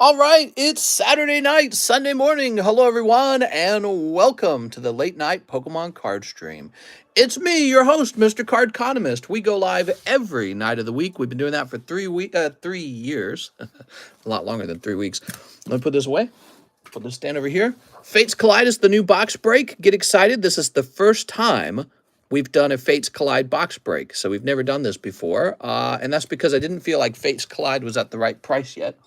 All right, it's Saturday night, Sunday morning. Hello, everyone, and welcome to the late night Pokemon card stream. It's me, your host, Mr. Cardconomist. We go live every night of the week. We've been doing that for 3 years, a lot longer than 3 weeks. Let me put this away. Put this stand over here. Fates Collide is the new box break. Get excited. This is the first time we've done a Fates Collide box break. So we've never done this before. And that's because I didn't feel like Fates Collide was at the right price yet.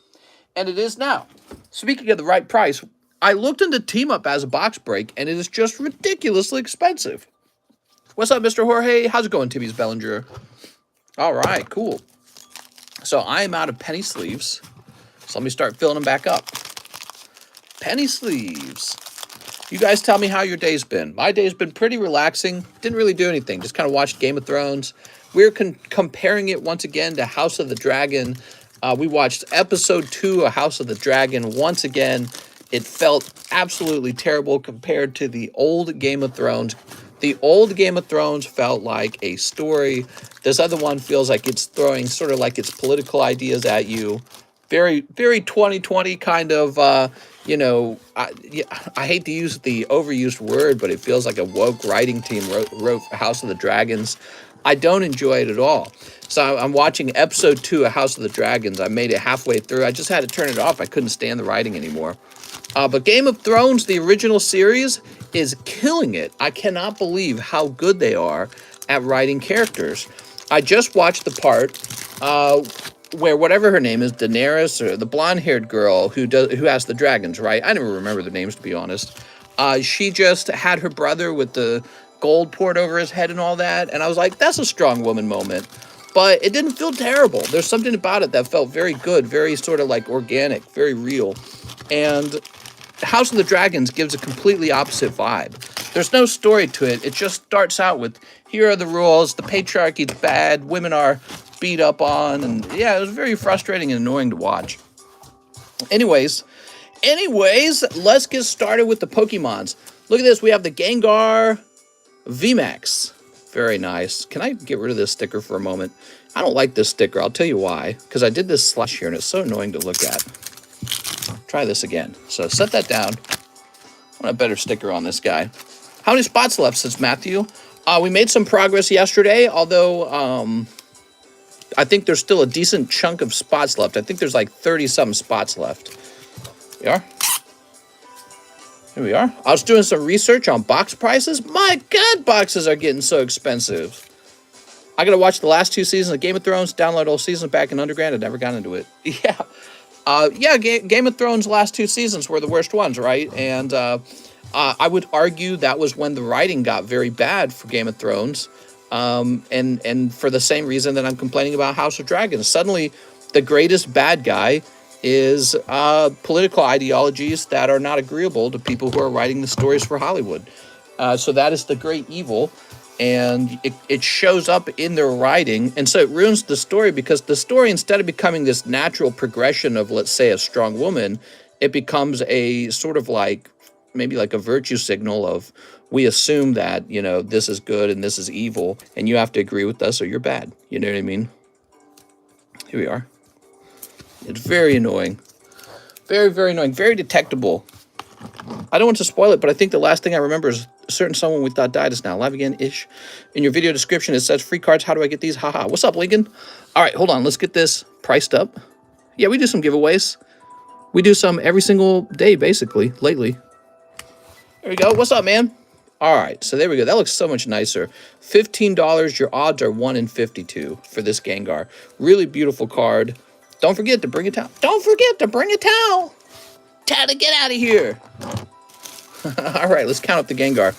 And it is now. Speaking of the right price, I looked into Team Up as a box break, and it is just ridiculously expensive. What's up, Mr. Jorge? How's it going, Timmy's Bellinger? All right, cool. So I am out of penny sleeves. So let me start filling them back up. Penny sleeves. You guys tell me how your day's been. My day's been pretty relaxing. Didn't really do anything. Just kind of watched Game of Thrones. We're comparing it once again to House of the Dragon. We watched episode 2 of House of the Dragon. Once again, it felt absolutely terrible compared to the old Game of Thrones. The old Game of Thrones felt like a story. This other one feels like it's throwing sort of like its political ideas at you. Very, very 2020 kind of, I hate to use the overused word, but it feels like a woke writing team wrote House of the Dragons. I don't enjoy it at all. So I'm watching episode 2 of House of the Dragons. I made it halfway through. I just had to turn it off. I couldn't stand the writing anymore. But Game of Thrones, the original series, is killing it. I cannot believe how good they are at writing characters. I just watched the part where whatever her name is, Daenerys, or the blonde-haired girl who has the dragons, right? I never remember their names, to be honest. She just had her brother with the gold poured over his head and all that, and I was like, that's a strong woman moment. But it didn't feel terrible. There's something about it that felt very good, very sort of like organic, very real. And House of the Dragons gives a completely opposite vibe. There's no story to it. It just starts out with, here are the rules, the patriarchy's bad, women are beat up on, and yeah, it was very frustrating and annoying to watch. Anyways, let's get started with the Pokemons. Look at this, we have the Gengar VMAX. Very nice. Can I get rid of this sticker for a moment? I don't like this sticker. I'll tell you why. Because I did this last year and it's so annoying to look at. Try this again. So set that down. I want a better sticker on this guy. How many spots left, says Matthew? We made some progress yesterday, although I think there's still a decent chunk of spots left. I think there's like 30-something spots left. We are. Here we are. I was doing some research on box prices. My God, boxes are getting so expensive. I gotta watch the last 2 seasons of Game of Thrones, download all seasons back in undergrad. I never got into it. Yeah. Game of Thrones' last 2 seasons were the worst ones, right? And I would argue that was when the writing got very bad for Game of Thrones. And for the same reason that I'm complaining about House of Dragons. Suddenly, the greatest bad guy is political ideologies that are not agreeable to people who are writing the stories for Hollywood. So that is the great evil, and it shows up in their writing, and so it ruins the story, because the story, instead of becoming this natural progression of, let's say, a strong woman, it becomes a sort of like, maybe like a virtue signal of, we assume that, this is good and this is evil, and you have to agree with us or you're bad. You know what I mean? Here we are. It's very annoying. Very, very annoying. Very detectable. I don't want to spoil it, but I think the last thing I remember is a certain someone we thought died is now alive again-ish. In your video description, it says free cards. How do I get these? Haha. What's up, Lincoln? All right, hold on. Let's get this priced up. Yeah, we do some giveaways. We do some every single day, basically, lately. There we go. What's up, man? All right, so there we go. That looks so much nicer. $15. Your odds are 1 in 52 for this Gengar. Really beautiful card. Don't forget to bring a towel. Don't forget to bring a towel. Tata, get out of here. All right, let's count up the Gengar.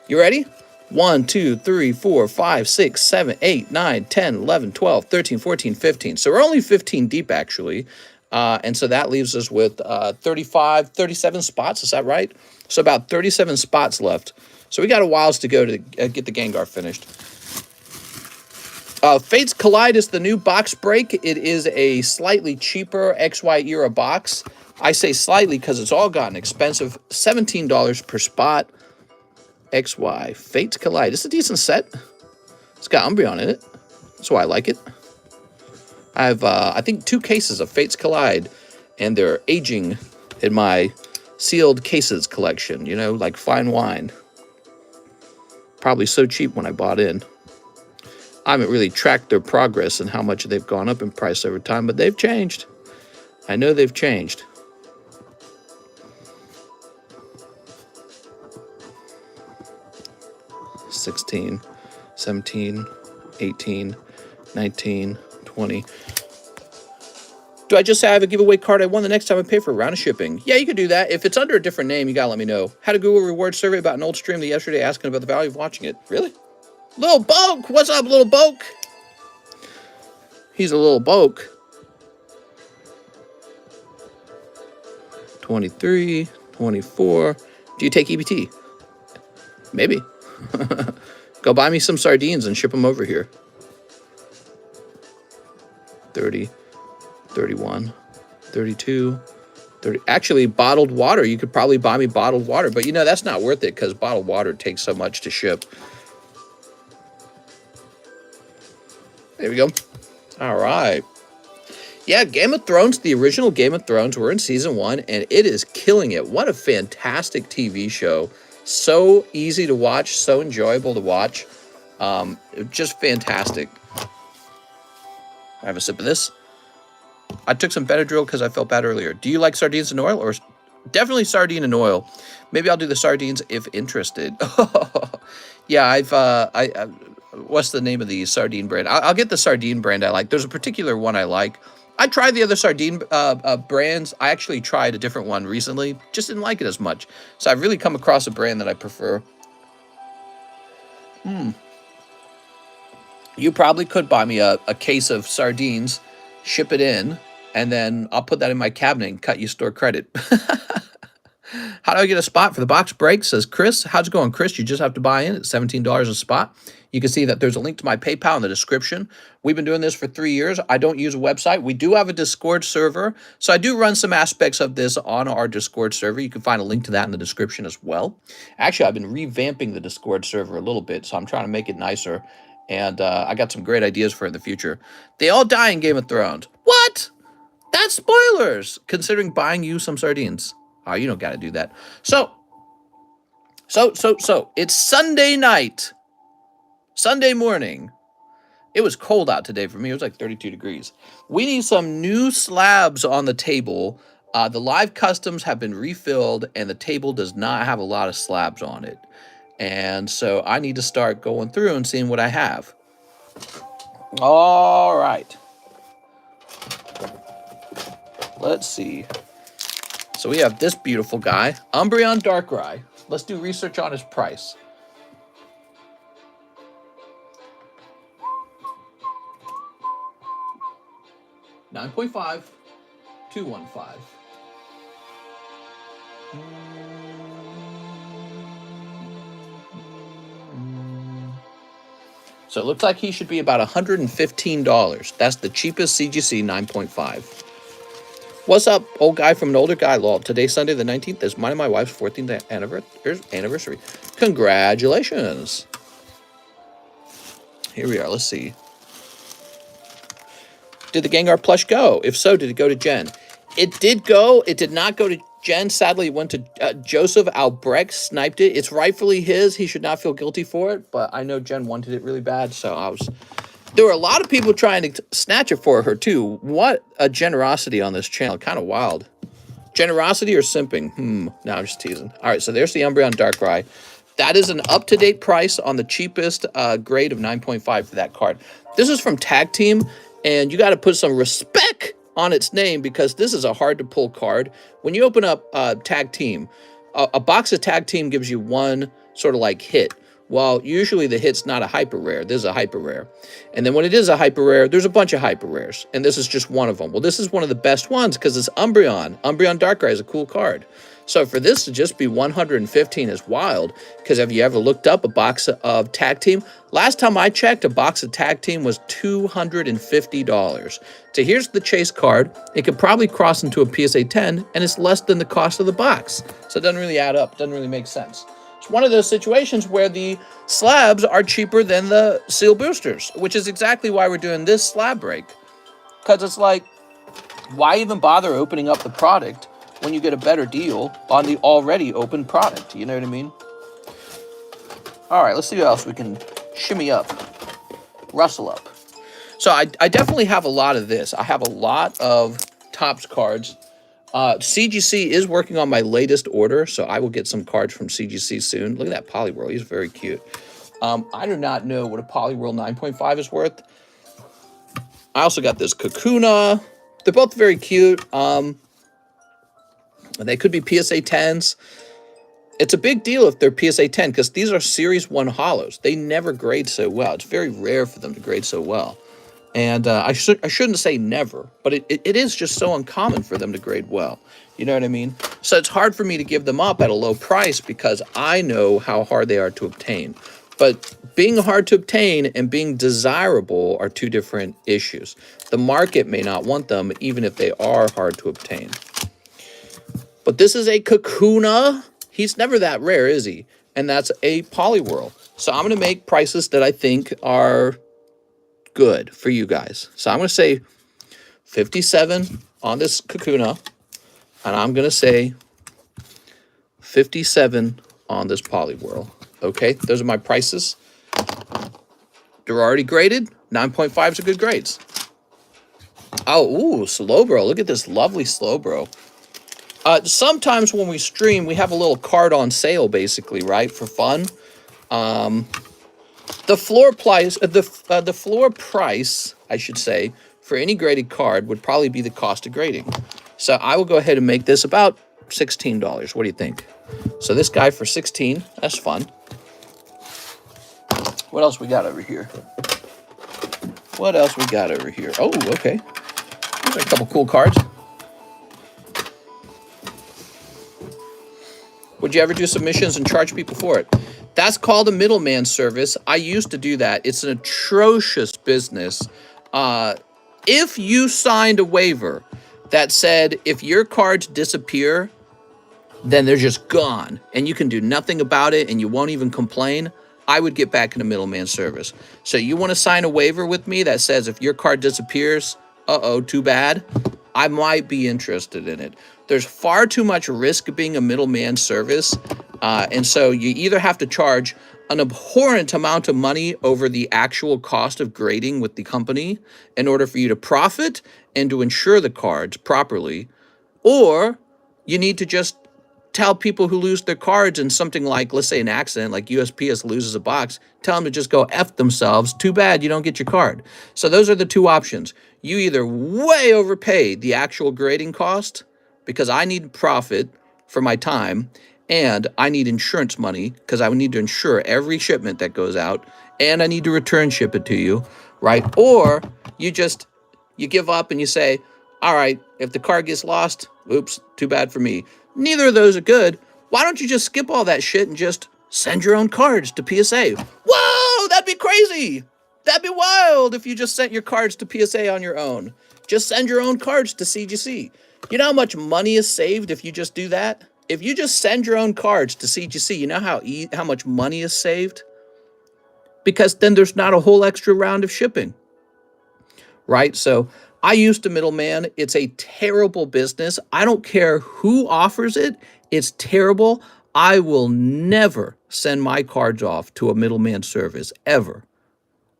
You ready? 1, 2, 3, 4, 5, 6, 7, 8, 9, 10, 11, 12, 13, 14, 15. So we're only 15 deep, actually. And so that leaves us with 37 spots. Is that right? So about 37 spots left. So we got a while to go to get the Gengar finished. Fates Collide is the new box break. It is a slightly cheaper XY era box. I say slightly because it's all gotten expensive. $17 per spot. XY. Fates Collide. It's a decent set. It's got Umbreon in it. That's why I like it. I have, I think, 2 cases of Fates Collide. and they're aging in my sealed cases collection, you know, like fine wine. Probably so cheap when I bought in. I haven't really tracked their progress and how much they've gone up in price over time, but they've changed. I know they've changed. $16, $17, $18, $19, $20. Do I just say I have a giveaway card I won the next time I pay for a round of shipping? Yeah, you could do that. If it's under a different name, you gotta let me know. Had a Google reward survey about an old stream yesterday asking about the value of watching it. Really? Little Boke! What's up, Little Boke? He's a little Boke. 23, 24. Do you take EBT? Maybe. Go buy me some sardines and ship them over here. 30, 31, 32, 30. Actually, bottled water. You could probably buy me bottled water, but you know, that's not worth it because bottled water takes so much to ship. There we go. All right. Yeah, Game of Thrones, the original Game of Thrones, we're in season 1, and it is killing it. What a fantastic TV show. So easy to watch, so enjoyable to watch. Just fantastic. I have a sip of this. I took some Benadryl because I felt bad earlier. Do you like sardines in oil? Or definitely sardine in oil. Maybe I'll do the sardines if interested. Yeah, what's the name of the sardine brand? I'll get the sardine brand I like. There's a particular one I like. I tried the other sardine brands. I actually tried a different one recently. Just didn't like it as much. So I've really come across a brand that I prefer. You probably could buy me a case of sardines, ship it in, and then I'll put that in my cabinet and cut you store credit. How do I get a spot for the box break? Says Chris. How's it going, Chris? You just have to buy in at $17 a spot. You can see that there's a link to my PayPal in the description. We've been doing this for 3 years. I don't use a website. We do have a Discord server, so I do run some aspects of this on our Discord server. You can find a link to that in the description as well. Actually, I've been revamping the Discord server a little bit, so I'm trying to make it nicer, and I got some great ideas for it in the future. They all die in Game of Thrones. What? That's spoilers, considering buying you some sardines. Oh, you don't got to do that. So, it's Sunday night. Sunday morning. It was cold out today for me. It was like 32 degrees. We need some new slabs on the table. The live customs have been refilled, and the table does not have a lot of slabs on it. And so I need to start going through and seeing what I have. All right. Let's see. So we have this beautiful guy, Umbreon Darkrai. Let's do research on his price. $9.5, $215. So it looks like he should be about $115. That's the cheapest CGC 9.5. What's up, old guy from an older guy? Lol. Today's Sunday the 19th is mine and my wife's 14th anniversary. Congratulations. Here we are. Let's see. Did the Gengar plush go? If so, did it go to Jen? It did go. It did not go to Jen. Sadly, it went to Joseph Albrecht. Sniped it. It's rightfully his. He should not feel guilty for it. But I know Jen wanted it really bad, so there were a lot of people trying to snatch it for her, too. What a generosity on this channel. Kind of wild. Generosity or simping? No, I'm just teasing. All right, so there's the Umbreon Darkrai. That is an up-to-date price on the cheapest grade of 9.5 for that card. This is from Tag Team, and you got to put some respect on its name because this is a hard-to-pull card. When you open up Tag Team, a box of Tag Team gives you one sort of like hit. Well, usually the hit's not a hyper rare. This is a hyper rare. And then when it is a hyper rare, there's a bunch of hyper rares. And this is just one of them. Well, this is one of the best ones because it's Umbreon. Umbreon Darkrai is a cool card. So for this to just be 115 is wild. Because have you ever looked up a box of Tag Team? Last time I checked, a box of Tag Team was $250. So here's the chase card. It could probably cross into a PSA 10, and it's less than the cost of the box. So it doesn't really add up. Doesn't really make sense. It's one of those situations where the slabs are cheaper than the seal boosters, which is exactly why we're doing this slab break. Because it's like, Why even bother opening up the product when you get a better deal on the already open product? You know what I mean? All right, let's see what else we can shimmy up, rustle up. So I definitely have a lot of this. I have a lot of Topps cards. CGC is working on my latest order, so I will get some cards from CGC soon. Look at that Poliwhirl. He's very cute. I do not know what a Poliwhirl 9.5 is worth. I also got this Kakuna. They're both very cute. They could be PSA 10s. It's a big deal if they're PSA 10 because these are Series 1 hollows. They never grade so well. It's very rare for them to grade so well. And I shouldn't say never, but it is just so uncommon for them to grade well. You know what I mean? So it's hard for me to give them up at a low price because I know how hard they are to obtain. But being hard to obtain and being desirable are two different issues. The market may not want them even if they are hard to obtain. But this is a Kakuna. He's never that rare, is he? And that's a Poliwhirl. So I'm going to make prices that I think are good for you guys. So I'm going to say 57 on this Kakuna. And I'm going to say 57 on this Poliwhirl. Okay, those are my prices. They're already graded. 9.5s are good grades. Oh, ooh, Slowbro. Look at this lovely Slowbro. Sometimes when we stream, we have a little card on sale, basically, right, for fun. The floor price, I should say, for any graded card would probably be the cost of grading. So I will go ahead and make this about $16. What do you think? So this guy for 16, that's fun. What else we got over here? What else we got over here? Oh, okay. These are a couple cool cards. Would you ever do submissions and charge people for it? That's called a middleman service. I used to do that. It's an atrocious business. If you signed a waiver that said if your cards disappear, then they're just gone and you can do nothing about it and you won't even complain, I would get back into middleman service. So you want to sign a waiver with me that says if your card disappears, uh-oh, too bad, I might be interested in it. There's far too much risk being a middleman service, and so you either have to charge an abhorrent amount of money over the actual cost of grading with the company in order for you to profit and to insure the cards properly, or you need to just tell people who lose their cards in something like, let's say an accident, like USPS loses a box, tell them to just go F themselves. Too bad you don't get your card. So those are the two options. You either way overpay the actual grading cost because I need profit for my time and I need insurance money because I would need to insure every shipment that goes out and I need to return ship it to you, right? Or you give up and you say, all right, if the card gets lost, oops, too bad for me. Neither of those are good. Why don't you just skip all that shit and just send your own cards to PSA? Whoa, that'd be crazy. That'd be wild if you just sent your cards to PSA on your own. Just send your own cards to CGC. You know how much money is saved if you just do that? If you just send your own cards to CGC, you know how much money is saved? Because then there's not a whole extra round of shipping, right? So I used a middleman. It's a terrible business. I don't care who offers it. It's terrible. I will never send my cards off to a middleman service, ever.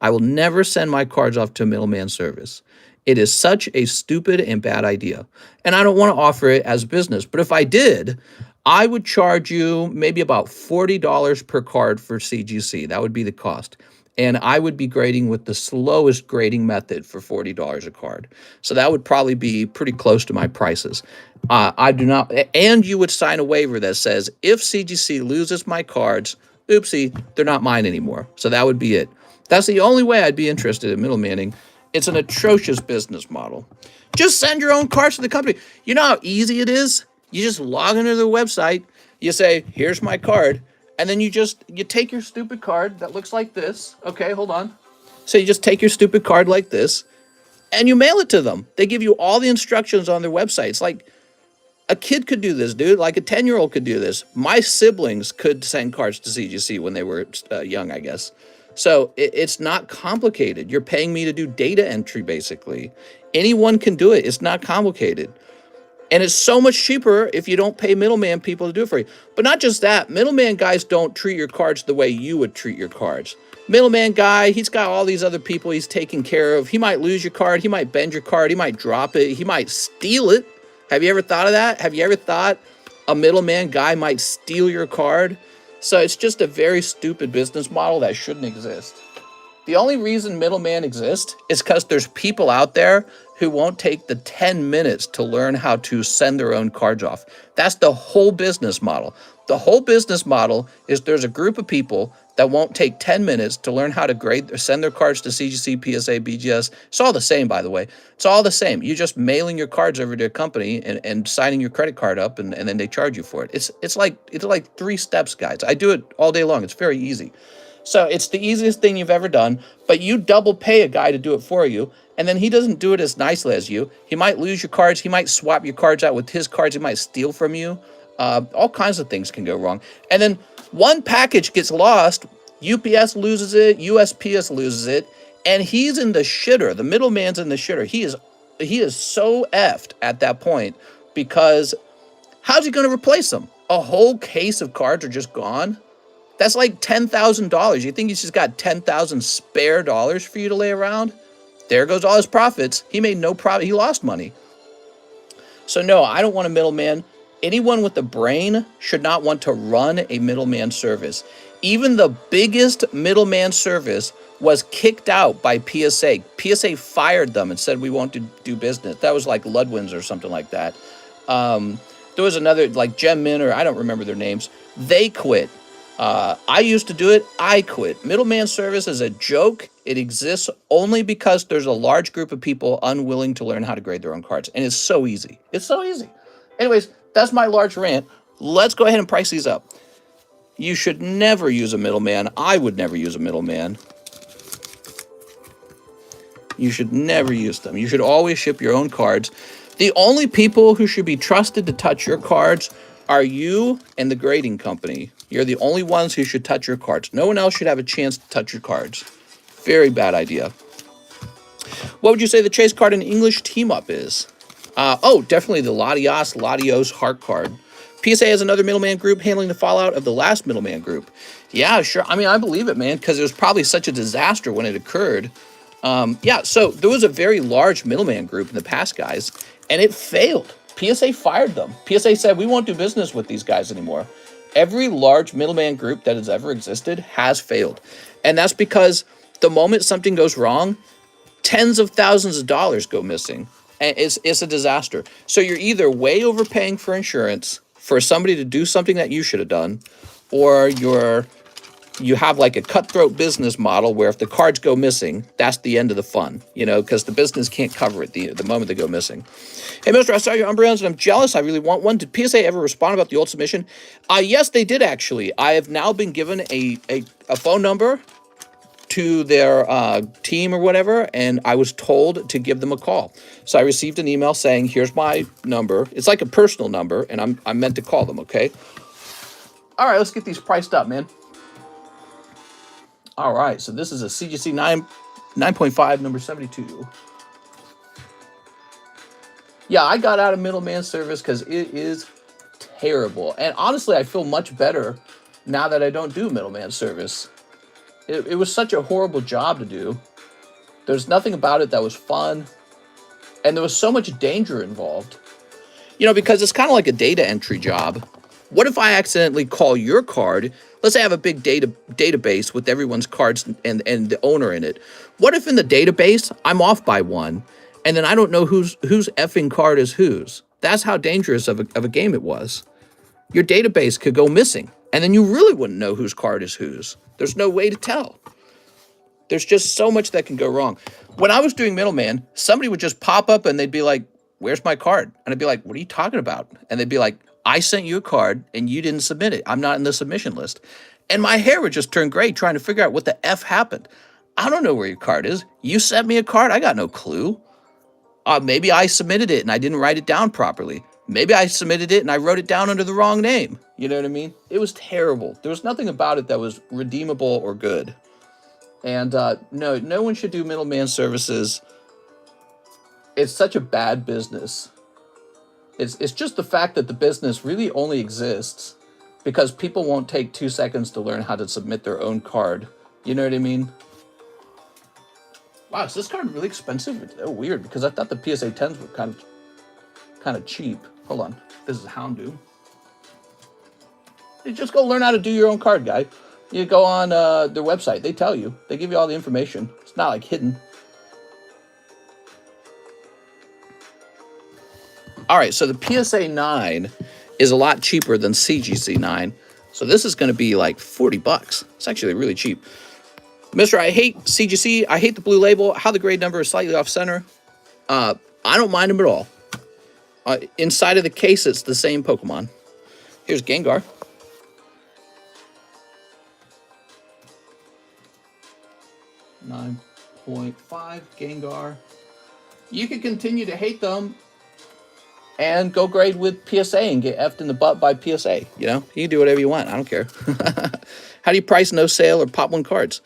I will never send my cards off to a middleman service. It is such a stupid and bad idea. And I don't want to offer it as a business. But if I did, I would charge you maybe about $40 per card for CGC. That would be the cost. And I would be grading with the slowest grading method for $40 a card. So that would probably be pretty close to my prices. I do not, and you would sign a waiver that says, if CGC loses my cards, oopsie, they're not mine anymore. So that would be it. That's the only way I'd be interested in middlemaning. It's an atrocious business model. Just send your own cards to the company. You know how easy it is? You just log into the website, you say, here's my card, and then you take your stupid card that looks like this. Okay, hold on. So you just take your stupid card like this, and you mail it to them. They give you all the instructions on their website. It's like a kid could do this, dude. Like a 10-year-old could do this. My siblings could send cards to CGC when they were young, I guess. So it's not complicated. You're paying me to do data entry, basically. Anyone can do it. It's not complicated. And it's so much cheaper if you don't pay middleman people to do it for you. But not just that, middleman guys don't treat your cards the way you would treat your cards. Middleman guy, he's got all these other people he's taking care of. He might lose your card. He might bend your card. He might drop it. He might steal it. Have you ever thought of that? Have you ever thought a middleman guy might steal your card? So it's just a very stupid business model that shouldn't exist. The only reason middleman exists is because there's people out there who won't take the 10 minutes to learn how to send their own cards off. That's the whole business model. The whole business model is there's a group of people that won't take 10 minutes to learn how to grade or send their cards to CGC, PSA, BGS. It's all the same, by the way. It's all the same. You're just mailing your cards over to a company and signing your credit card up, and then they charge you for it. It's like 3 steps, guys. I do it all day long. It's very easy. So it's the easiest thing you've ever done, but you double pay a guy to do it for you, and then he doesn't do it as nicely as you. He might lose your cards. He might swap your cards out with his cards. He might steal from you. All kinds of things can go wrong. And then one package gets lost. UPS loses it. USPS loses it. And he's in the shitter. The middleman's in the shitter. He is so effed at that point, because how's he going to replace them? A whole case of cards are just gone. That's like $10,000. You think he's just got 10,000 spare dollars for you to lay around? There goes all his profits. He made no profit. He lost money. So no, I don't want a middleman. Anyone with a brain should not want to run a middleman service. Even the biggest middleman service was kicked out by PSA. PSA fired them and said, we won't do business. That was like Ludwin's or something like that. There was another, like Gem Min, or I don't remember their names. They quit. I used to do it. I quit. Middleman service is a joke. It exists only because there's a large group of people unwilling to learn how to grade their own cards. And it's so easy. It's so easy. Anyways, that's my large rant. Let's go ahead and price these up. You should never use a middleman. I would never use a middleman. You should never use them. You should always ship your own cards. The only people who should be trusted to touch your cards are you and the grading company. You're the only ones who should touch your cards. No one else should have a chance to touch your cards. Very bad idea. What would you say the chase card in English team-up is? Oh, definitely the Latios Heart card. PSA has another middleman group handling the fallout of the last middleman group. Yeah, sure. I mean, I believe it, man, because it was probably such a disaster when it occurred. Yeah, so there was a very large middleman group in the past, guys, and it failed. PSA fired them. PSA said, we won't do business with these guys anymore. Every large middleman group that has ever existed has failed. And that's because the moment something goes wrong, tens of thousands of dollars go missing. And it's a disaster. So you're either way overpaying for insurance for somebody to do something that you should have done, or you have like a cutthroat business model where if the cards go missing, that's the end of the fun, you know, because the business can't cover it the moment they go missing. Hey, Mister, I saw your Umbreons and I'm jealous. I really want one. Did PSA ever respond about the old submission? Yes, they did, actually. I have now been given a phone number to their team or whatever, and I was told to give them a call. So I received an email saying, here's my number. It's like a personal number, and I'm meant to call them, okay? All right, let's get these priced up, man. All right, so this is a CGC 9.5, number 72. Yeah, I got out of middleman service because it is terrible. And honestly, I feel much better now that I don't do middleman service. It was such a horrible job to do. There's nothing about it that was fun. And there was so much danger involved. You know, because it's kind of like a data entry job. What if I accidentally call your card? Let's say I have a big database with everyone's cards and the owner in it. What if in the database, I'm off by one, and then I don't know whose effing card is whose? That's how dangerous of a game it was. Your database could go missing, and then you really wouldn't know whose card is whose. There's no way to tell. There's just so much that can go wrong. When I was doing middleman, somebody would just pop up and they'd be like, where's my card? And I'd be like, what are you talking about? And they'd be like, I sent you a card and you didn't submit it. I'm not in the submission list. And my hair would just turn gray trying to figure out what the F happened. I don't know where your card is. You sent me a card. I got no clue. Maybe I submitted it and I didn't write it down properly. Maybe I submitted it and I wrote it down under the wrong name. You know what I mean? It was terrible. There was nothing about it that was redeemable or good. And no one should do middleman services It's such a bad business. It's just the fact that the business really only exists because people won't take 2 seconds to learn how to submit their own card. You know what I mean? Wow, is this card really expensive? It's so weird because I thought the PSA 10s were kind of cheap. Hold on. This is Houndoom. You just go learn how to do your own card, guy. You go on their website. They tell you. They give you all the information. It's not like hidden. All right, so the PSA 9 is a lot cheaper than CGC 9. So this is going to be like 40 bucks. It's actually really cheap. Mister, I hate CGC. I hate the blue label. How the grade number is slightly off center. I don't mind them at all. Inside of the case, it's the same Pokemon. Here's Gengar. .5 Gengar. You can continue to hate them and go grade with PSA and get effed in the butt by PSA. You know, you can do whatever you want. I don't care. How do you price no sale or pop one cards?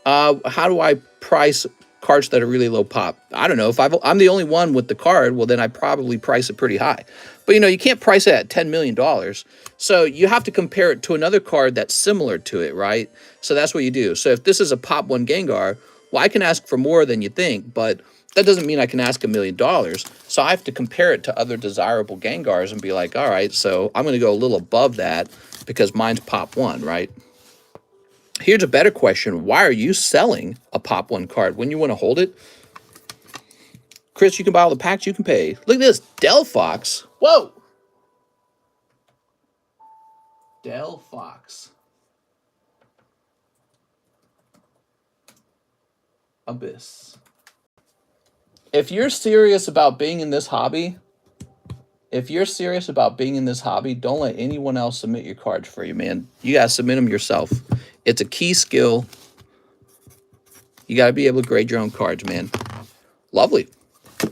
How do I price cards that are really low pop? I don't know. If I'm the only one with the card, well, then I probably price it pretty high. But, you know, you can't price it at $10 million. So you have to compare it to another card that's similar to it, right? So that's what you do. So if this is a pop one Gengar, well, I can ask for more than you think, but that doesn't mean I can ask $1 million. So I have to compare it to other desirable Gengars and be like, all right, so I'm going to go a little above that because mine's pop one, right? Here's a better question. Why are you selling a pop one card when you want to hold it? Chris, you can buy all the packs you can pay. Look at this. Delphox. Whoa. Delphox. Abyss. If you're serious about being in this hobby, don't let anyone else submit your cards for you, man. You got to submit them yourself. It's a key skill. You got to be able to grade your own cards, man. Lovely.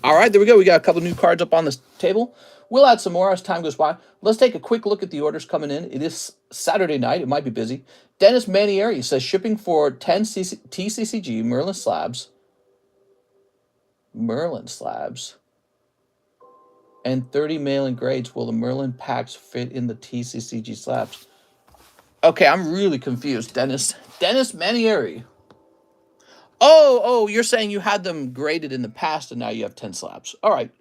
All right, there we go. We got a couple new cards up on this table. We'll add some more as time goes by. Let's take a quick look at the orders coming in. It is Saturday night. It might be busy. Dennis Manieri says shipping for 10 TCCG Merlin Slabs. And 30 mail-in grades. Will the Merlin packs fit in the TCCG slabs? Okay, I'm really confused, Dennis. Dennis Manieri. Oh, you're saying you had them graded in the past and now you have 10 slabs. All right.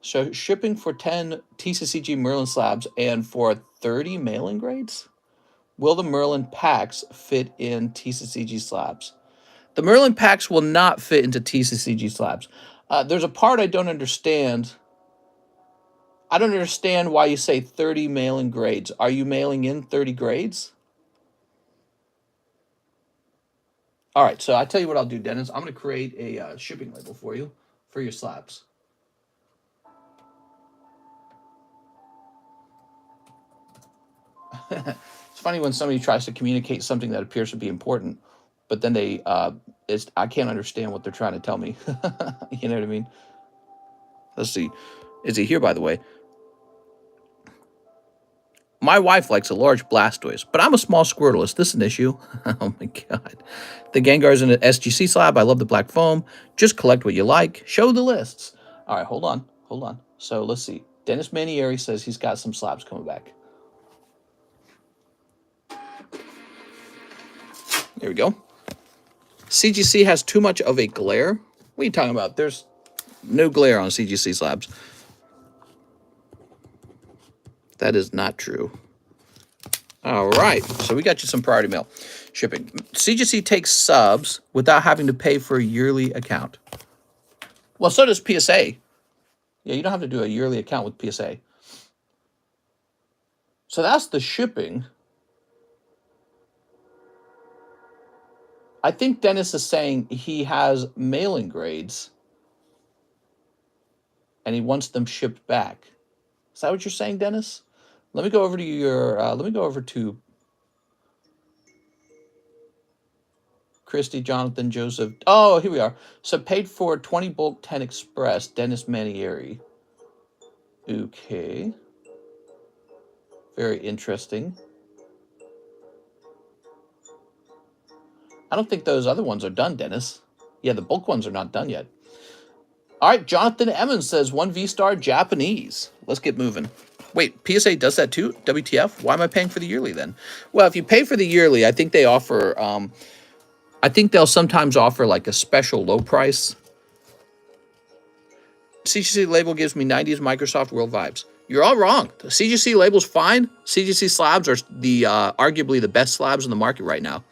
So shipping for 10 TCCG Merlin slabs and for 30 mail-in grades? Will the Merlin packs fit in TCCG slabs? The Merlin packs will not fit into TCCG slabs. There's a part I don't understand. I don't understand why you say 30 mail-in grades. Are you mailing in 30 grades? All right, so I tell you what I'll do, Dennis. I'm going to create a shipping label for you for your slabs. It's funny when somebody tries to communicate something that appears to be important, but then I can't understand what they're trying to tell me. You know what I mean? Let's see. Is he here, by the way? My wife likes a large Blastoise, but I'm a small Squirtle. Is this an issue? Oh my god. The Gengar's in an SGC slab. I love the black foam. Just collect what you like. Show the lists. All right, hold on. So let's see. Dennis Manieri says he's got some slabs coming back. There we go. CGC has too much of a glare? What are you talking about? There's no glare on CGC slabs. That is not true. All right, so we got you some priority mail shipping. CGC takes subs without having to pay for a yearly account. Well, so does PSA. Yeah, you don't have to do a yearly account with PSA. So that's the shipping. I think Dennis is saying he has mailing grades and he wants them shipped back. Is that what you're saying, Dennis? Let me go over to your, let me go over to Christy, Jonathan, Joseph. Oh, here we are. So paid for 20 bulk 10 express, Dennis Manieri. Okay. Very interesting. I don't think those other ones are done, Dennis. Yeah, the bulk ones are not done yet. All right, Jonathan Emmons says 1 V-Star Japanese. Let's get moving. Wait, PSA does that too? WTF? Why am I paying for the yearly then? Well, if you pay for the yearly, I think they offer, I think they'll sometimes offer like a special low price. CGC label gives me 90s Microsoft World vibes. You're all wrong. The CGC label's fine. CGC slabs are the arguably the best slabs in the market right now.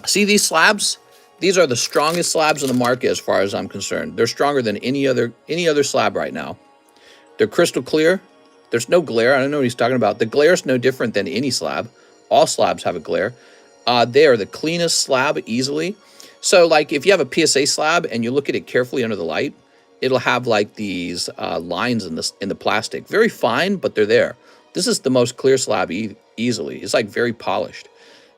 See these slabs? These are the strongest slabs in the market as far as I'm concerned. They're stronger than any other slab right now. They're crystal clear. There's no glare. I don't know what he's talking about. The glare is no different than any slab. All slabs have a glare. They are the cleanest slab easily. So like if you have a PSA slab and you look at it carefully under the light, it'll have like these lines in the plastic. Very fine, but they're there. This is the most clear slab easily. It's like very polished.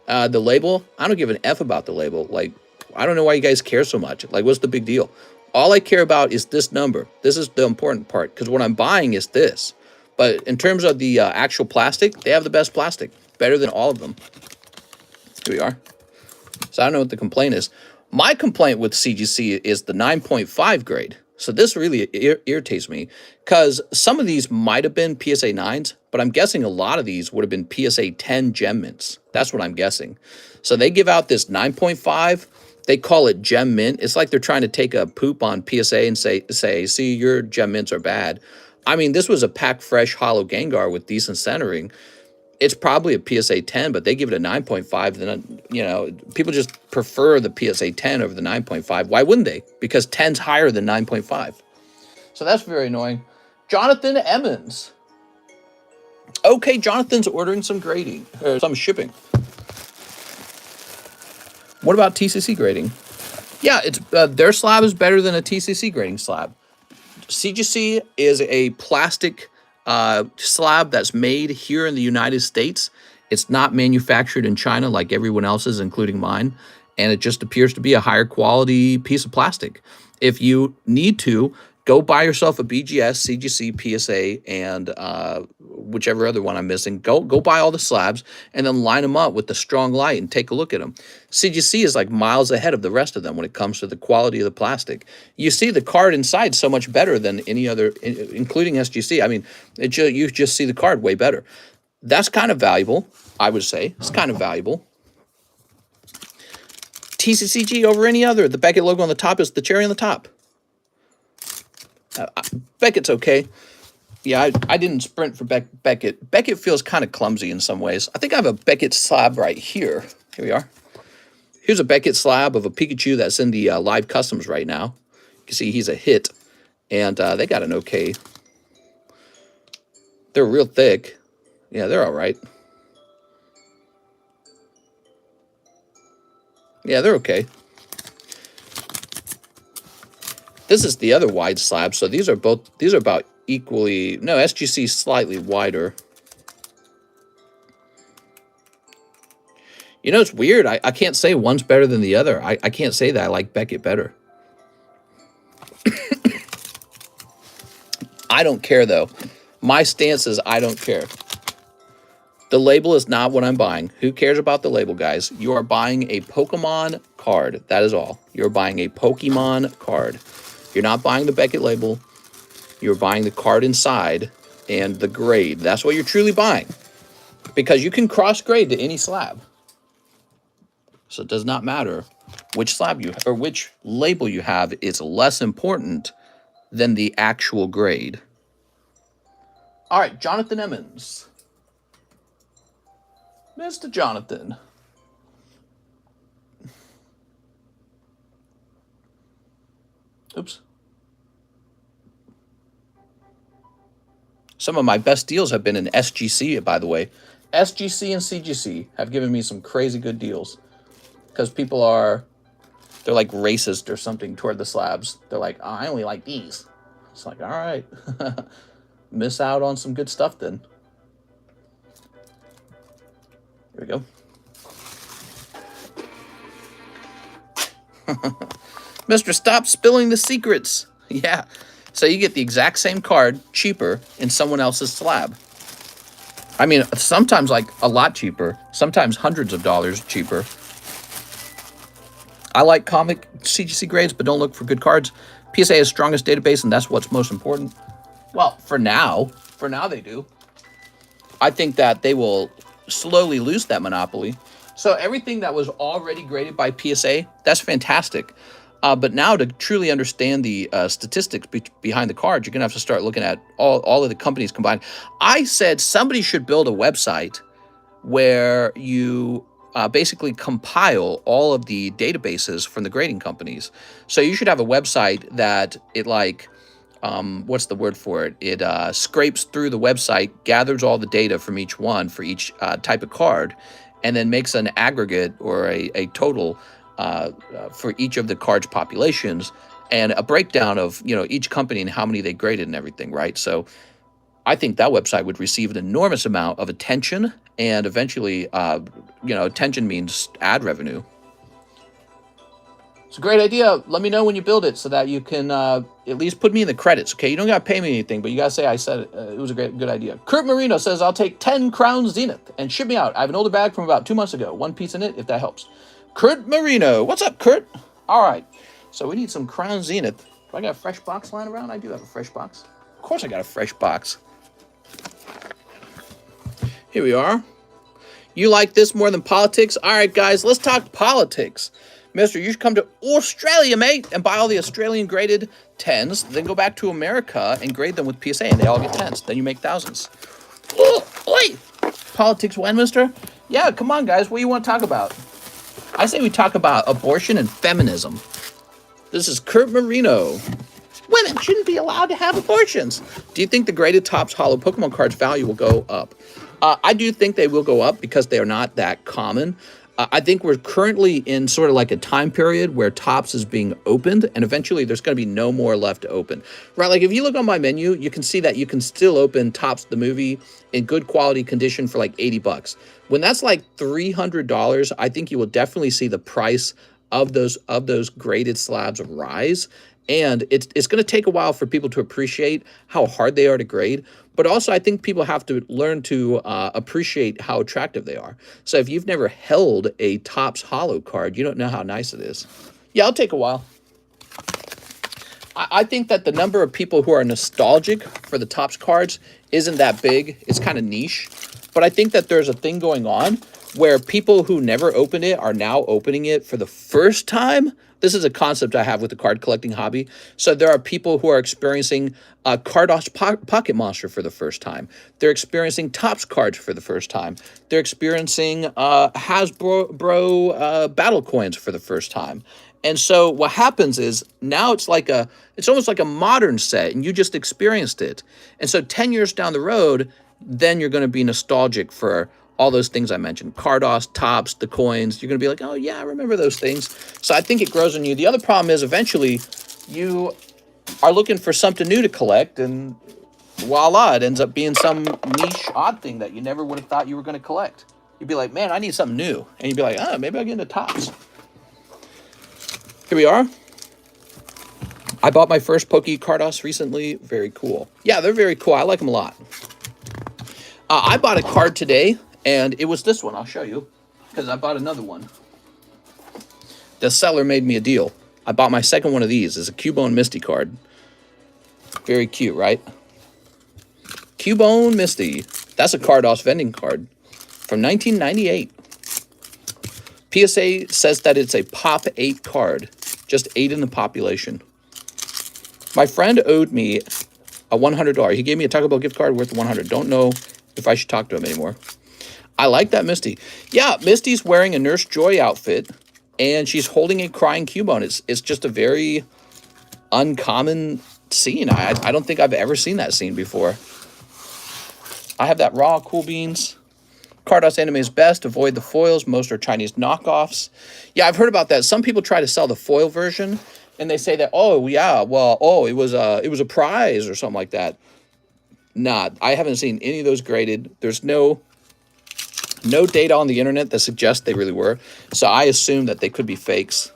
The label, I don't give an F about the label. Like, I don't know why you guys care so much. Like, what's the big deal? All I care about is this number. This is the important part because what I'm buying is this. But in terms of the actual plastic, they have the best plastic. Better than all of them. Here we are. So I don't know what the complaint is. My complaint with CGC is the 9.5 grade. So this really irritates me because some of these might have been PSA 9s, but I'm guessing a lot of these would have been PSA 10 gem mints. That's what I'm guessing. So they give out this 9.5. They call it gem mint. It's like they're trying to take a poop on PSA and say, see, your gem mints are bad. I mean, this was a pack fresh hollow Gengar with decent centering. It's probably a PSA 10, but they give it a 9.5. Then, you know, people just prefer the PSA 10 over the 9.5. Why wouldn't they? Because 10's higher than 9.5. So that's very annoying. Jonathan Emmons. Okay, Jonathan's ordering some grading, or some shipping. What about TCC grading? Yeah, it's their slab is better than a TCC grading slab. CGC is a plastic slab that's made here in the United States. It's not manufactured in China like everyone else's, including mine. And it just appears to be a higher quality piece of plastic. If you need to, go buy yourself a BGS, CGC, PSA, and whichever other one I'm missing. Go buy all the slabs and then line them up with the strong light and take a look at them. CGC is like miles ahead of the rest of them when it comes to the quality of the plastic. You see the card inside so much better than any other, including SGC. I mean, you just see the card way better. That's kind of valuable, I would say. It's kind of valuable. TCCG over any other. The Beckett logo on the top is the cherry on the top. Beckett's okay. Yeah, I didn't sprint for Beckett. Beckett feels kind of clumsy in some ways. I think I have a Beckett slab right here. Here we are. Here's a Beckett slab of a Pikachu that's in the live customs right now. You can see he's a hit. And they got an okay. They're real thick. Yeah, they're all right. Yeah, they're okay. This is the other wide slab, so these are about equally, no, SGC is slightly wider. You know, it's weird. I can't say one's better than the other. I can't say that I like Beckett better. I don't care, though. My stance is I don't care. The label is not what I'm buying. Who cares about the label, guys? You are buying a Pokemon card. That is all. You're buying a Pokemon card. You're not buying the Beckett label. You're buying the card inside and the grade. That's what you're truly buying. Because you can cross-grade to any slab. So it does not matter which slab you or which label you have. It's less important than the actual grade. All right, Jonathan Emmons. Mr. Jonathan. Oops. Some of my best deals have been in SGC, by the way. SGC and CGC have given me some crazy good deals. Because people they're like racist or something toward the slabs. They're like, oh, I only like these. It's like, all right. Miss out on some good stuff then. Here we go. Mr. Stop spilling the secrets. Yeah. So you get the exact same card, cheaper, in someone else's slab. I mean, sometimes like a lot cheaper, sometimes hundreds of dollars cheaper. I like comic CGC grades, but don't look for good cards. PSA is strongest database, and that's what's most important. Well, for now they do. I think that they will slowly lose that monopoly. So everything that was already graded by PSA, that's fantastic. But now to truly understand the statistics behind the cards, you're going to have to start looking at all of the companies combined. I said somebody should build a website where you basically compile all of the databases from the grading companies. So you should have a website that it like, what's the word for it? It scrapes through the website, gathers all the data from each one for each type of card, and then makes an aggregate or a total for each of the cards populations and a breakdown of, you know, each company and how many they graded and everything, right? So I think that website would receive an enormous amount of attention, and eventually, you know, attention means ad revenue. It's a great idea. Let me know when you build it so that you can at least put me in the credits, okay? You don't got to pay me anything, but you got to say I said it was a good idea. Kurt Marino says, I'll take 10 Crown Zenith and ship me out. I have an older bag from about 2 months ago. One piece in it, if that helps. Kurt Marino. What's up, Kurt? All right. So we need some Crown Zenith. Do I got a fresh box lying around? I do have a fresh box. Of course I got a fresh box. Here we are. You like this more than politics? All right, guys, let's talk politics. Mister, you should come to Australia, mate, and buy all the Australian graded 10s, then go back to America and grade them with PSA, and they all get 10s. Then you make thousands. Oh, oi! Politics when, mister? Yeah, come on, guys. What do you want to talk about? I say we talk about abortion and feminism. This is Kurt Marino. Women shouldn't be allowed to have abortions. Do you think the graded Topps Holo Pokemon cards value will go up? I do think they will go up because they are not that common. I think we're currently in sort of like a time period where Topps is being opened, and eventually there's going to be no more left to open. Right, like if you look on my menu, you can see that you can still open Topps the movie in good quality condition for like 80 bucks. When that's like $300, I think you will definitely see the price of those graded slabs rise. And it's going to take a while for people to appreciate how hard they are to grade. But also, I think people have to learn to appreciate how attractive they are. So if you've never held a Topps Holo card, you don't know how nice it is. Yeah, it'll take a while. I think that the number of people who are nostalgic for the Topps cards isn't that big. It's kind of niche. But I think that there's a thing going on where people who never opened it are now opening it for the first time. This is a concept I have with the card collecting hobby. So there are people who are experiencing Cardos Pocket Monster for the first time. They're experiencing Topps cards for the first time. They're experiencing Hasbro battle coins for the first time. And so what happens is now it's almost like a modern set, and you just experienced it. And so 10 years down the road, then you're going to be nostalgic for all those things I mentioned, Cardos, Topps, the coins. You're going to be like, oh, yeah, I remember those things. So I think it grows on you. The other problem is eventually you are looking for something new to collect, and voila, it ends up being some niche, odd thing that you never would have thought you were going to collect. You'd be like, man, I need something new. And you'd be like, oh, maybe I'll get into Topps. Here we are. I bought my first Poke Cardos recently. Very cool. Yeah, they're very cool. I like them a lot. I bought a card today, and it was this one. I'll show you, because I bought another one. The seller made me a deal. I bought my second one of these. It's a Cubone Misty card. Very cute, right? Cubone Misty. That's a Cardos vending card from 1998. PSA says that it's a Pop 8 card. Just 8 in the population. My friend owed me a $100. He gave me a Taco Bell gift card worth $100. Don't know if I should talk to him anymore. I like that Misty. Yeah, Misty's wearing a Nurse Joy outfit, and she's holding a crying Cubone. It's just a very uncommon scene. I don't think I've ever seen that scene before. I have that raw Cool Beans. Cardos anime is best. Avoid the foils. Most are Chinese knockoffs. Yeah, I've heard about that. Some people try to sell the foil version, and they say that, oh, yeah, well, oh, it was a prize or something like that. Nah, I haven't seen any of those graded. There's no data on the internet that suggests they really were. So I assume that they could be fakes.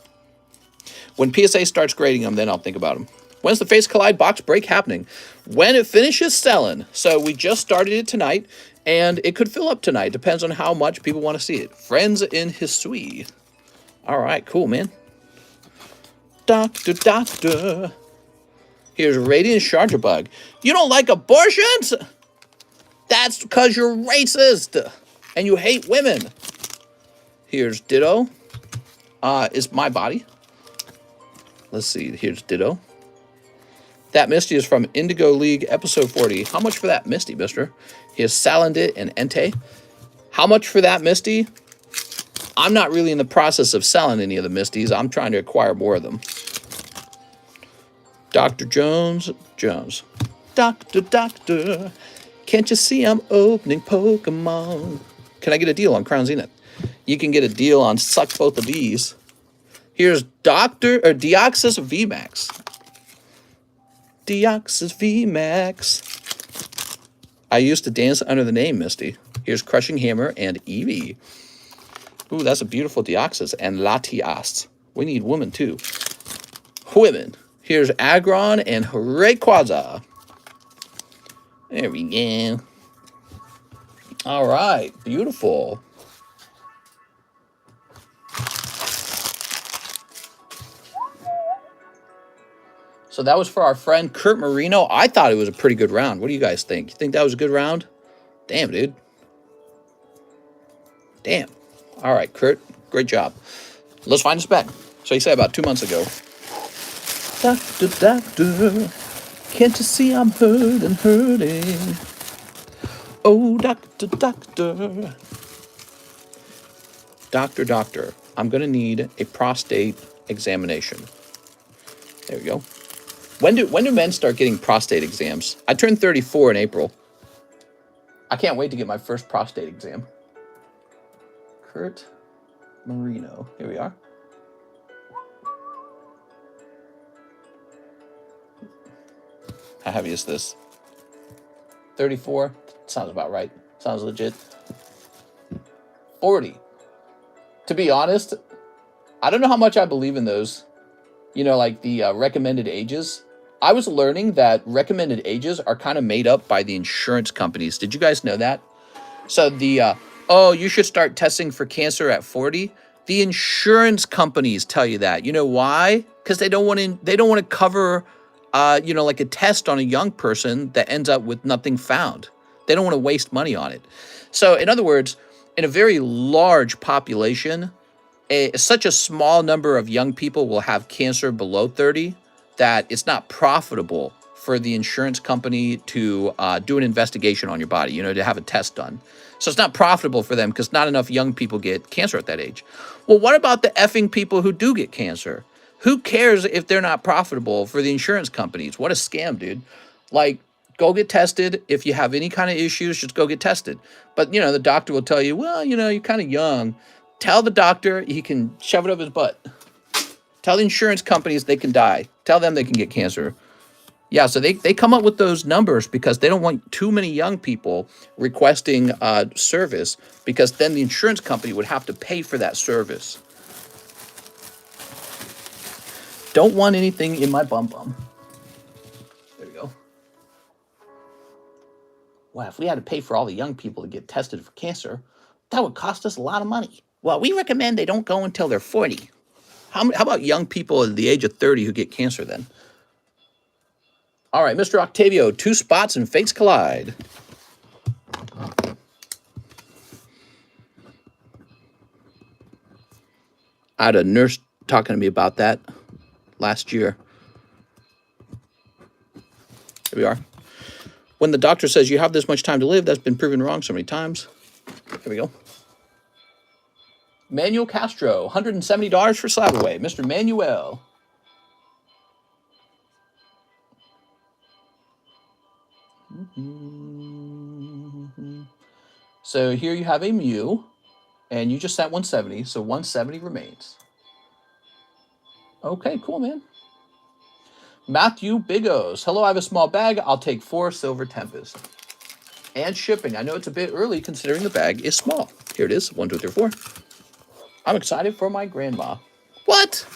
When PSA starts grading them, then I'll think about them. When's the Face Collide box break happening? When it finishes selling. So we just started it tonight, And it could fill up tonight. Depends on how much people want to see it. Friends in Hisui. All right, cool, man. Doctor. Here's Radiant Chargebug. You don't like abortions? That's because you're racist. And you hate women. Here's Ditto. Is my body. Let's see. Here's Ditto. That Misty is from Indigo League, episode 40. How much for that Misty, mister? Here's Salandit and Entei. How much for that Misty? I'm not really in the process of selling any of the Misties. I'm trying to acquire more of them. Dr. Jones. Doctor. Can't you see I'm opening Pokemon? Can I get a deal on Crown Zenith? You can get a deal on Suck Both of These. Here's Deoxys VMAX. Deoxys VMAX. I used to dance under the name Misty. Here's Crushing Hammer and Eevee. Ooh, that's a beautiful Deoxys and Latias. We need women too. Women. Here's Aggron and Rayquaza. There we go. All right, beautiful. So that was for our friend Kurt Marino. I thought it was a pretty good round. What do you guys think? You think that was a good round? Damn, dude. Damn. All right, Kurt. Great job. Let's find us back. So you said about 2 months ago. Doctor. Can't you see I'm hurting? Oh, doctor. Doctor. I'm going to need a prostate examination. There we go. When do men start getting prostate exams? I turned 34 in April. I can't wait to get my first prostate exam. Kurt Marino. Here we are. How heavy is this? 34? Sounds about right. Sounds legit. 40. To be honest, I don't know how much I believe in those. You know, like the recommended ages. I was learning that recommended ages are kind of made up by the insurance companies. Did you guys know that? So the, you should start testing for cancer at 40. The insurance companies tell you that. You know why? Because they don't want to cover, like a test on a young person that ends up with nothing found. They don't want to waste money on it. So in other words, in a very large population, such a small number of young people will have cancer below 30 that it's not profitable for the insurance company to do an investigation on your body, to have a test done. So it's not profitable for them because not enough young people get cancer at that age. Well, what about the effing people who do get cancer? Who cares if they're not profitable for the insurance companies? What a scam, dude. Like, go get tested. If you have any kind of issues, just go get tested. But, the doctor will tell you, well, you're kind of young. Tell the doctor he can shove it up his butt. Tell the insurance companies they can die. Tell them they can get cancer. Yeah, so they come up with those numbers because they don't want too many young people requesting service, because then the insurance company would have to pay for that service. Don't want anything in my bum. There we go. Wow, if we had to pay for all the young people to get tested for cancer, that would cost us a lot of money. Well, we recommend they don't go until they're 40. How about young people at the age of 30 who get cancer then? All right, Mr. Octavio, 2 spots and fates collide. I had a nurse talking to me about that last year. Here we are. When the doctor says you have this much time to live, that's been proven wrong so many times. Here we go. Manuel Castro, $170 for Slab-AWAY. Mr. Manuel. So here you have a Mew, and you just sent 170, so 170 remains. Okay, cool, man. Matthew Bigos. Hello, I have a small bag. I'll take 4 Silver Tempest. And shipping. I know it's a bit early considering the bag is small. Here it is, 1, 2, 3, 4. I'm excited for my grandma. What?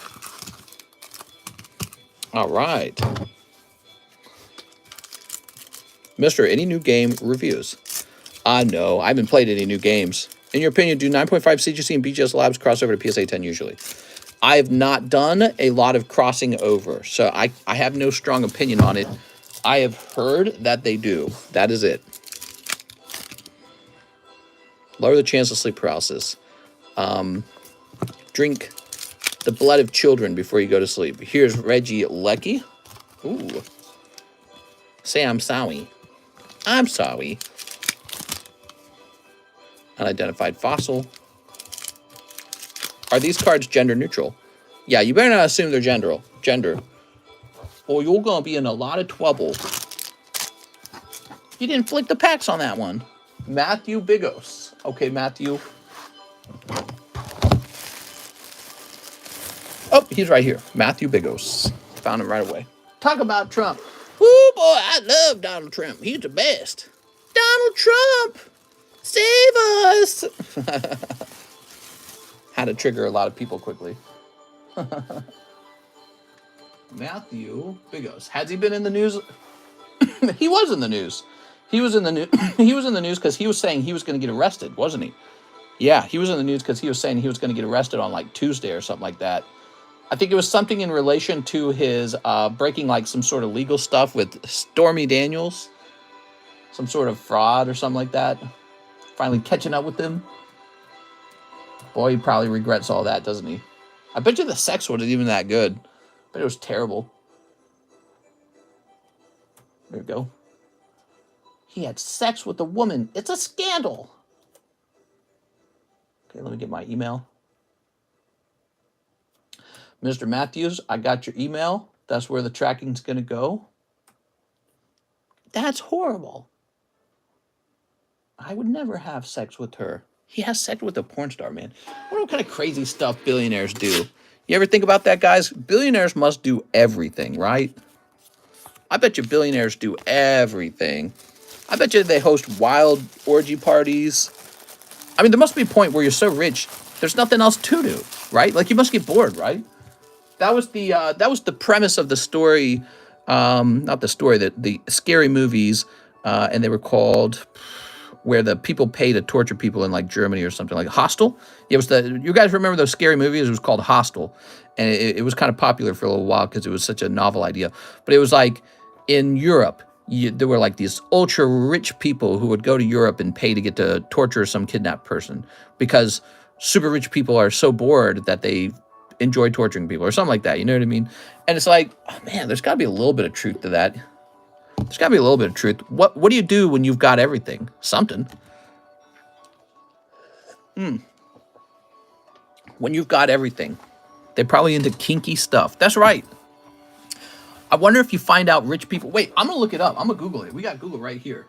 All right. Mister, any new game reviews? No, I haven't played any new games. In your opinion, do 9.5 CGC and BGS Labs cross over to PSA 10 usually? I have not done a lot of crossing over, so I have no strong opinion on it. I have heard that they do. That is it. Lower the chance of sleep paralysis. Drink the blood of children before you go to sleep. Here's Reggie Lecky. Ooh. Say I'm sorry. I'm sorry. Unidentified fossil. Are these cards gender neutral? Yeah, you better not assume they're gender. Or you're going to be in a lot of trouble. You didn't flick the packs on that one. Matthew Bigos. Okay, Matthew. Oh, he's right here. Matthew Bigos. Found him right away. Talk about Trump. Woo, boy, I love Donald Trump. He's the best. Donald Trump, save us. Had to trigger a lot of people quickly. Matthew Bigos. Has he been in the news? He was in the news. He was in the news. He was in the news because he was saying he was going to get arrested, wasn't he? Yeah, he was in the news because he was saying he was going to get arrested on like Tuesday or something like that. I think it was something in relation to his breaking like some sort of legal stuff with Stormy Daniels. Some sort of fraud or something like that. Finally catching up with him. Boy, he probably regrets all that, doesn't he? I bet you the sex wasn't even that good. But it was terrible. There we go. He had sex with a woman. It's a scandal. Okay, let me get my email. Mr. Matthews, I got your email. That's where the tracking's going to go. That's horrible. I would never have sex with her. He has sex with a porn star, man. I wonder what kind of crazy stuff billionaires do. You ever think about that, guys? Billionaires must do everything, right? I bet you billionaires do everything. I bet you they host wild orgy parties. I mean, there must be a point where you're so rich, there's nothing else to do, right? Like, you must get bored, right? That was the premise of the story, not the story, the scary movies, and they were called, where the people pay to torture people in like Germany or something, like Hostel. It was you guys remember those scary movies? It was called Hostel, and it was kind of popular for a little while because it was such a novel idea. But it was like in Europe, there were like these ultra rich people who would go to Europe and pay to get to torture some kidnapped person because super rich people are so bored that they enjoy torturing people or something like that. You know what I mean? And it's like, oh man, there's got to be a little bit of truth to that. There's got to be a little bit of truth. What do you do when you've got everything? Something. When you've got everything. They're probably into kinky stuff. That's right. I wonder if you find out rich people... Wait, I'm going to look it up. I'm going to Google it. We got Google right here.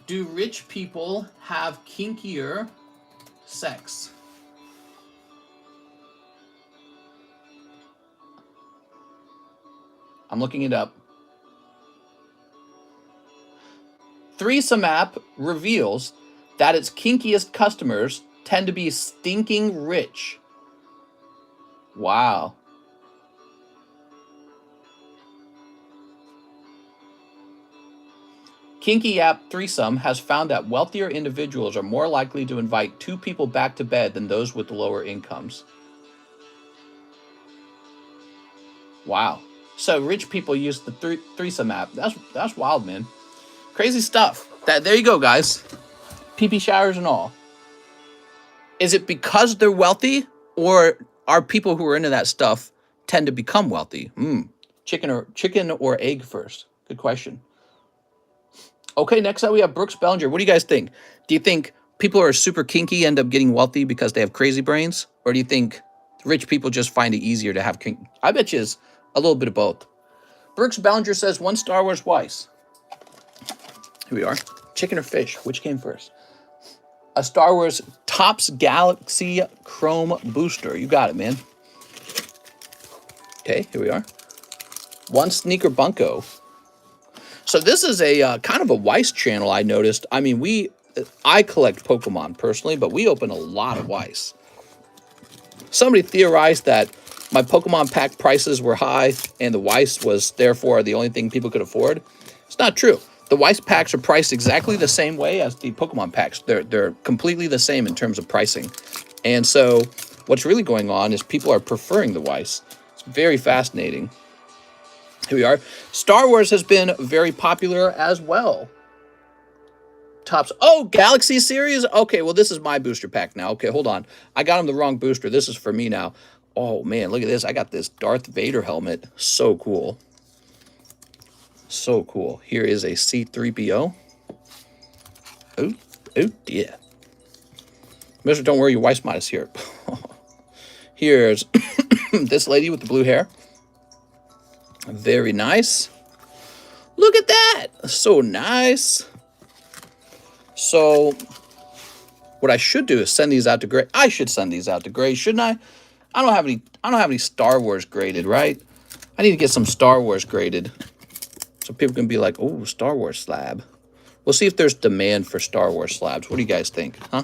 Do rich people have kinkier sex? I'm looking it up. Threesome app reveals that its kinkiest customers tend to be stinking rich. Wow. Kinky app Threesome has found that wealthier individuals are more likely to invite two people back to bed than those with lower incomes. Wow. So rich people use the Threesome app. That's wild, man. Crazy stuff. There you go, guys. Pee-pee showers and all. Is it because they're wealthy, or are people who are into that stuff tend to become wealthy? Chicken or egg first? Good question. Okay, next up we have Brooks Bellinger. What do you guys think? Do you think people who are super kinky end up getting wealthy because they have crazy brains? Or do you think rich people just find it easier to have kinky? I bet you it's a little bit of both. Brooks Bellinger says, one Star Wars Weiss. Here we are. Chicken or fish? Which came first? A Star Wars Topps Galaxy Chrome Booster. You got it, man. Okay, here we are. One Sneaker Bunko. So this is a kind of a Weiss channel, I noticed. I mean, I collect Pokemon personally, but we open a lot of Weiss. Somebody theorized that my Pokemon pack prices were high and the Weiss was therefore the only thing people could afford. It's not true. The WEISS packs are priced exactly the same way as the Pokemon packs. They're completely the same in terms of pricing. And so what's really going on is people are preferring the WEISS. It's very fascinating. Here we are. Star Wars has been very popular as well. Tops. Oh, Galaxy series? Okay, well, this is my booster pack now. Okay, hold on. I got him the wrong booster. This is for me now. Oh, man, look at this. I got this Darth Vader helmet. So cool. So cool. Here is a C-3PO. Oh, dear. Mister, don't worry, your wife's modest here. Here's this lady with the blue hair. Very nice. Look at that. So nice. So what I should do is send these out to Gray. I should send these out to Gray, shouldn't I? I don't have any Star Wars graded, right? I need to get some Star Wars graded. So people can be like, oh, Star Wars slab. We'll see if there's demand for Star Wars slabs. What do you guys think, huh?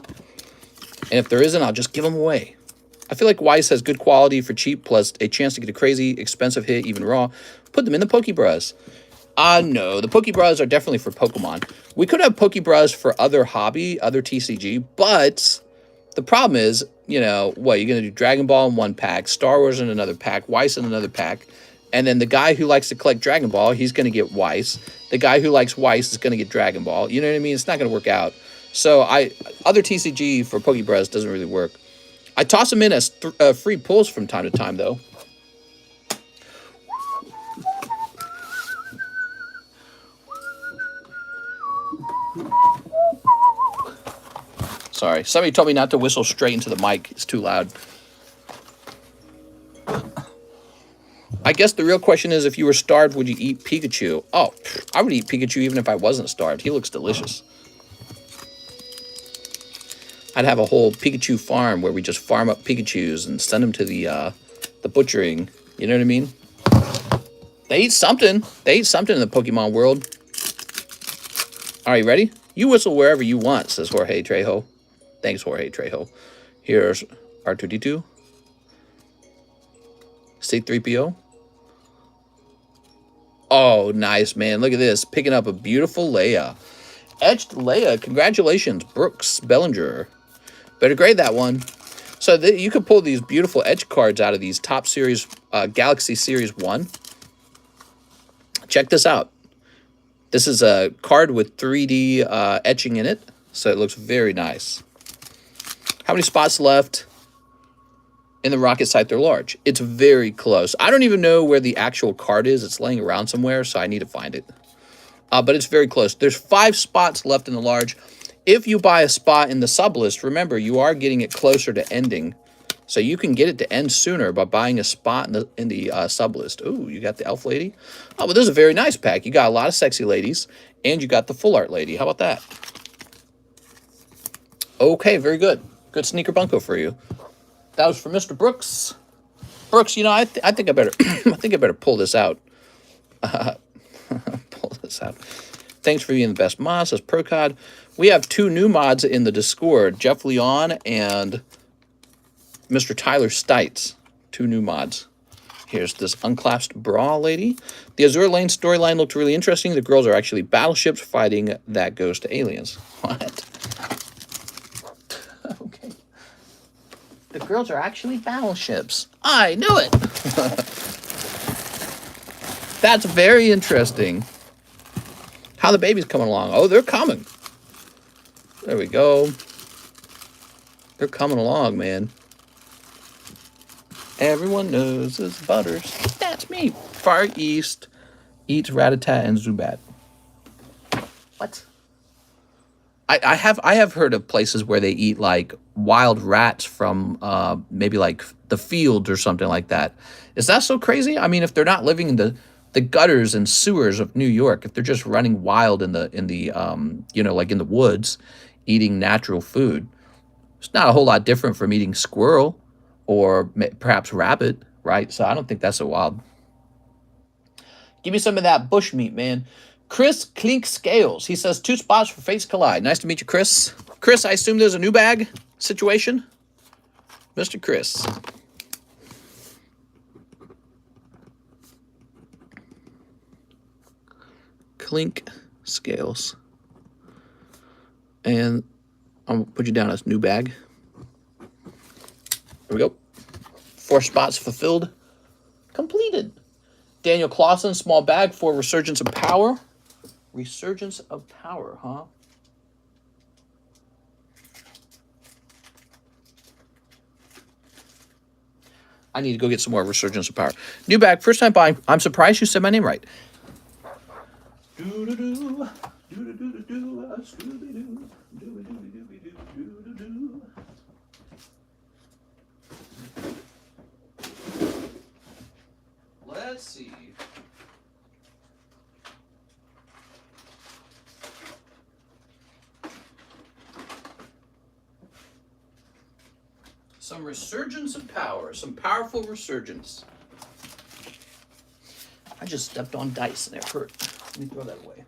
And if there isn't, I'll just give them away. I feel like WEISS has good quality for cheap, plus a chance to get a crazy expensive hit, even raw. Put them in the Pokebras. No, the Pokebras are definitely for Pokemon. We could have Pokebras for other hobby, other TCG, but the problem is, you know, what, you're going to do Dragon Ball in one pack, Star Wars in another pack, WEISS in another pack, and then the guy who likes to collect Dragon Ball, he's going to get WEISS. The guy who likes WEISS is going to get Dragon Ball. You know what I mean? It's not going to work out. So other TCG for Pokebras doesn't really work. I toss them in as free pulls from time to time, though. Sorry, somebody told me not to whistle straight into the mic. It's too loud. I guess the real question is, if you were starved, would you eat Pikachu? Oh, I would eat Pikachu even if I wasn't starved. He looks delicious. I'd have a whole Pikachu farm where we just farm up Pikachus and send them to the butchering. You know what I mean? They eat something. They eat something in the Pokemon world. All right, ready? You whistle wherever you want, says Jorge Trejo. Thanks, Jorge Trejo. Here's R2-D2. C-3PO. Oh, nice, man. Look at this. Picking up a beautiful Leia. Etched Leia. Congratulations, Brooks Bellinger. Better grade that one. So you could pull these beautiful etch cards out of these top series, Galaxy Series 1. Check this out. This is a card with 3D etching in it, so it looks very nice. How many spots left in the rocket site? They're large. It's very close. I don't even know where the actual card is. It's laying around somewhere, so I need to find it. But it's very close. There's 5 spots left in the large. If you buy a spot in the sub list, remember, you are getting it closer to ending. So you can get it to end sooner by buying a spot in the sub list. Ooh, you got the elf lady. Oh, but this is a very nice pack. You got a lot of sexy ladies, and you got the full art lady. How about that? Okay, very good. Good sneaker bunko for you. That was for Mr. Brooks. Brooks, you know, I think I better I think I better pull this out. Pull this out. Thanks for being the best mod, says Procod. We have 2 new mods in the Discord, Jeff Leon and Mr. Tyler Stites. 2 new mods. Here's this unclasped bra lady. The Azure Lane storyline looked really interesting. The girls are actually battleships fighting that goes to aliens. What? Okay. The girls are actually battleships. I knew it. That's very interesting. How the baby's coming along. Oh, they're coming. There we go. They're coming along, man. Everyone knows it's Butters. That's me. Far East eats Rattata and Zubat. What? I have heard of places where they eat like wild rats from maybe like the fields or something like that. Is that so crazy? I mean, if they're not living in the gutters and sewers of New York, if they're just running wild in the you know, like in the woods, eating natural food, it's not a whole lot different from eating squirrel or perhaps rabbit, right? So I don't think that's so wild. Give me some of that bush meat, man. Chris Clink Scales. He says 2 spots for Fates Collide. Nice to meet you, Chris. Chris, I assume there's a new bag situation? Mr. Chris. Clink scales. And I'll put you down as new bag. There we go. 4 spots fulfilled. Completed. Daniel Clausen, small bag for Resurgence of Power. Resurgence of Power, huh? I need to go get some more Resurgence of Power. New bag, first time buying. I'm surprised you said my name right. Do-do-do, do-do-do-do-do, Scooby-Doo, do-do-do-do-do-do-do-do. Let's see. Some Resurgence of Power, some powerful Resurgence. I just stepped on dice and it hurt. Let me throw that away.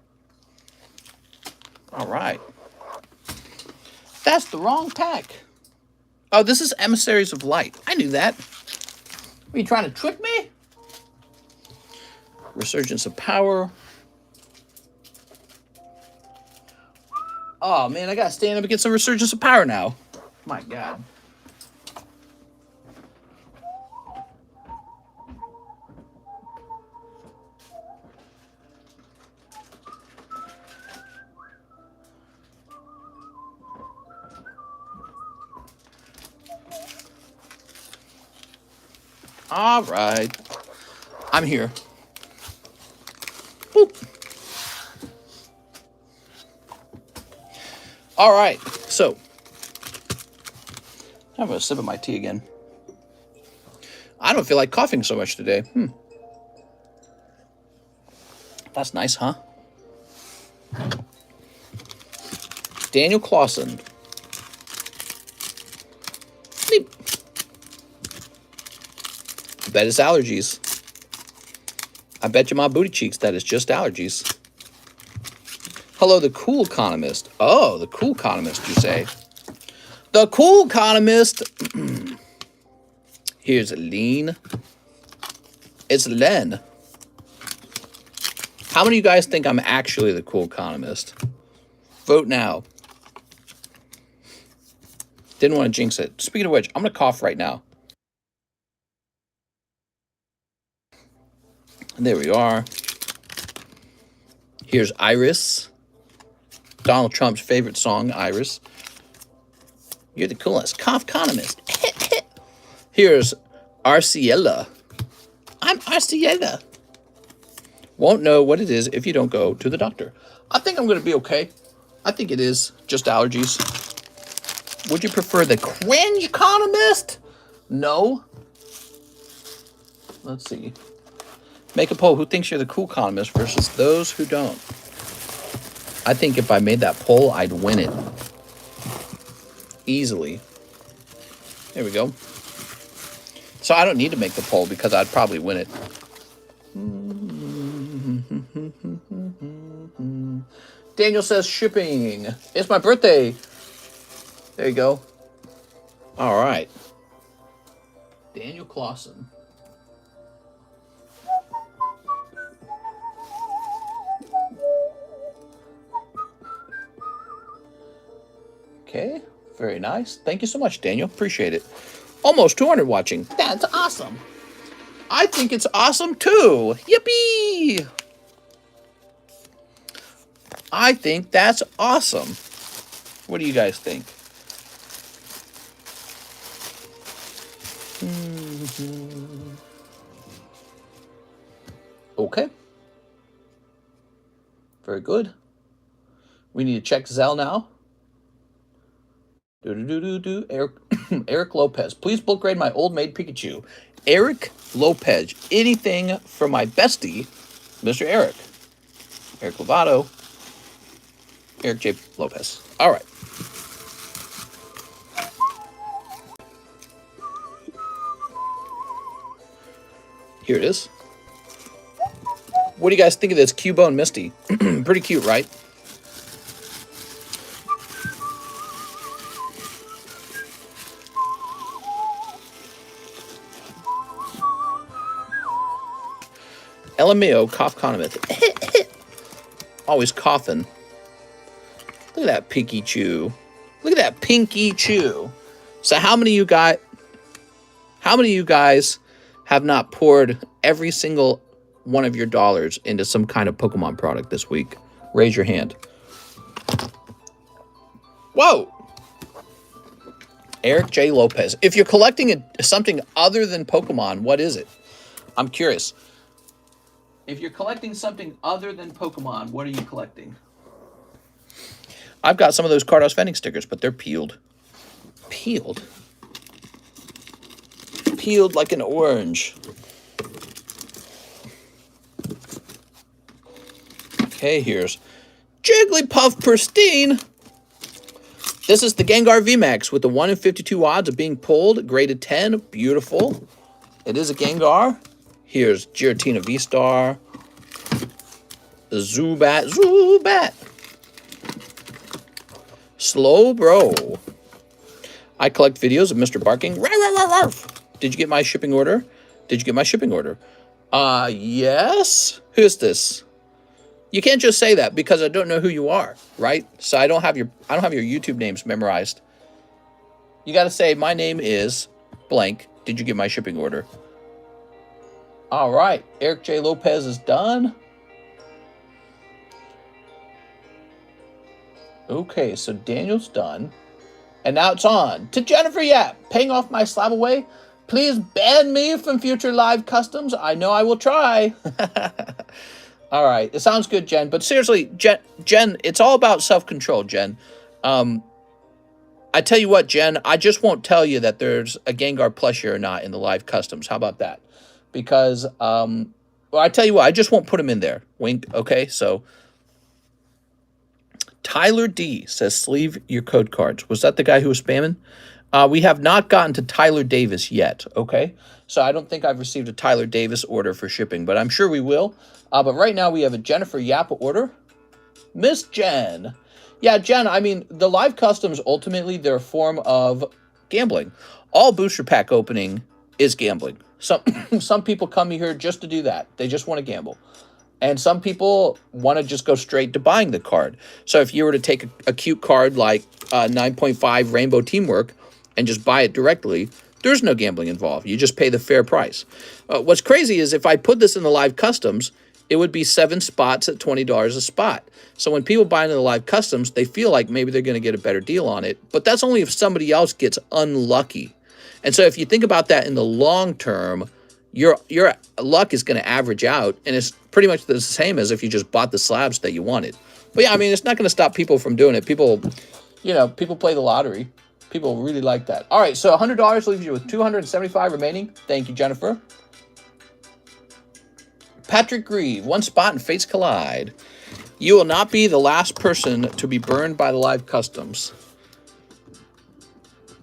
All right. That's the wrong pack. Oh, this is Emissaries of Light. I knew that. Are you trying to trick me? Resurgence of Power. Oh, man, I got to stand up and get some Resurgence of Power now. My God. All right. I'm here. Boop. All right. So, I'm going to sip of my tea again. I don't feel like coughing so much today. That's nice, huh? Daniel Clausen. Sleep. I bet it's allergies. I bet you my booty cheeks that it's just allergies. Hello, the Cool Economist. Oh, the Cool Economist, you say. The Cool Economist. Here's Lean. It's Len. How many of you guys think I'm actually the Cool Economist? Vote now. Didn't want to jinx it. Speaking of which, I'm going to cough right now. And there we are. Here's Iris. Donald Trump's favorite song, Iris. You're the coolest. Economist. Here's Arciella. I'm Arciella. Won't know what it is if you don't go to the doctor. I think I'm going to be okay. I think it is just allergies. Would you prefer the cringe economist? No. Let's see. Make a poll. Who thinks you're the cool economist versus those who don't? I think if I made that poll, I'd win it. Easily. There we go. So I don't need to make the poll because I'd probably win it. Daniel says shipping. It's my birthday. There you go. All right. Daniel Clausen. Okay, very nice. Thank you so much, Daniel. Appreciate it. Almost 200 watching. That's awesome. I think it's awesome too. Yippee! I think that's awesome. What do you guys think? Okay. Very good. We need to check ZELLE now. Eric, Eric Lopez. Please bulk grade my old maid Pikachu. Eric Lopez. Anything for my bestie, Mr. Eric. Eric Lovato. Eric J. Lopez. All right. Here it is. What do you guys think of this Cubone Misty? Pretty cute, right? LMAO, cough economist. Always coughing. Look at that Pinky Chew. Look at that Pinky Chew. So how many of you guys have not poured every single one of your dollars into some kind of Pokemon product this week? Raise your hand. Whoa! Eric J. Lopez. If you're collecting something other than Pokemon, what is it? I'm curious. If you're collecting something other than Pokemon, what are you collecting? I've got some of those Cardos vending stickers, but they're peeled. Peeled? Peeled like an orange. Okay, here's Jigglypuff Pristine. This is the Gengar VMAX with the 1 in 52 odds of being pulled. Graded 10. Beautiful. It is a Gengar. Here's Giratina V-Star. Zubat. Zubat. Slowbro. I collect videos of Mr. Barking. Rawr, rawr, rawr, rawr. Did you get my shipping order? Did you get my shipping order? Yes. Who's this? You can't just say that because I don't know who you are, right? So I don't have your YouTube names memorized. You got to say my name is blank. Did you get my shipping order? All right. Eric J. Lopez is done. Okay, so Daniel's done. And now it's on to Jennifer Yap, paying off my SLAB-AWAY. Please ban me from future live customs. I know I will try. All right, it sounds good, Jen. But seriously, Jen, it's all about self-control, Jen. I tell you what, Jen, I just won't tell you that there's a Gengar plushie or not in the live customs. How about that? Because, well, I tell you what, I just won't put him in there. Wink, okay? So, Tyler D says, sleeve your code cards. Was that the guy who was spamming? We have not gotten to Tyler Davis yet, okay? So I don't think I've received a Tyler Davis order for shipping, but I'm sure we will. But right now we have a Jennifer Yap order. Miss Jen. Yeah, Jen, I mean, the live customs, ultimately, they're a form of gambling. All booster pack opening is gambling. Some people come here just to do that. They just want to gamble. And some people want to just go straight to buying the card. So if you were to take a cute card like 9.5 Rainbow Teamwork and just buy it directly, there's no gambling involved. You just pay the fair price. What's crazy is if I put this in the live customs, it would be 7 spots at $20 a spot. So when people buy into the live customs, they feel like maybe they're going to get a better deal on it. But that's only if somebody else gets unlucky. And so if you think about that in the long term, your luck is going to average out, and it's pretty much the same as if you just bought the slabs that you wanted. But yeah, I mean, it's not going to stop people from doing it. People, people play the lottery. People really like that. All right, so $100 leaves you with $275 remaining. Thank you, Jennifer. Patrick Grieve, 1 spot and Fates Collide. You will not be the last person to be burned by the live customs.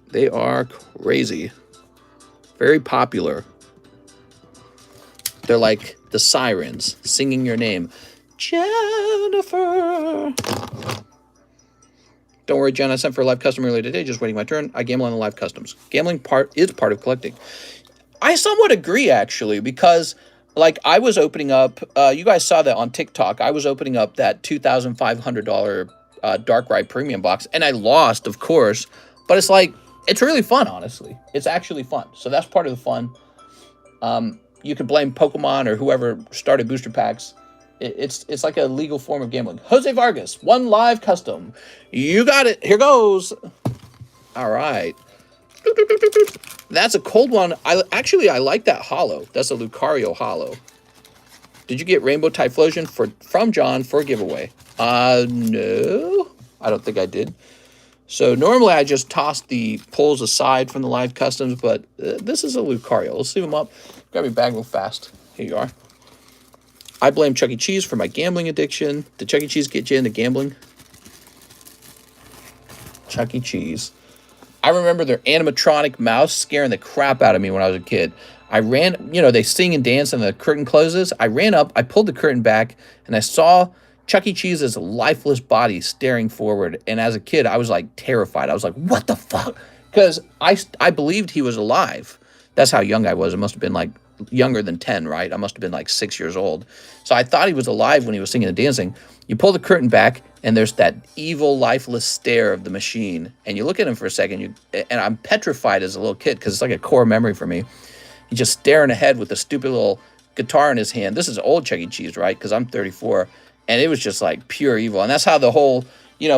They are crazy. Very popular. They're like the sirens singing your name. Jennifer. Don't worry, Jen. I sent for a live custom earlier today. Just waiting my turn. I gamble on the live customs. Gambling is part of collecting. I somewhat agree, actually, because like I was opening up, you guys saw that on TikTok. I was opening up that $2,500 Darkrai premium box, and I lost, of course. But it's like, it's really fun, honestly. It's actually fun. So that's part of the fun. You could blame Pokemon or whoever started booster packs. It's like a legal form of gambling. Jose Vargas, 1 live custom. You got it. Here goes. All right. That's a cold one. I like that holo. That's a Lucario holo. Did you get Rainbow Typhlosion from John for a giveaway? No. I don't think I did. So normally I just toss the pulls aside from the live customs, but this is a Lucario. Let's leave them up. Grab your bag real fast. Here you are. I blame Chuck E. Cheese for my gambling addiction. Did Chuck E. Cheese get you into gambling? Chuck E. Cheese. I remember their animatronic mouse scaring the crap out of me when I was a kid. I ran, they sing and dance and the curtain closes. I ran up, I pulled the curtain back, and I saw Chuck E. Cheese's lifeless body staring forward. And as a kid, I was like terrified. I was like, what the fuck? Because I believed he was alive. That's how young I was. It must have been like younger than 10, right? I must have been like 6 years old. So I thought he was alive when he was singing and dancing. You pull the curtain back, and there's that evil, lifeless stare of the machine. And you look at him for a second, and I'm petrified as a little kid because it's like a core memory for me. He's just staring ahead with a stupid little guitar in his hand. This is old Chuck E. Cheese, right? Because I'm 34. And it was just like pure evil. And that's how the whole,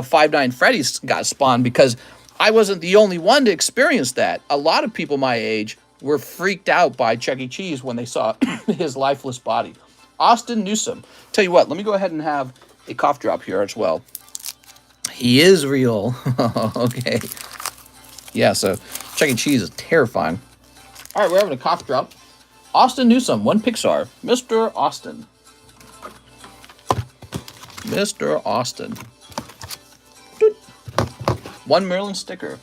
Five Nights at Freddy's got spawned, because I wasn't the only one to experience that. A lot of people my age were freaked out by Chuck E. Cheese when they saw his lifeless body. Austin Newsom. Tell you what, let me go ahead and have a cough drop here as well. He is real. Okay. Yeah, so Chuck E. Cheese is terrifying. All right, we're having a cough drop. Austin Newsom, one Pixar. Mr. Austin. Mr. Austin. One Merlin sticker.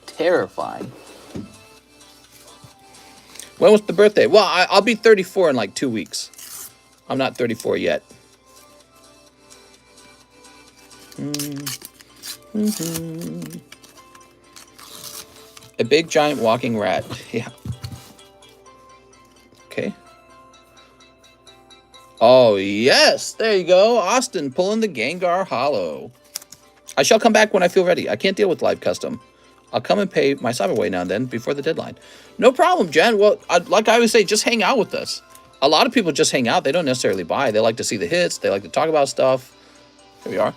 Terrifying. When was the birthday? Well, I'll be 34 in like 2 weeks. I'm not 34 yet. A big giant walking rat. Yeah. Okay. Oh, yes. There you go. Austin pulling the Gengar Hollow. I shall come back when I feel ready. I can't deal with live custom. I'll come and pay my SLAB-AWAY now and then before the deadline. No problem, Jen. Well, like I always say, just hang out with us. A lot of people just hang out. They don't necessarily buy. They like to see the hits. They like to talk about stuff. Here we are.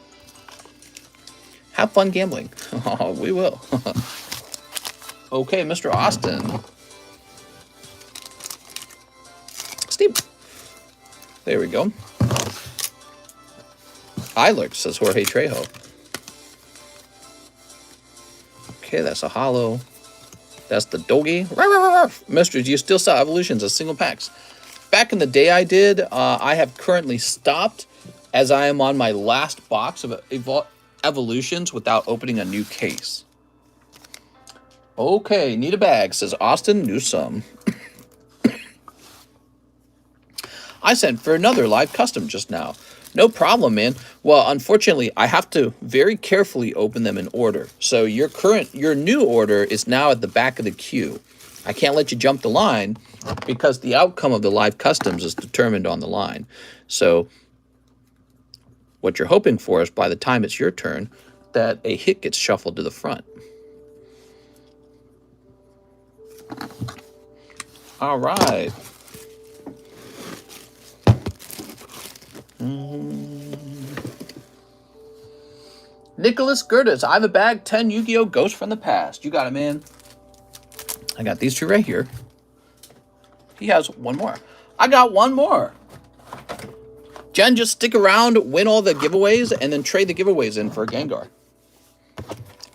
Have fun gambling. Oh, we will. Okay, Mr. Austin. Steve. There we go. I lurk, says Jorge Trejo. Okay, that's a hollow. That's the doggy. Mister, do you still sell evolutions as single packs? Back in the day I did. I have currently stopped, as I am on my last box of evolutions without opening a new case. Okay, need a bag, says Austin Newsom. I sent for another live custom just now. No problem, man. Well, unfortunately, I have to very carefully open them in order. So your new order is now at the back of the queue. I can't let you jump the line because the outcome of the live customs is determined on the line. So what you're hoping for is by the time it's your turn, that a hit gets shuffled to the front. All right. Nicholas Gertis, I have a bag, 10 Yu-Gi-Oh! Ghosts from the Past. You got it, man. I got these two right here. He has one more. I got one more. Jen, just stick around, win all the giveaways, and then trade the giveaways in for a Gengar.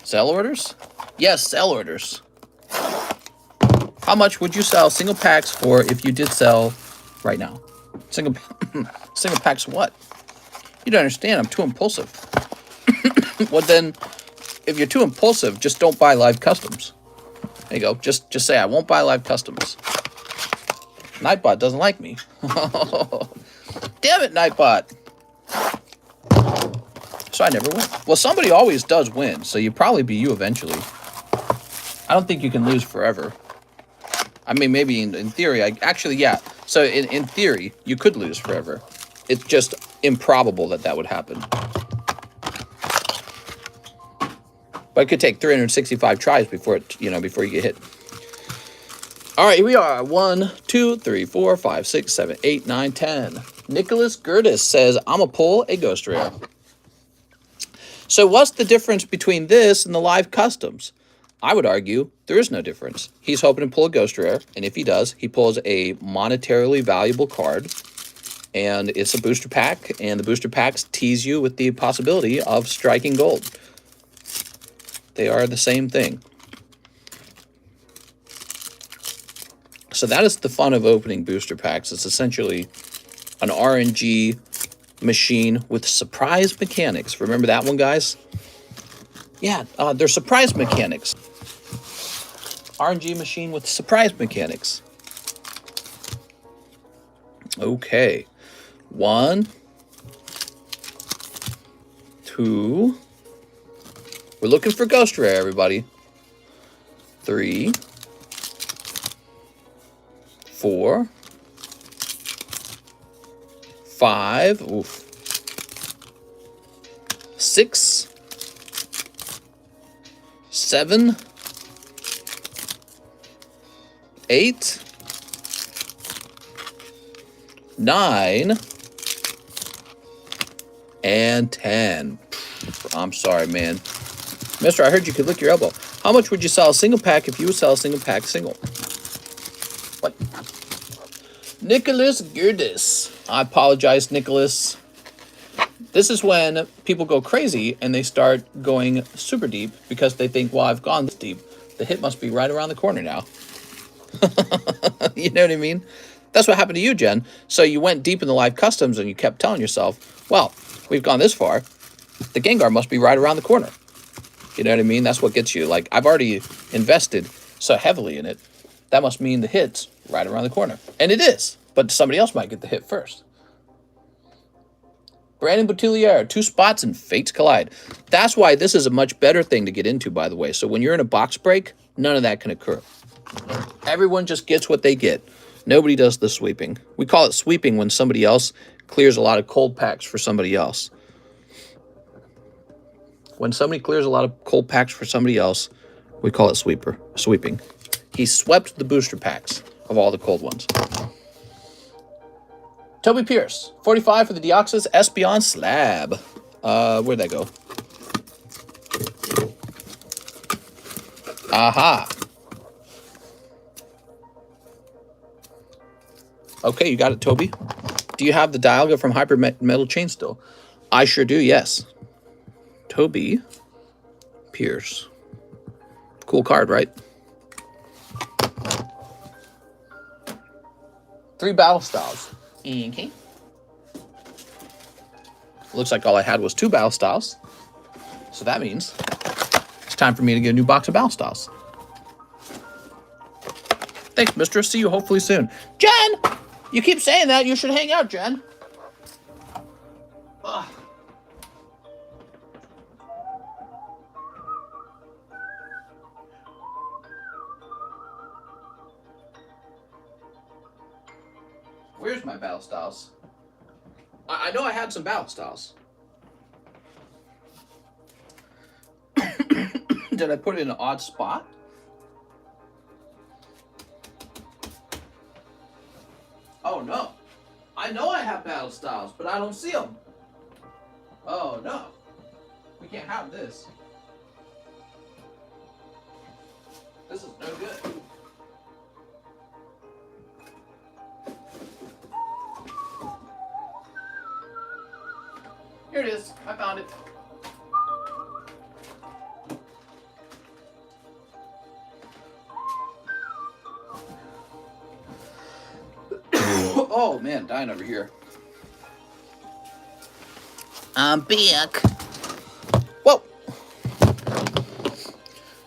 Sell orders? Yes, sell orders. How much would you sell single packs for if you did sell right now? Single packs what? You don't understand. I'm too impulsive. Well, then, if you're too impulsive, just don't buy live customs. There you go. Just say, I won't buy live customs. Nightbot doesn't like me. Damn it, Nightbot. So I never win. Well, somebody always does win, so you probably be you eventually. I don't think you can lose forever. I mean, maybe in theory. Actually, yeah. So in theory, you could lose forever. It's just improbable that would happen. But it could take 365 tries before before you get hit. All right, here we are. 1, 2, 3, 4, 5, 6, 7, 8, 9, 10. Nicholas Gertis says, I'm a pull a ghost rare. So what's the difference between this and the live customs? I would argue there is no difference. He's hoping to pull a ghost rare, and if he does, he pulls a monetarily valuable card, and it's a booster pack, and the booster packs tease you with the possibility of striking gold. They are the same thing. So that is the fun of opening booster packs. It's essentially an RNG machine with surprise mechanics. Remember that one, guys? Yeah, they're surprise mechanics. RNG machine with surprise mechanics. Okay. 1, 2. We're looking for ghost rare, everybody. 3, 4, 5, oof, 6, 7, 8, 9, and 10. I'm sorry, man. Mister, I heard you could lick your elbow. How much would you sell a single pack if you would sell a single pack single? What? Nicholas Gerdes. I apologize, Nicholas. This is when people go crazy and they start going super deep because they think, well, I've gone this deep. The hit must be right around the corner now. You know what I mean? That's what happened to you, Jen. So you went deep in the live customs and you kept telling yourself, well, we've gone this far. The Gengar must be right around the corner. You know what I mean? That's what gets you. Like, I've already invested so heavily in it. That must mean the hit's right around the corner. And it is. But somebody else might get the hit first. Brandon Boutillier, 2 spots and fates collide. That's why this is a much better thing to get into, by the way. So when you're in a box break, none of that can occur. Everyone just gets what they get. Nobody does the sweeping. We call it sweeping when somebody else clears a lot of cold packs for somebody else. When somebody clears a lot of cold packs for somebody else, we call it sweeping. He swept the booster packs of all the cold ones. Toby Pierce, 45 for the Deoxys Espeon Slab. Where'd that go? Aha. Okay, you got it, Toby. Do you have the Dialga from Hyper Metal Chain still? I sure do, yes. Toby Pierce. Cool card, right? 3 battle styles. Okay. Looks like all I had was 2 battle styles. So that means it's time for me to get a new box of battle styles. Thanks, mister. See you hopefully soon. Jen! You keep saying that. You should hang out, Jen. Ugh. Where's my battle styles? I know I had some battle styles. Did I put it in an odd spot? Oh no. I know I have battle styles, but I don't see them. Oh no. We can't have this. This is no good. Here it is. I found it. Oh man, dying over here. I'm back. Whoa.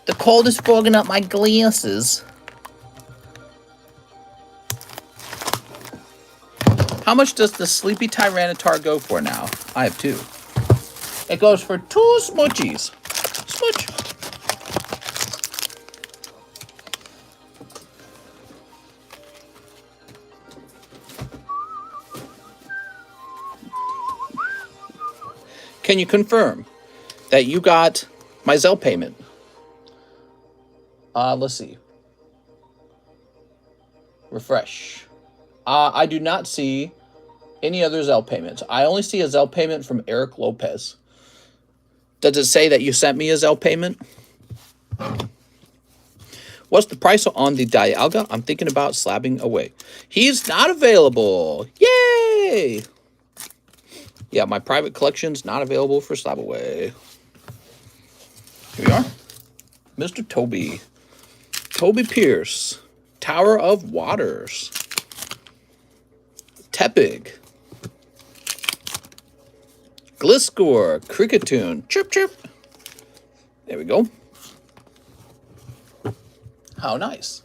The cold is fogging up my glasses. How much does the Sleepy Tyranitar go for now? I have 2. It goes for 2 smoochies. Smooch. Can you confirm that you got my Zelle payment? Let's see. Refresh. I do not see any other Zelle payments. I only see a Zelle payment from Eric Lopez. Does it say that you sent me a Zelle payment? What's the price on the Dialga? I'm thinking about slabbing away. He's not available. Yay! Yeah, my private collection's not available for slab away. Here we are. Mr. Toby. Toby Pierce. Tower of Waters. Tepig. Gliscor. Cricketune. Chirp, chirp. There we go. How nice.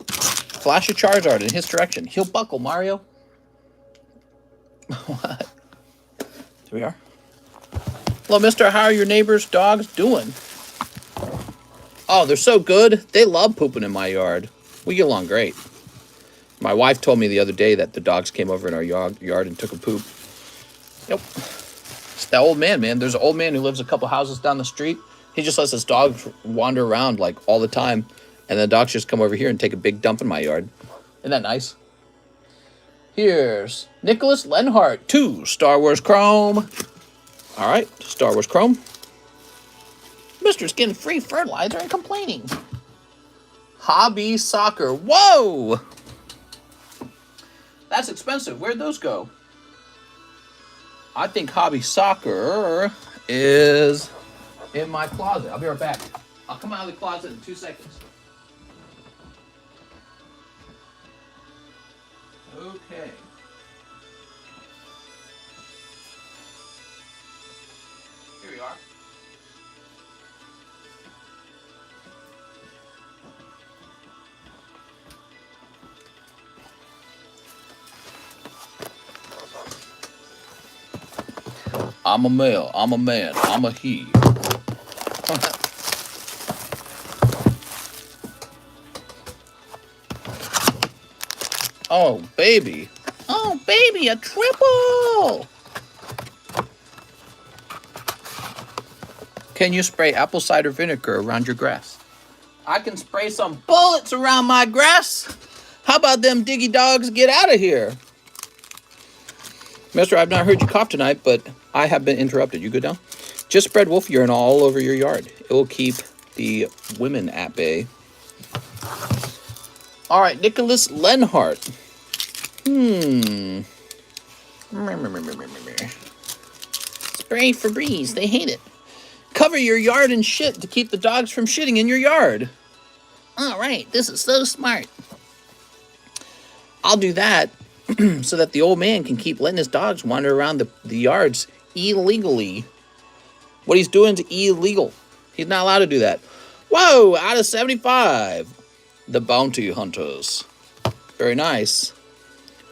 Flash of Charizard in his direction. He'll buckle, Mario. What? Here we are. Hello, mister. How are your neighbors' dogs doing? Oh, they're so good. They love pooping in my yard. We get along great. My wife told me the other day that the dogs came over in our yard and took a poop. Yep. It's that old man, man. There's an old man who lives a couple houses down the street. He just lets his dogs wander around like all the time. And the dogs just come over here and take a big dump in my yard. Isn't that nice? Here's Nicholas Lenhart, 2, Star Wars Chrome. All right, Star Wars Chrome. Mister's getting free fertilizer and complaining. Hobby Soccer. Whoa! That's expensive. Where'd those go? I think Hobby Soccer is in my closet. I'll be right back. I'll come out of the closet in 2 seconds. Okay. Here we are. I'm a male, I'm a man, I'm a he. Oh, baby. Oh, baby, a triple! Can you spray apple cider vinegar around your grass? I can spray some bullets around my grass. How about them diggy dogs get out of here? Mister, I've not heard you cough tonight, but I have been interrupted. You good now? Just spread wolf urine all over your yard. It will keep the women at bay. All right, Nicholas Lenhart. Spray Febreze. They hate it. Cover your yard in shit to keep the dogs from shitting in your yard. All right, this is so smart. I'll do that so that the old man can keep letting his dogs wander around the yards illegally. What he's doing is illegal. He's not allowed to do that. Whoa, out of 75. The bounty hunters. Very nice.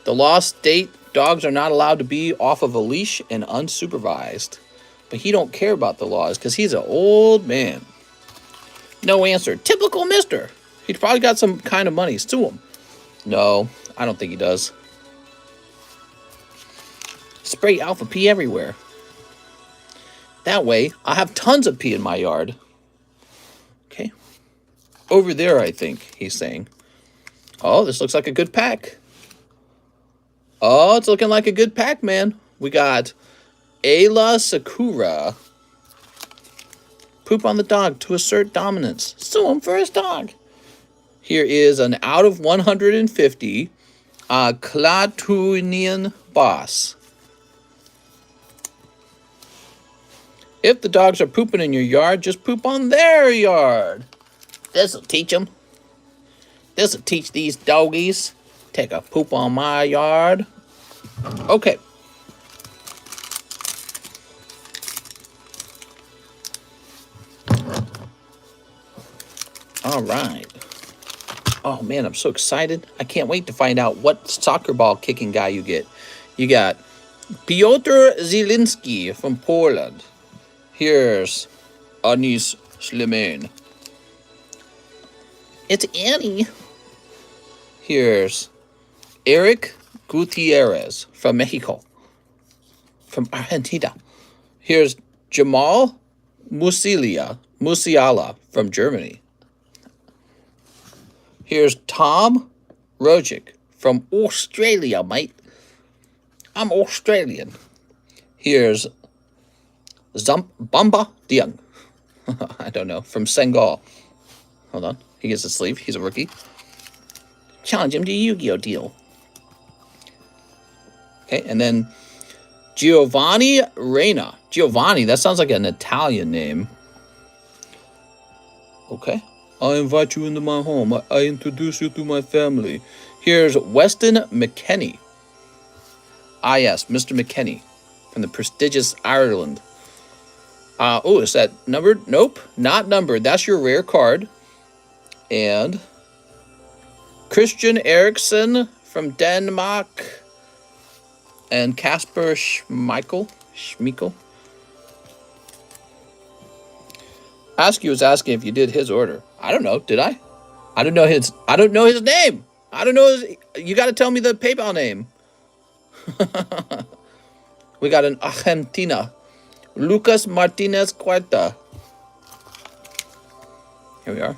The law state dogs are not allowed to be off of a leash and unsupervised. But he don't care about the laws because he's an old man. No answer. Typical mister. He's probably got some kind of money. Sue him. No, I don't think he does. Spray alpha pee everywhere. That way, I'll have tons of pee in my yard. Okay. Over there, I think, he's saying. Oh, this looks like a good pack. Oh, it's looking like a good pack, man. We got Ayla Sakura. Poop on the dog to assert dominance. Sue him for his dog. Here is an out of 150 Clatunian boss. If the dogs are pooping in your yard, just poop on their yard. This'll teach them. This'll teach these doggies. Take a poop on my yard. Okay. All right. Oh, man, I'm so excited. I can't wait to find out what soccer ball kicking guy you get. You got Piotr Zielinski from Poland. Here's Anis Slimane. It's Annie. Here's Eric Gutierrez from Mexico. From Argentina. Here's Jamal Musiala from Germany. Here's Tom Rogic from Australia, mate. I'm Australian. Here's Bamba Dieng. I don't know. From Senegal. Hold on. He gets a sleeve. He's a rookie. Challenge him to a Yu-Gi-Oh deal. Okay, and then Giovanni Reina. Giovanni, that sounds like an Italian name. Okay. I invite you into my home. I introduce you to my family. Here's Weston McKenney. Ah, yes, Mr. McKenney from the prestigious Ireland. Oh, is that numbered? Nope, not numbered. That's your rare card. And Christian Eriksen from Denmark. And Kasper Schmeichel. Askew was asking if you did his order. I don't know. Did I? I don't know his name. I don't know his. You got to tell me the PayPal name. We got an Argentina. Lucas Martinez Cuarta. Here we are.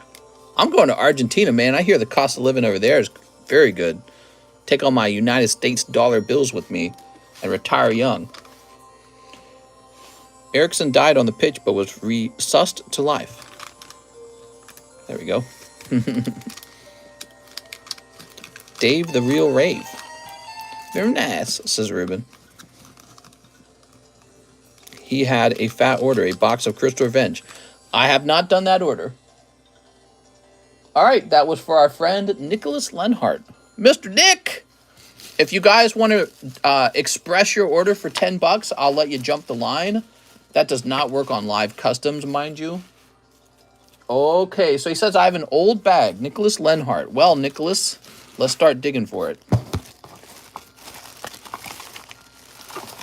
I'm going to Argentina, man. I hear the cost of living over there is very good. Take all my United States dollar bills with me and retire young. Erickson died on the pitch but was resuscitated to life. There we go. Dave the Real Rave. Very nice, says Ruben. He had a fat order, a box of Crystal Revenge. I have not done that order. All right, that was for our friend Nicholas Lenhart. Mr. Nick, if you guys want to express your order for $10, I'll let you jump the line. That does not work on live customs, mind you. Okay, so he says I have an old bag. Nicholas Lenhart. Well, Nicholas, let's start digging for it.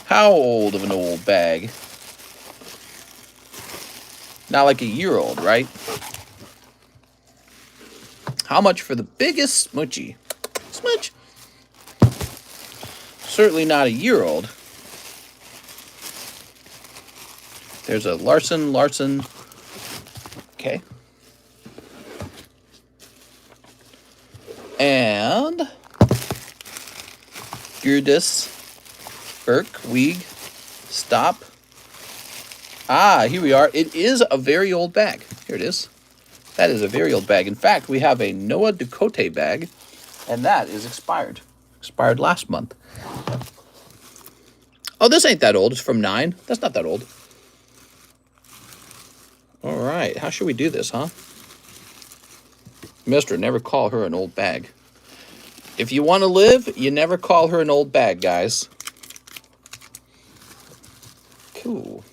How old of an old bag? Not like a year old, right? How much for the biggest smoochie? Smooch. Certainly not a year old. There's a Larson. Okay. And Gerdus, Burke, Weeg, Stop. Ah, here we are. It is a very old bag. Here it is. That is a very old bag. In fact, we have a Noah Ducote bag, and that is expired. Expired last month. Oh, this ain't that old. It's from 9. That's not that old. All right. How should we do this, huh? Mister, never call her an old bag. If you want to live, you never call her an old bag, guys. Cool.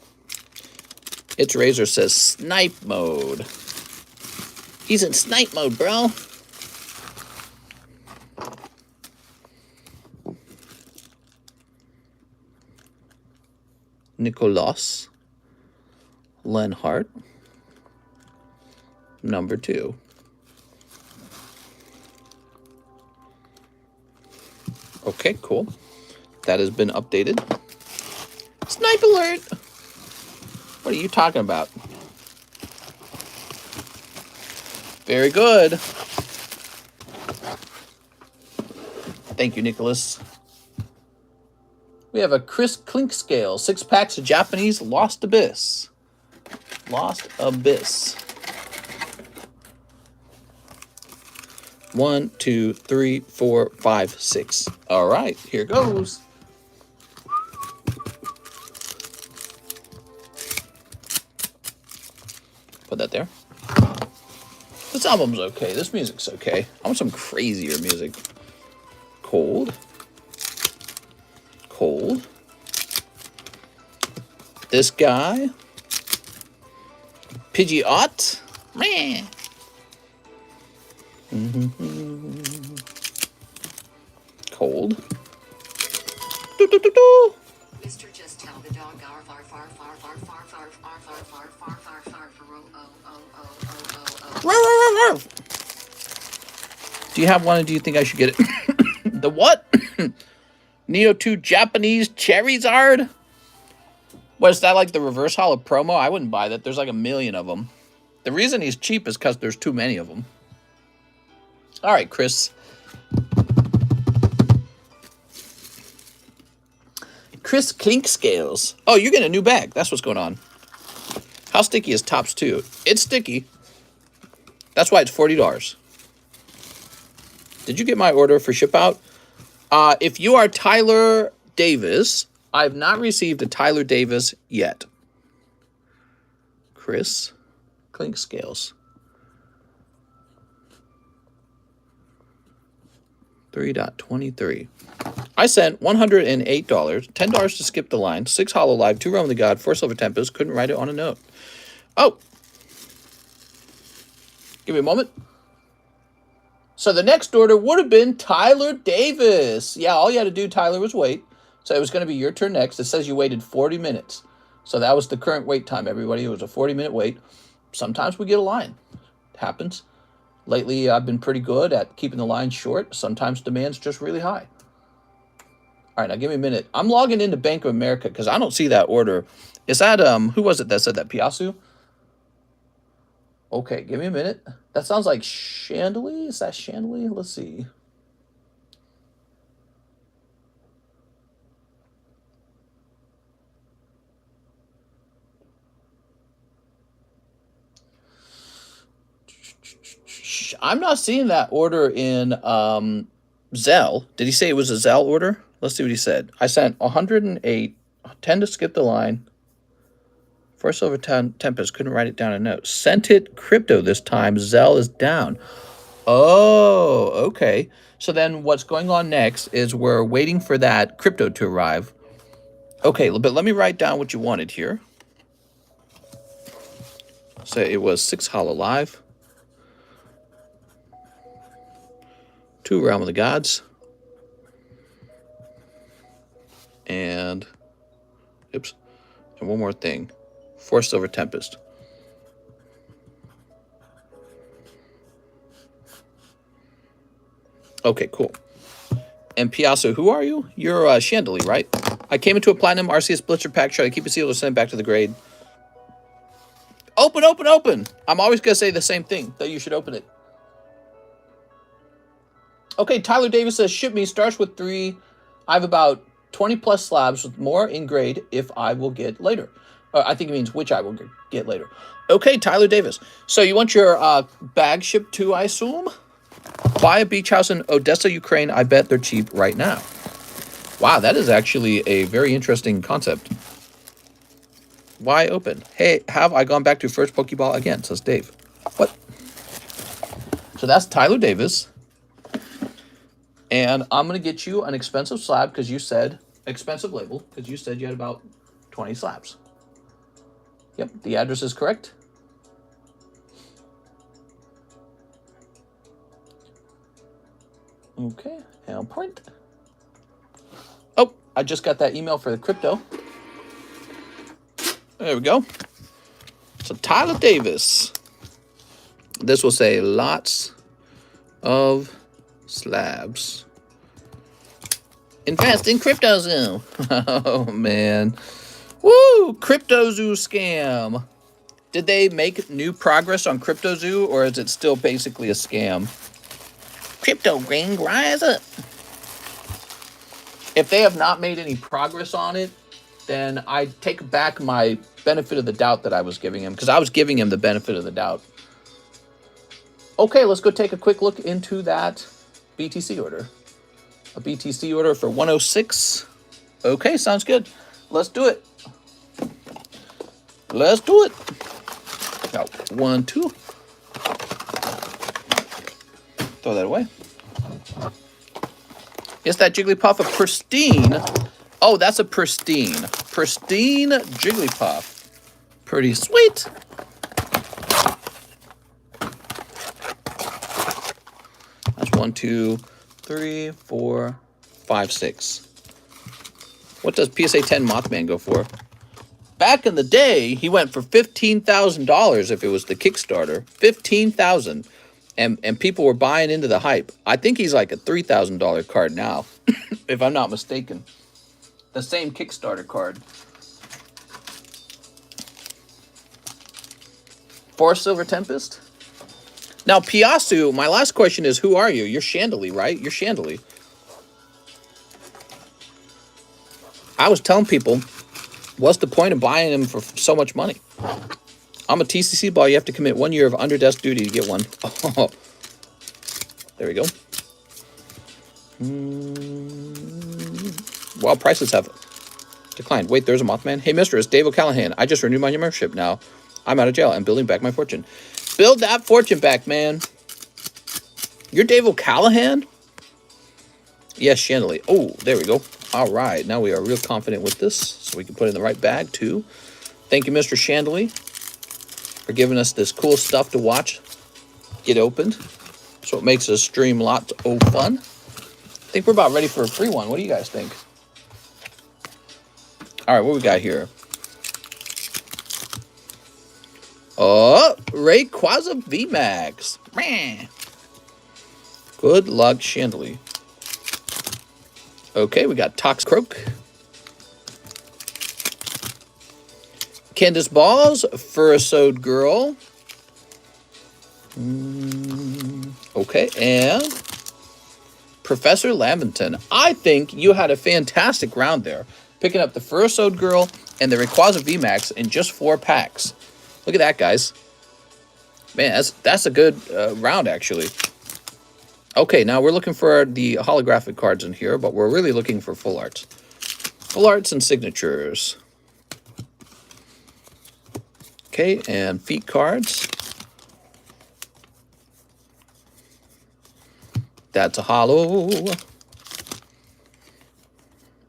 It's Razor says snipe mode. He's in snipe mode, bro. Nicholas Lenhart, number 2. Okay, cool. That has been updated. Snipe alert! What are you talking about? Very good. Thank you, Nicholas. We have a Chris Clink scale. 6 packs of Japanese Lost Abyss. Lost Abyss. 1, 2, 3, 4, 5, 6. All right, here goes. Put that there. This album's okay. This music's okay. I want some crazier music. Cold. Cold. This guy. Pidgeot. Meh. Cold. Do, do, do, do. Mister, just tell the dog gar far far far far far far far far far far far far for Do you have one, and do you think I should get it? The what? Neo 2 Japanese Charizard? What, is that like the reverse holo promo? I wouldn't buy that. There's like 1 million of them. The reason he's cheap is because there's too many of them. All right, Chris. Chris Clink Scales. Oh, you're getting a new bag. That's what's going on. How sticky is Tops 2? It's sticky. That's why it's $40. Did you get my order for ship out? If you are Tyler Davis, I have not received a Tyler Davis yet. Chris Clink Scales. 3.23. I sent $108, $10 to skip the line, 6 Hollow Live, 2 Realm of the God, 4 Silver Tempest. Couldn't write it on a note. Oh. Give me a moment. So the next order would have been Tyler Davis. Yeah, all you had to do, Tyler, was wait. So it was going to be your turn next. It says you waited 40 minutes. So that was the current wait time, everybody. It was a 40-minute wait. Sometimes we get a line. happens. Lately, I've been pretty good at keeping the line short. Sometimes demand's just really high. All right, now give me a minute. I'm logging into Bank of America because I don't see that order. Is that, who was it that said that? Piasu? Okay, give me a minute. That sounds like Chandelier. Is that Chandelier? Let's see. I'm not seeing that order in ZELLE. Did he say it was a ZELLE order? Let's see what he said. I sent 108, 10 to skip the line. First over 10 Tempest, couldn't write it down in notes. Sent it crypto this time. ZELLE is down. Oh, okay. So then what's going on next is we're waiting for that crypto to arrive. Okay, but let me write down what you wanted here. So it was 6 Hollow Live. 2 Realm of the Gods. And, oops, and one more thing. 4 Silver Tempest. Okay, cool. And Piasso, who are you? You're Chandelier, right? I came into a Platinum RCS Blitzer pack. Try to keep it sealed or send it back to the grade. Open, open, open! I'm always going to say the same thing, that you should open it. Okay, Tyler Davis says, ship me, starts with 3. I have about 20 plus slabs with more in grade if I will get later. I think it means which I will get later. Okay, Tyler Davis. So you want your bag shipped to, I assume? Buy a beach house in Odessa, Ukraine. I bet they're cheap right now. Wow, that is actually a very interesting concept. Why open? Hey, have I gone back to first Pokeball again? Says Dave. What? So that's Tyler Davis. And I'm going to get you an expensive slab because you said, expensive label, because you said you had about 20 slabs. Yep, the address is correct. Okay, and print. Oh, I just got that email for the crypto. There we go. So Tyler Davis. This will say lots of slabs. Invest in CryptoZoo. Oh, man. Woo! CryptoZoo scam. Did they make new progress on CryptoZoo, or is it still basically a scam? Crypto Ring, rise up. If they have not made any progress on it, then I take back my benefit of the doubt that I was giving him, because I was giving him the benefit of the doubt. Okay, let's go take a quick look into that BTC order. A BTC order for 106. Okay, sounds good. Let's do it. Let's do it. Got 1, 2. Throw that away. Is that Jigglypuff a pristine? Oh, that's a pristine. Pristine Jigglypuff. Pretty sweet. That's 1, 2, 3, 4, 5, 6. What does PSA 10 Mothman go for? Back in the day, he went for $15,000 if it was the Kickstarter. $15,000. And people were buying into the hype. I think he's like a $3,000 card now, if I'm not mistaken. The same Kickstarter card. 4 Silver Tempest. Now, Piasu, my last question is, who are you? You're Chandelier, right? You're Chandelier. I was telling people, what's the point of buying him for so much money? I'm a TCC ball. You have to commit 1 year of under-desk duty to get one. Oh. There we go. While prices have declined. Wait, there's a Mothman. Hey, mister, it's Dave O'Callahan. I just renewed my membership now. I'm out of jail and building back my fortune. Build that fortune back, man. You're Dave O'Callahan? Yes, Chandelier. Oh, there we go. All right. Now we are real confident with this, so we can put it in the right bag, too. Thank you, Mr. Chandelier, for giving us this cool stuff to watch get opened. So it makes the stream lots of fun. I think we're about ready for a free one. What do you guys think? All right, what we got here? Oh, Rayquaza VMAX. Meh. Good luck, Chandelier. Okay, we got Toxcroak. Candace Balls, Furisode Girl. Okay, and Professor Lamington. I think you had a fantastic round there, picking up the Furisode Girl and the Rayquaza VMAX in just 4 packs. Look at that, guys. Man, that's a good round, actually. Okay, now we're looking for the holographic cards in here, but we're really looking for full arts. Full arts and signatures. Okay, and feet cards. That's a holo.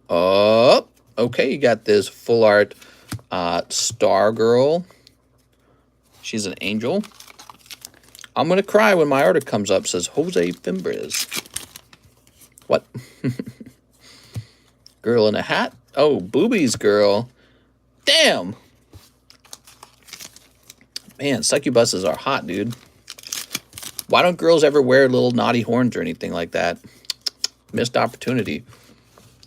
Oh, okay, you got this full art Star Girl. She's an angel. I'm going to cry when my order comes up, says Jose Fimbres. What? Girl in a hat? Oh, Boobies Girl. Damn. Man, succubuses are hot, dude. Why don't girls ever wear little naughty horns or anything like that? Missed opportunity.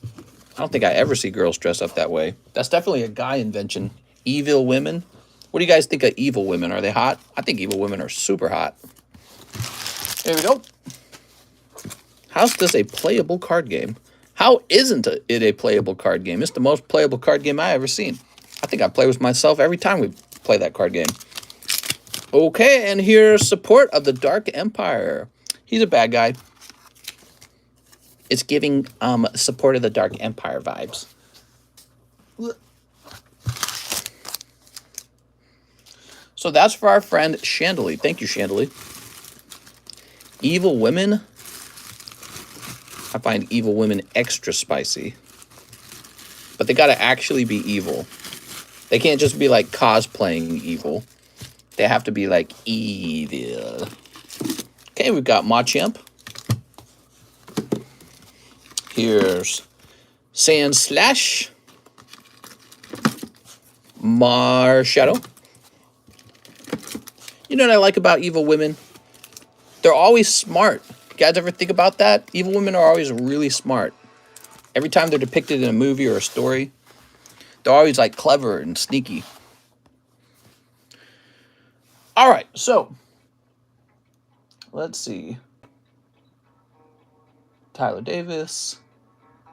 I don't think I ever see girls dress up that way. That's definitely a guy invention. Evil women. What do you guys think of evil women? Are they hot? I think evil women are super hot. There we go. How's this a playable card game? How isn't it a playable card game? It's the most playable card game I ever seen. I think I play with myself every time we play that card game. Okay, and here's support of the Dark Empire. He's a bad guy. It's giving support of the Dark Empire vibes. So that's for our friend Chandelier. Thank you, Chandelier. Evil women. I find evil women extra spicy. But they gotta actually be evil. They can't just be like cosplaying evil. They have to be like evil. Okay, we've got Machamp. Here's Sand Slash. Marshadow. You know what I like about evil women? They're always smart. You guys ever think about that? Evil women are always really smart. Every time they're depicted in a movie or a story, they're always like clever and sneaky. All right, so let's see. Tyler Davis.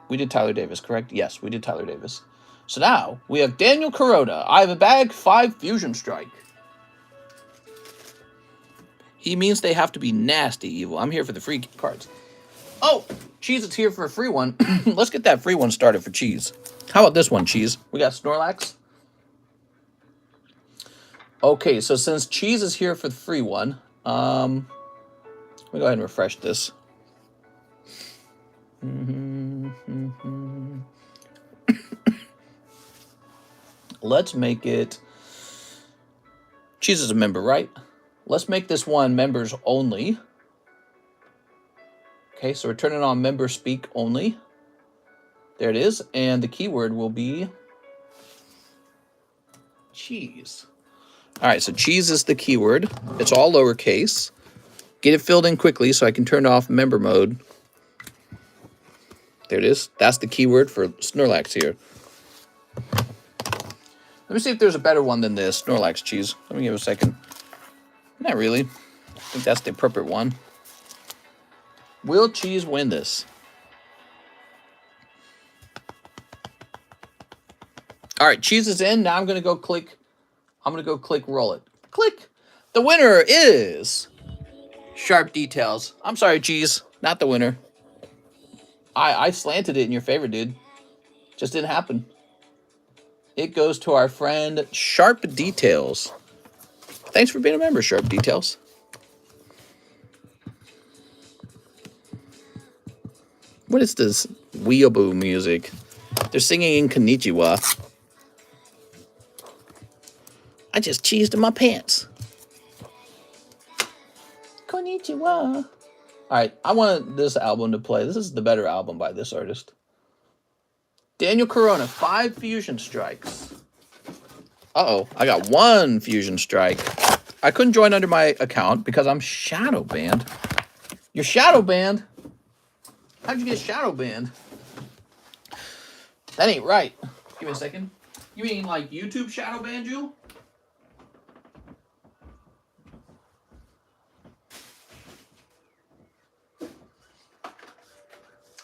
We did Tyler Davis, correct? Yes, we did Tyler Davis. So now we have Daniel Kuroda. I have a bag, 5 Fusion Strike. He means they have to be nasty evil. I'm here for the free cards. Oh, Cheese is here for a free one. Let's get that free one started for Cheese. How about this one, Cheese? We got Snorlax. Okay, so since Cheese is here for the free one, let me go ahead and refresh this. Let's make it... Cheese is a member, right? Let's make this one members only. Okay, so we're turning on member speak only. There it is. And the keyword will be cheese. All right, so cheese is the keyword. It's all lowercase. Get it filled in quickly so I can turn off member mode. There it is. That's the keyword for Snorlax here. Let me see if there's a better one than this Snorlax cheese. Let me give it a second. Not really. I think that's the appropriate one. Will Cheese win this? All right, Cheese is in. Now I'm going to go click. I'm going to go click roll it. Click. The winner is Sharp Details. I'm sorry, Cheese. Not the winner. I slanted it in your favor, dude. Just didn't happen. It goes to our friend Sharp Details. Thanks for being a member, Sharp Details. What is this weeaboo music? They're singing in Konnichiwa. I just cheesed in my pants. Konnichiwa. All right, I want this album to play. This is the better album by this artist. Daniel Corona, 5 Fusion Strikes. Uh-oh, I got 1 Fusion Strike. I couldn't join under my account because I'm shadow banned. You're shadow banned? How'd you get shadow banned? That ain't right. Give me a second. You mean like YouTube shadow banned you?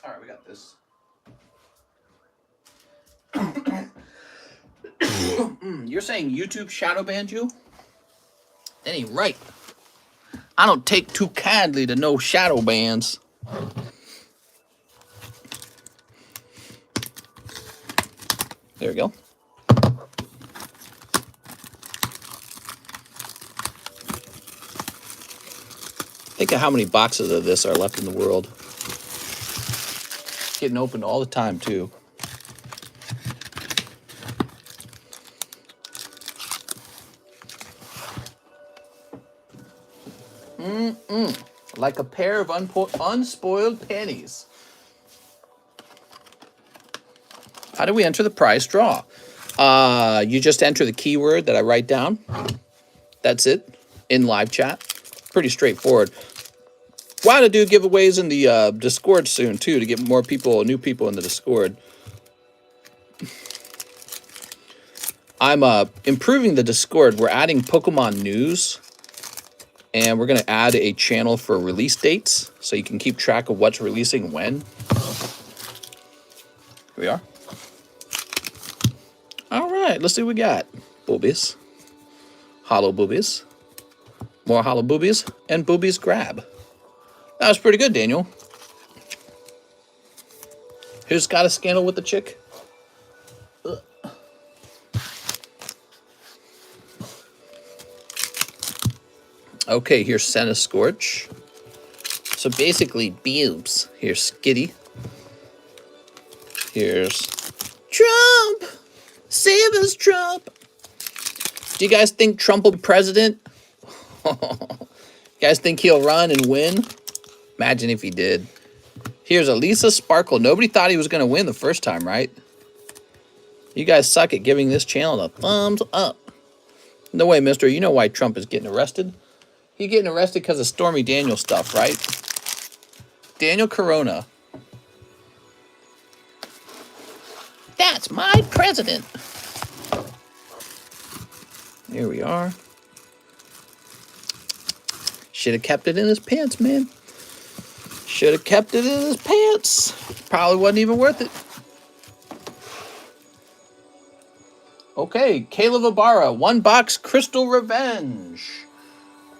All right, we got this. You're saying YouTube shadow banned you? That ain't right. I don't take too kindly to no shadow bans. There we go. Think of how many boxes of this are left in the world. Getting opened all the time, too. Like a pair of unspoiled pennies. How do we enter the prize draw? You just enter the keyword that I write down. That's it. In live chat. Pretty straightforward. Want to do giveaways in the Discord soon, too, to get more people, new people in the Discord. I'm improving the Discord. We're adding Pokemon news. And we're going to add a channel for release dates, so you can keep track of what's releasing when. Here we are. All right, let's see what we got. Boobies. Hollow boobies. More hollow boobies. And boobies grab. That was pretty good, Daniel. Who's got a scandal with the chick? Ugh. Okay, here's Senna Scorch. So basically, boobs. Here's Skitty. Here's Trump. Save us, Trump. Do you guys think Trump will be president? You guys think he'll run and win? Imagine if he did. Here's Elisa Sparkle. Nobody thought he was going to win the first time, right? You guys suck at giving this channel a thumbs up. No way, mister. You know why Trump is getting arrested? He's getting arrested because of Stormy Daniels stuff, right? Daniel Corona. That's my president. Here we are. Should have kept it in his pants, man. Should have kept it in his pants. Probably wasn't even worth it. Okay, Caleb Ibarra. 1 box Crystal Revenge.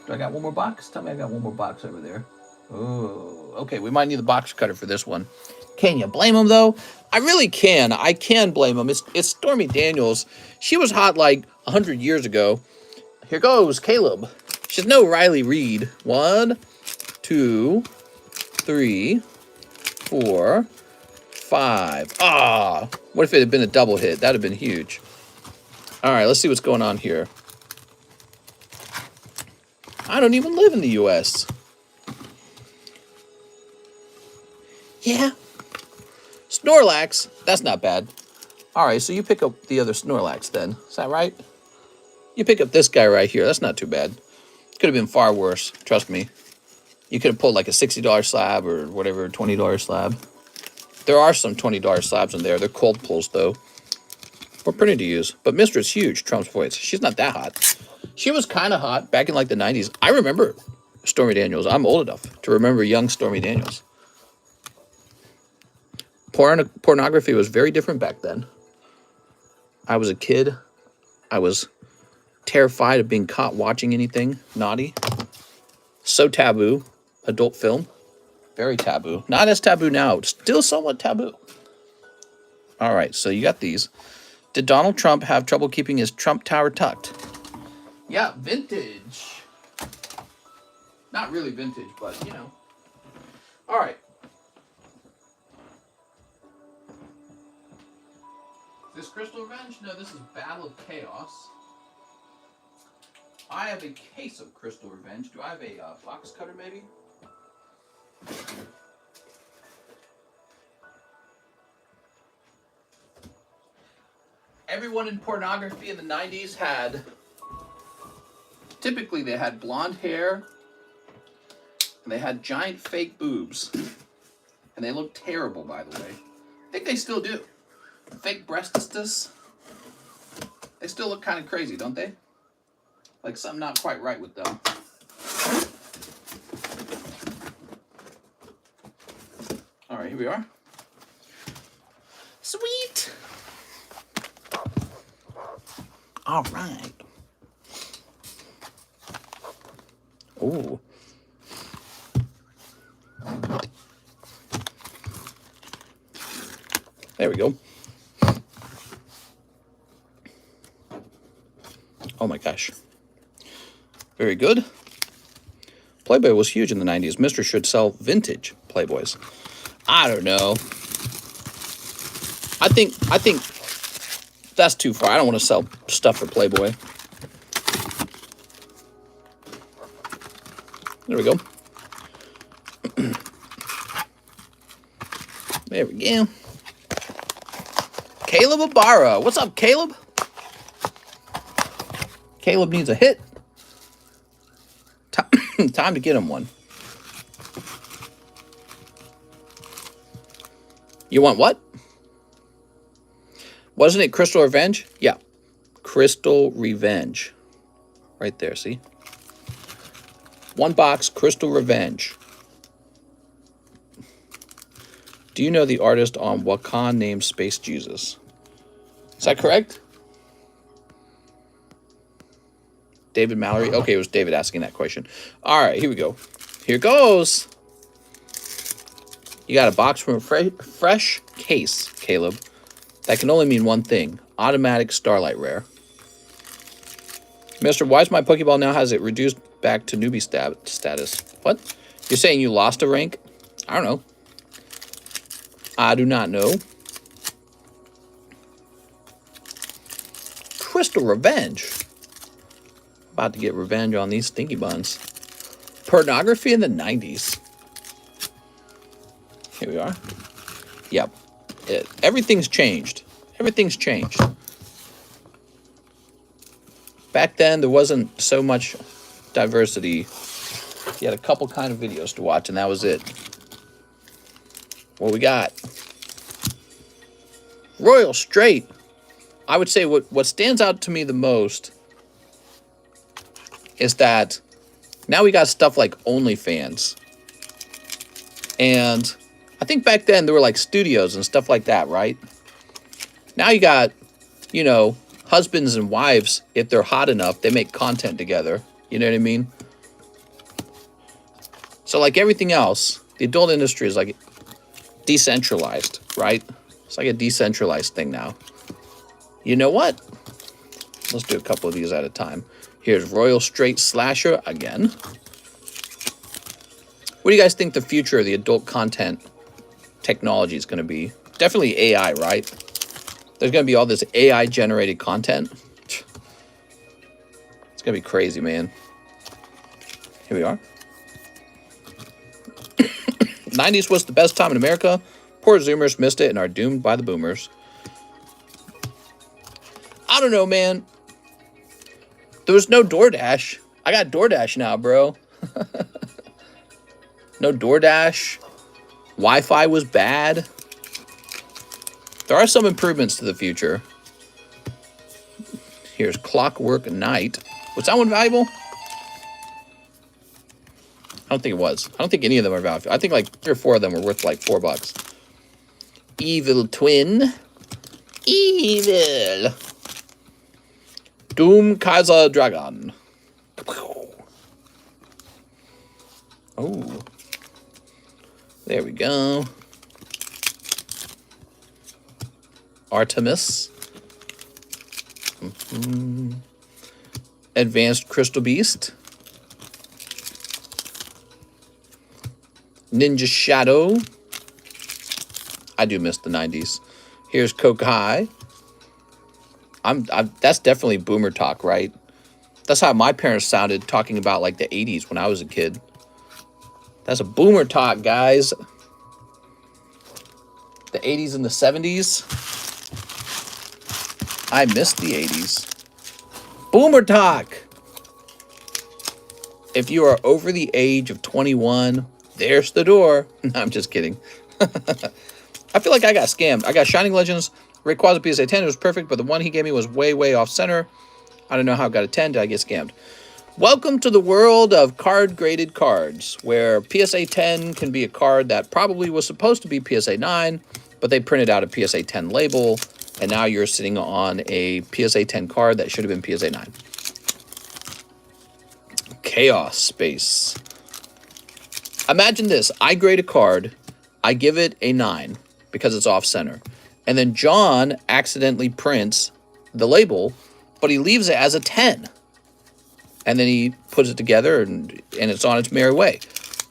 Do I got one more box? Tell me I got one more box over there. Oh, okay. We might need the box cutter for this one. Can you blame him, though? I really can. I can blame him. It's Stormy Daniels. She was hot like 100 years ago. Here goes Caleb. She's no Riley Reid. 1, 2, 3, 4, 5. Ah, what if it had been a double hit? That would have been huge. All right, let's see what's going on here. I don't even live in the U.S. Yeah. Snorlax. That's not bad. All right, so you pick up the other Snorlax then. Is that right? You pick up this guy right here. That's not too bad. Could have been far worse. Trust me. You could have pulled like a $60 slab or whatever, $20 slab. There are some $20 slabs in there. They're cold pulls, though. We're pretty to use. But Mistress Huge, Trump's voice. She's not that hot. She was kind of hot back in like the 90s. I remember Stormy Daniels. I'm old enough to remember young Stormy Daniels. Pornography was very different back then. I was a kid. I was terrified of being caught watching anything naughty. So taboo. Adult film. Very taboo. Not as taboo now. Still somewhat taboo. All right, so you got these. Did Donald Trump have trouble keeping his Trump Tower tucked? Yeah, vintage. Not really vintage, but, you know. All right. Is this Crystal Revenge? No, this is Battle of Chaos. I have a case of Crystal Revenge. Do I have a box cutter, maybe? Everyone in pornography in the 90s had Typically, they had blonde hair, and they had giant fake boobs. And they looked terrible, by the way. I think they still do. Fake breastistus. They still look kind of crazy, don't they? Like something not quite right with them. All right, here we are. Sweet. All right. Ooh. There we go. Oh my gosh. Very good. Playboy was huge in the 90s. Mister should sell vintage Playboys. I don't know. I think that's too far. I don't want to sell stuff for Playboy. There we go. There we go. Caleb Ibarra. What's up, Caleb? Caleb needs a hit. Time to get him one. You want what? Wasn't it Crystal Revenge? Yeah. Crystal Revenge. Right there, see? One box, Crystal Revenge. Do you know the artist on Wakan named Space Jesus? Is that correct? David Mallory? Okay, it was David asking that question. All right, here we go. Here goes. You got a box from a fresh case, Caleb. That can only mean one thing. Automatic Starlight Rare. Mister, why is my Pokeball now has it reduced back to newbie status? What? You're saying you lost a rank? I don't know. I do not know. Crystal Revenge. About to get revenge on these stinky buns. Pornography in the 90s. Here we are. Yep. Everything's changed. Everything's changed. Back then, there wasn't so much diversity. You had a couple kind of videos to watch, and that was it. What we got? Royal Straight. I would say what stands out to me the most is that now we got stuff like OnlyFans. And I think back then there were like studios and stuff like that, right? Now you got, you know, husbands and wives, if they're hot enough, they make content together. You know what I mean? So like everything else, the adult industry is like decentralized, right? It's like a decentralized thing now. You know what? Let's do a couple of these at a time. Here's Royal Straight Slasher again. What do you guys think the future of the adult content technology is going to be? Definitely AI, right? There's going to be all this AI-generated content. It's going to be crazy, man. Here we are. 90s was the best time in America. Poor Zoomers missed it and are doomed by the Boomers. I don't know, man. There was no DoorDash. I got DoorDash now, bro. No DoorDash. Wi-Fi was bad. There are some improvements to the future. Here's Clockwork Knight. Was that one valuable? I don't think it was. I don't think any of them are valuable. I think like 3 or 4 of them were worth like $4. Evil Twin. Evil. Doom Kaiser Dragon. Oh. There we go. Artemis. Advanced Crystal Beast. Ninja Shadow. I do miss the 90s. Here's Kokai. That's definitely boomer talk, right? That's how my parents sounded talking about like the 80s when I was a kid. That's a boomer talk, guys. The 80s and the 70s. I miss the 80s. Boomer talk. If you are over the age of 21, there's the door. No, I'm just kidding. I feel like I got scammed. I got Shining Legends Rayquaza PSA 10. It was perfect, but the one he gave me was way, way off center. I don't know how I got a 10. Did I get scammed? Welcome to the world of card-graded cards, where PSA 10 can be a card that probably was supposed to be PSA 9, but they printed out a PSA 10 label, and now you're sitting on a PSA 10 card that should have been PSA 9. Chaos Space. Imagine this. I grade a card. I give it a 9 because it's off center. And then John accidentally prints the label, but he leaves it as a 10. And then he puts it together and it's on its merry way.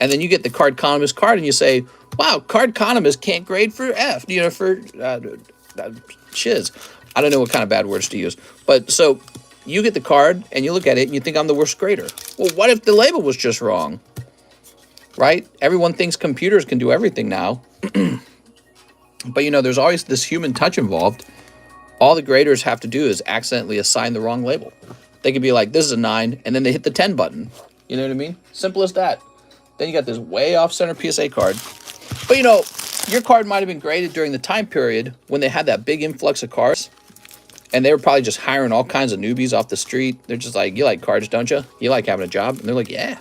And then you get the Cardconomist card and you say, wow, Cardconomist can't grade for F, for shiz. I don't know what kind of bad words to use. But so you get the card and you look at it and you think I'm the worst grader. Well, what if the label was just wrong? Right? Everyone thinks computers can do everything now. But there's always this human touch involved. All the graders have to do is accidentally assign the wrong label. They could be like, this is a 9, and then they hit the 10 button. You know what I mean? Simple as that. Then you got this way off center PSA card. But your card might have been graded during the time period when they had that big influx of cards. And they were probably just hiring all kinds of newbies off the street. They're just like, you like cards, don't you? You like having a job? And they're like, yeah.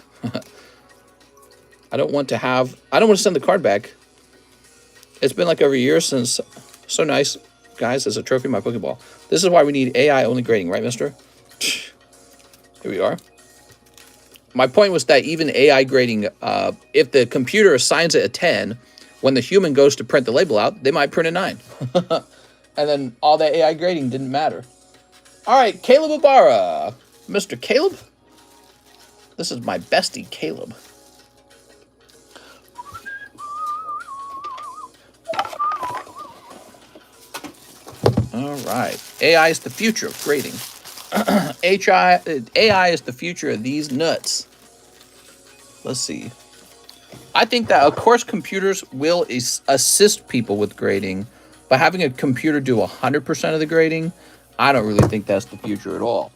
I don't want to send the card back. It's been like over a year since. So nice, guys, as a trophy, my Pokeball. This is why we need AI only grading, right, mister? Here we are. My point was that even AI grading, if the computer assigns it a 10, when the human goes to print the label out, they might print a 9. And then all that AI grading didn't matter. All right, Caleb Ibarra. Mr. Caleb? This is my bestie, Caleb. All right. AI is the future of grading. AI is the future of these nuts. Let's see. I think that, of course, computers will assist people with grading, but having a computer do 100% of the grading, I don't really think that's the future at all.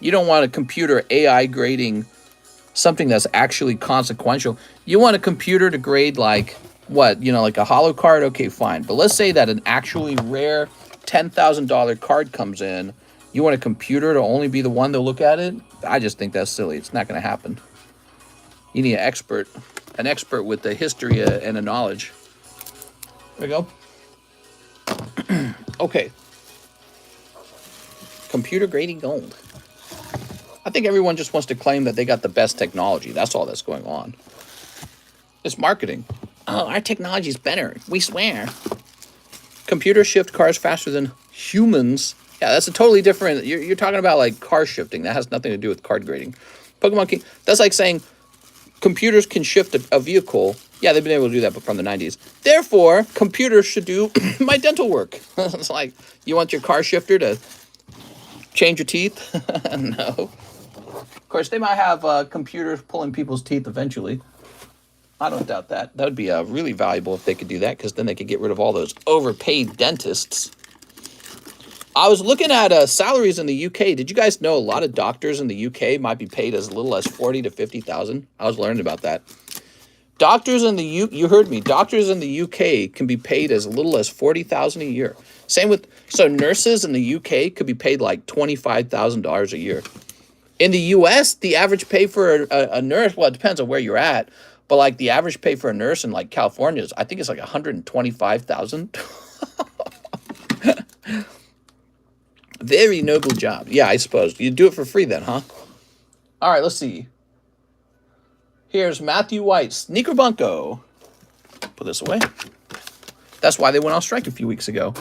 You don't want a computer AI grading something that's actually consequential. You want a computer to grade like, what, like a holo card? Okay, fine. But let's say that an actually rare $10,000 card comes in. You want a computer to only be the one to look at it? I just think that's silly. It's not going to happen. You need an expert with the history and a knowledge. There we go. Okay. Computer grading gold. I think everyone just wants to claim that they got the best technology. That's all that's going on. It's marketing. Oh, our technology's better. We swear. Computers shift cars faster than humans. Yeah, that's a totally different. You're talking about like car shifting. That has nothing to do with card grading. Pokemon King. That's like saying computers can shift a vehicle. Yeah, they've been able to do that from the 90s. Therefore, computers should do my dental work. It's like, you want your car shifter to change your teeth? No. Of course, they might have computers pulling people's teeth eventually. I don't doubt that. That would be really valuable if they could do that, because then they could get rid of all those overpaid dentists. I was looking at salaries in the UK. Did you guys know a lot of doctors in the UK might be paid as little as 40 to 50,000? I was learning about that. Doctors in the you heard me. Doctors in the UK can be paid as little as 40,000 a year. Same with nurses in the UK could be paid like $25,000 a year. In the US, the average pay for a nurse, well, it depends on where you're at, but like the average pay for a nurse in like California is, I think it's like 125,000. Very noble job. Yeah, I suppose. You do it for free then, huh? All right, let's see. Here's Matthew White, Sneaker Bunko. Put this away. That's why they went on strike a few weeks ago.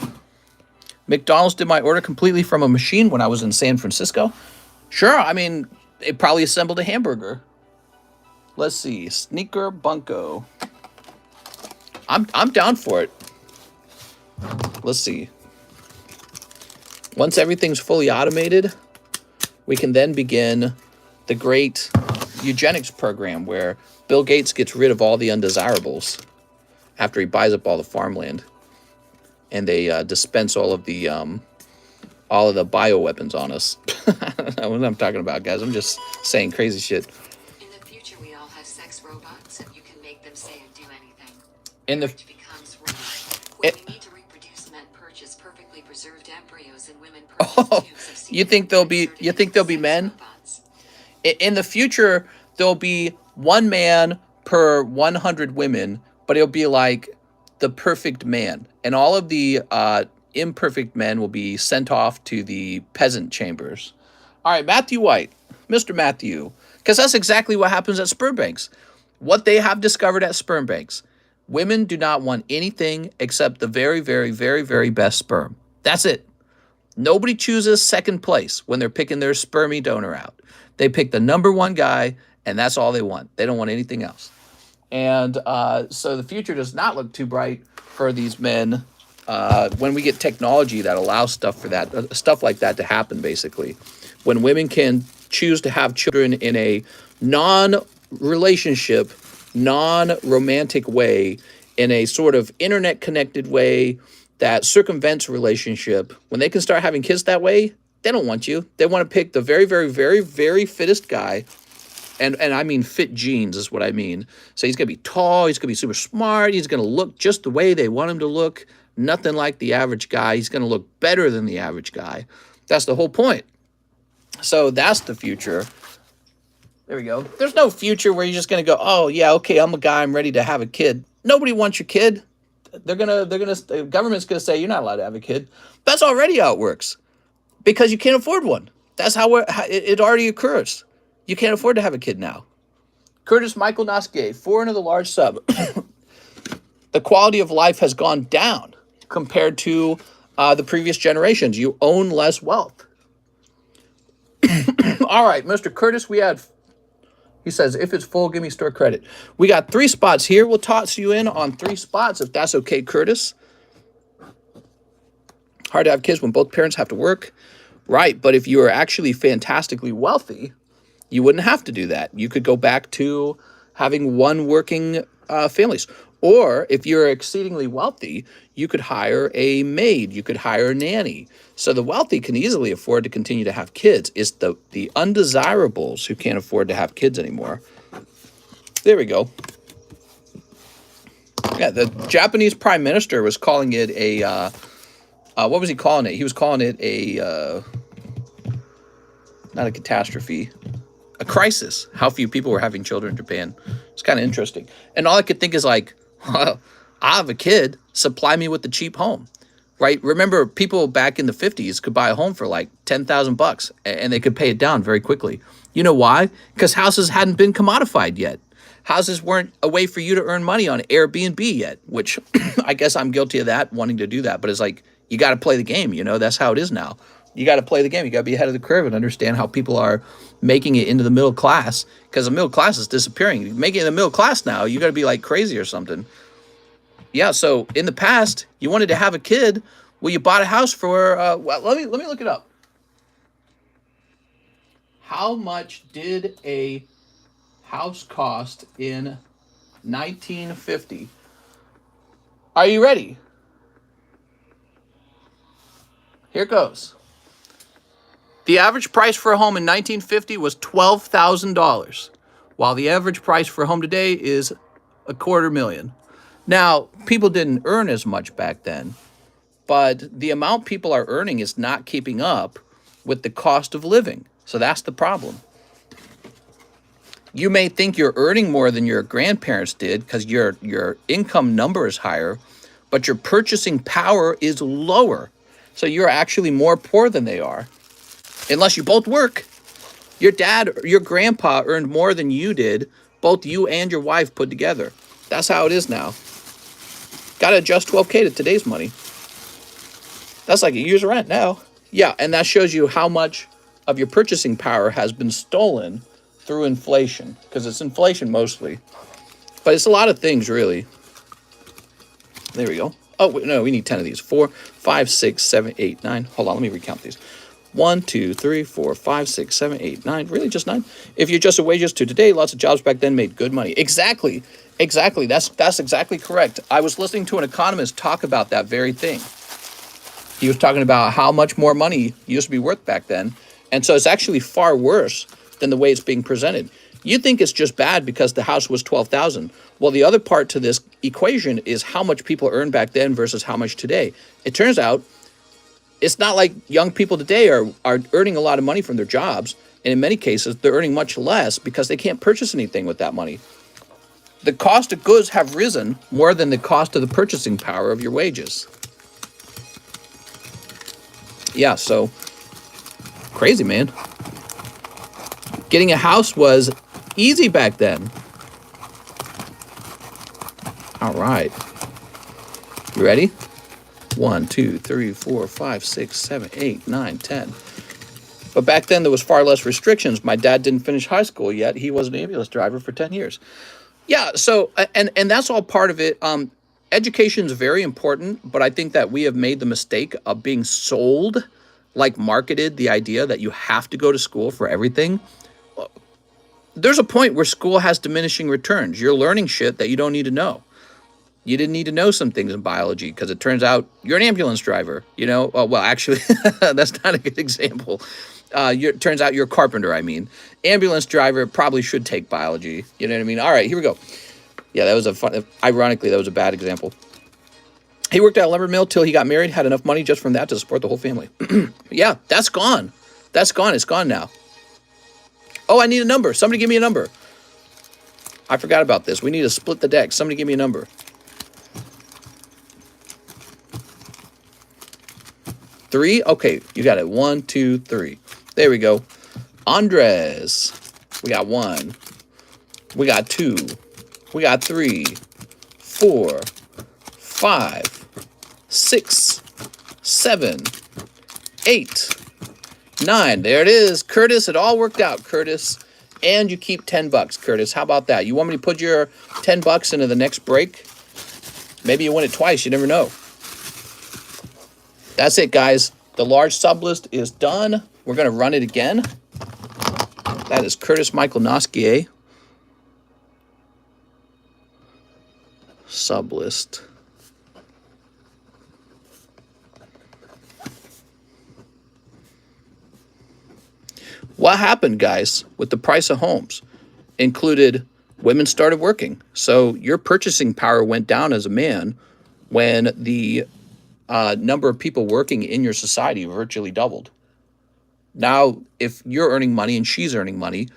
McDonald's did my order completely from a machine when I was in San Francisco. Sure, I mean, it probably assembled a hamburger. Let's see, Sneaker Bunko. I'm down for it. Let's see. Once everything's fully automated, we can then begin the great eugenics program where Bill Gates gets rid of all the undesirables after he buys up all the farmland. And they dispense all of the all of the bioweapons on us. I don't know what I'm talking about, guys. I'm just saying crazy shit. In the future, we all have sex robots, and you can make them say and do anything. In the Marriage becomes right. When it, you need to reproduce, men purchase perfectly preserved embryos, and women purchase oh, tubes of you semen think there'll and be insert it into sex men? robots. In the future, there'll be one man per 100 women, but it'll be like the perfect man, and all of the imperfect men will be sent off to the peasant chambers. All right, Matthew White, Mr. Matthew, because that's exactly what happens at sperm banks. What they have discovered at sperm banks, women do not want anything except the very, very, very, very best sperm. That's it. Nobody chooses second place when they're picking their spermy donor out. They pick the number one guy, and that's all they want. They don't want anything else. And so the future does not look too bright for these men when we get technology that allows stuff like that to happen, basically. When women can choose to have children in a non-relationship, non-romantic way, in a sort of internet-connected way that circumvents relationship, when they can start having kids that way, they don't want you. They want to pick the very, very, very, very fittest guy. And I mean fit genes is what I mean. So he's going to be tall. He's going to be super smart. He's going to look just the way they want him to look. Nothing like the average guy. He's going to look better than the average guy. That's the whole point. So that's the future. There we go. There's no future where you're just going to go, oh, yeah, okay, I'm a guy. I'm ready to have a kid. Nobody wants your kid. The government's going to say you're not allowed to have a kid. That's already how it works because you can't afford one. That's how it already occurs. You can't afford to have a kid now. Curtis Michael Nosgay, foreign of the large sub. The quality of life has gone down compared to the previous generations. You own less wealth. All right, Mr. Curtis, he says, if it's full, give me store credit. We got 3 spots here. We'll toss you in on 3 spots if that's okay, Curtis. Hard to have kids when both parents have to work. Right, but if you are actually fantastically wealthy, you wouldn't have to do that. You could go back to having one working families. Or if you're exceedingly wealthy, you could hire a maid. You could hire a nanny. So the wealthy can easily afford to continue to have kids. It's the undesirables who can't afford to have kids anymore. There we go. Yeah, the Japanese prime minister was calling it a... what was he calling it? He was calling it a... not a catastrophe. A crisis. How few people were having children in Japan. It's kind of interesting. And all I could think is like, well, I have a kid, supply me with the cheap home, right? Remember, people back in the 50s could buy a home for like $10,000 and they could pay it down very quickly. You know why? Because houses hadn't been commodified yet. Houses weren't a way for you to earn money on Airbnb yet, which I guess I'm guilty of that, wanting to do that. But it's like, you got to play the game, you know? That's how it is now. You got to play the game. You got to be ahead of the curve and understand how people are making it into the middle class, because the middle class is disappearing. Making it in the middle class now, you got to be like crazy or something. Yeah, so in the past, you wanted to have a kid. Well, you bought a house for, well, let me look it up. How much did a house cost in 1950? Are you ready? Here goes. The average price for a home in 1950 was $12,000, while the average price for a home today is $250,000. Now, people didn't earn as much back then, but the amount people are earning is not keeping up with the cost of living. So that's the problem. You may think you're earning more than your grandparents did because your income number is higher, but your purchasing power is lower. So you're actually more poor than they are. Unless you both work. Your dad or your grandpa earned more than you did, both you and your wife put together. That's how it is now. Got to adjust $12K to today's money. That's like a year's rent now. Yeah, and that shows you how much of your purchasing power has been stolen through inflation, because it's inflation mostly. But it's a lot of things, really. There we go. Oh, no, we need 10 of these. 4, 5, 6, 7, 8, 9. Hold on, let me recount these. 1, 2, 3, 4, 5, 6, 7, 8, 9. Really, just 9? If you adjust the wages to today, lots of jobs back then made good money. Exactly. That's exactly correct. I was listening to an economist talk about that very thing. He was talking about how much more money used to be worth back then. And so it's actually far worse than the way it's being presented. You think it's just bad because the house was $12,000. Well, the other part to this equation is how much people earn back then versus how much today. It turns out it's not like young people today are earning a lot of money from their jobs. And in many cases, they're earning much less because they can't purchase anything with that money. The cost of goods have risen more than the cost of the purchasing power of your wages. Yeah, so crazy, man. Getting a house was easy back then. All right. You ready? 1, 2, 3, 4, 5, 6, 7, 8, 9, 10. But back then there was far less restrictions. My dad didn't finish high school yet. He was an ambulance driver for 10 years. Yeah, so, and that's all part of it. Education is very important, but I think that we have made the mistake of being sold, like marketed, the idea that you have to go to school for everything. There's a point where school has diminishing returns. You're learning shit that you don't need to know. You didn't need to know some things in biology because it turns out you're an ambulance driver, you know? Well, actually, that's not a good example. It turns out you're a carpenter, I mean. Ambulance driver probably should take biology. You know what I mean? All right, here we go. Yeah, that was ironically, that was a bad example. He worked at a lumber mill till he got married, had enough money just from that to support the whole family. Yeah, that's gone. That's gone. It's gone now. Oh, I need a number. Somebody give me a number. I forgot about this. We need to split the deck. Somebody give me a number. 3? Okay, you got it. 1, 2, 3. There we go. Andres. We got 1. We got 2. We got 3, 4, 5, 6, 7, 8, 9. There it is. Curtis, it all worked out, Curtis. And you keep $10, Curtis. How about that? You want me to put your $10 into the next break? Maybe you win it twice. You never know. That's it, guys. The large sub list is done. We're going to run it again. That is Curtis Michael Noskier. Sub list. What happened, guys, with the price of homes? Included women started working. So your purchasing power went down as a man when the number of people working in your society virtually doubled. Now, if you're earning money and she's earning money,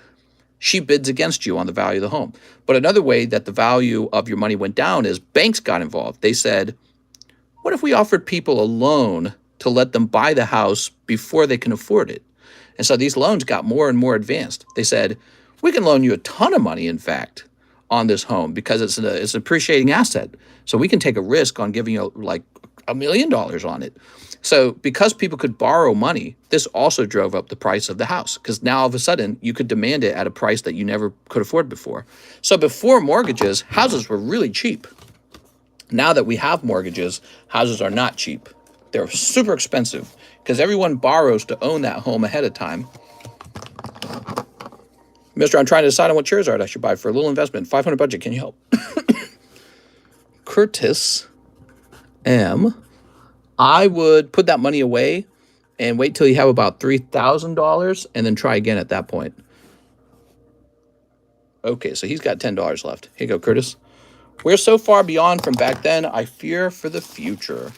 she bids against you on the value of the home. But another way that the value of your money went down is banks got involved. They said, what if we offered people a loan to let them buy the house before they can afford it? And so these loans got more and more advanced. They said, we can loan you a ton of money, in fact, on this home because it's an appreciating asset. So we can take a risk on giving you like $1 million on it. So because people could borrow money, this also drove up the price of the house because now all of a sudden you could demand it at a price that you never could afford before. So before mortgages, houses were really cheap. Now that we have mortgages, houses are not cheap. They're super expensive because everyone borrows to own that home ahead of time. Mister, I'm trying to decide on what Charizard I should buy for a little investment. 500 budget, can you help? Curtis M. I would put that money away and wait till you have about $3,000 and then try again at that point. Okay, so he's got $10 left. Here you go, Curtis. We're so far beyond from back then, I fear for the future.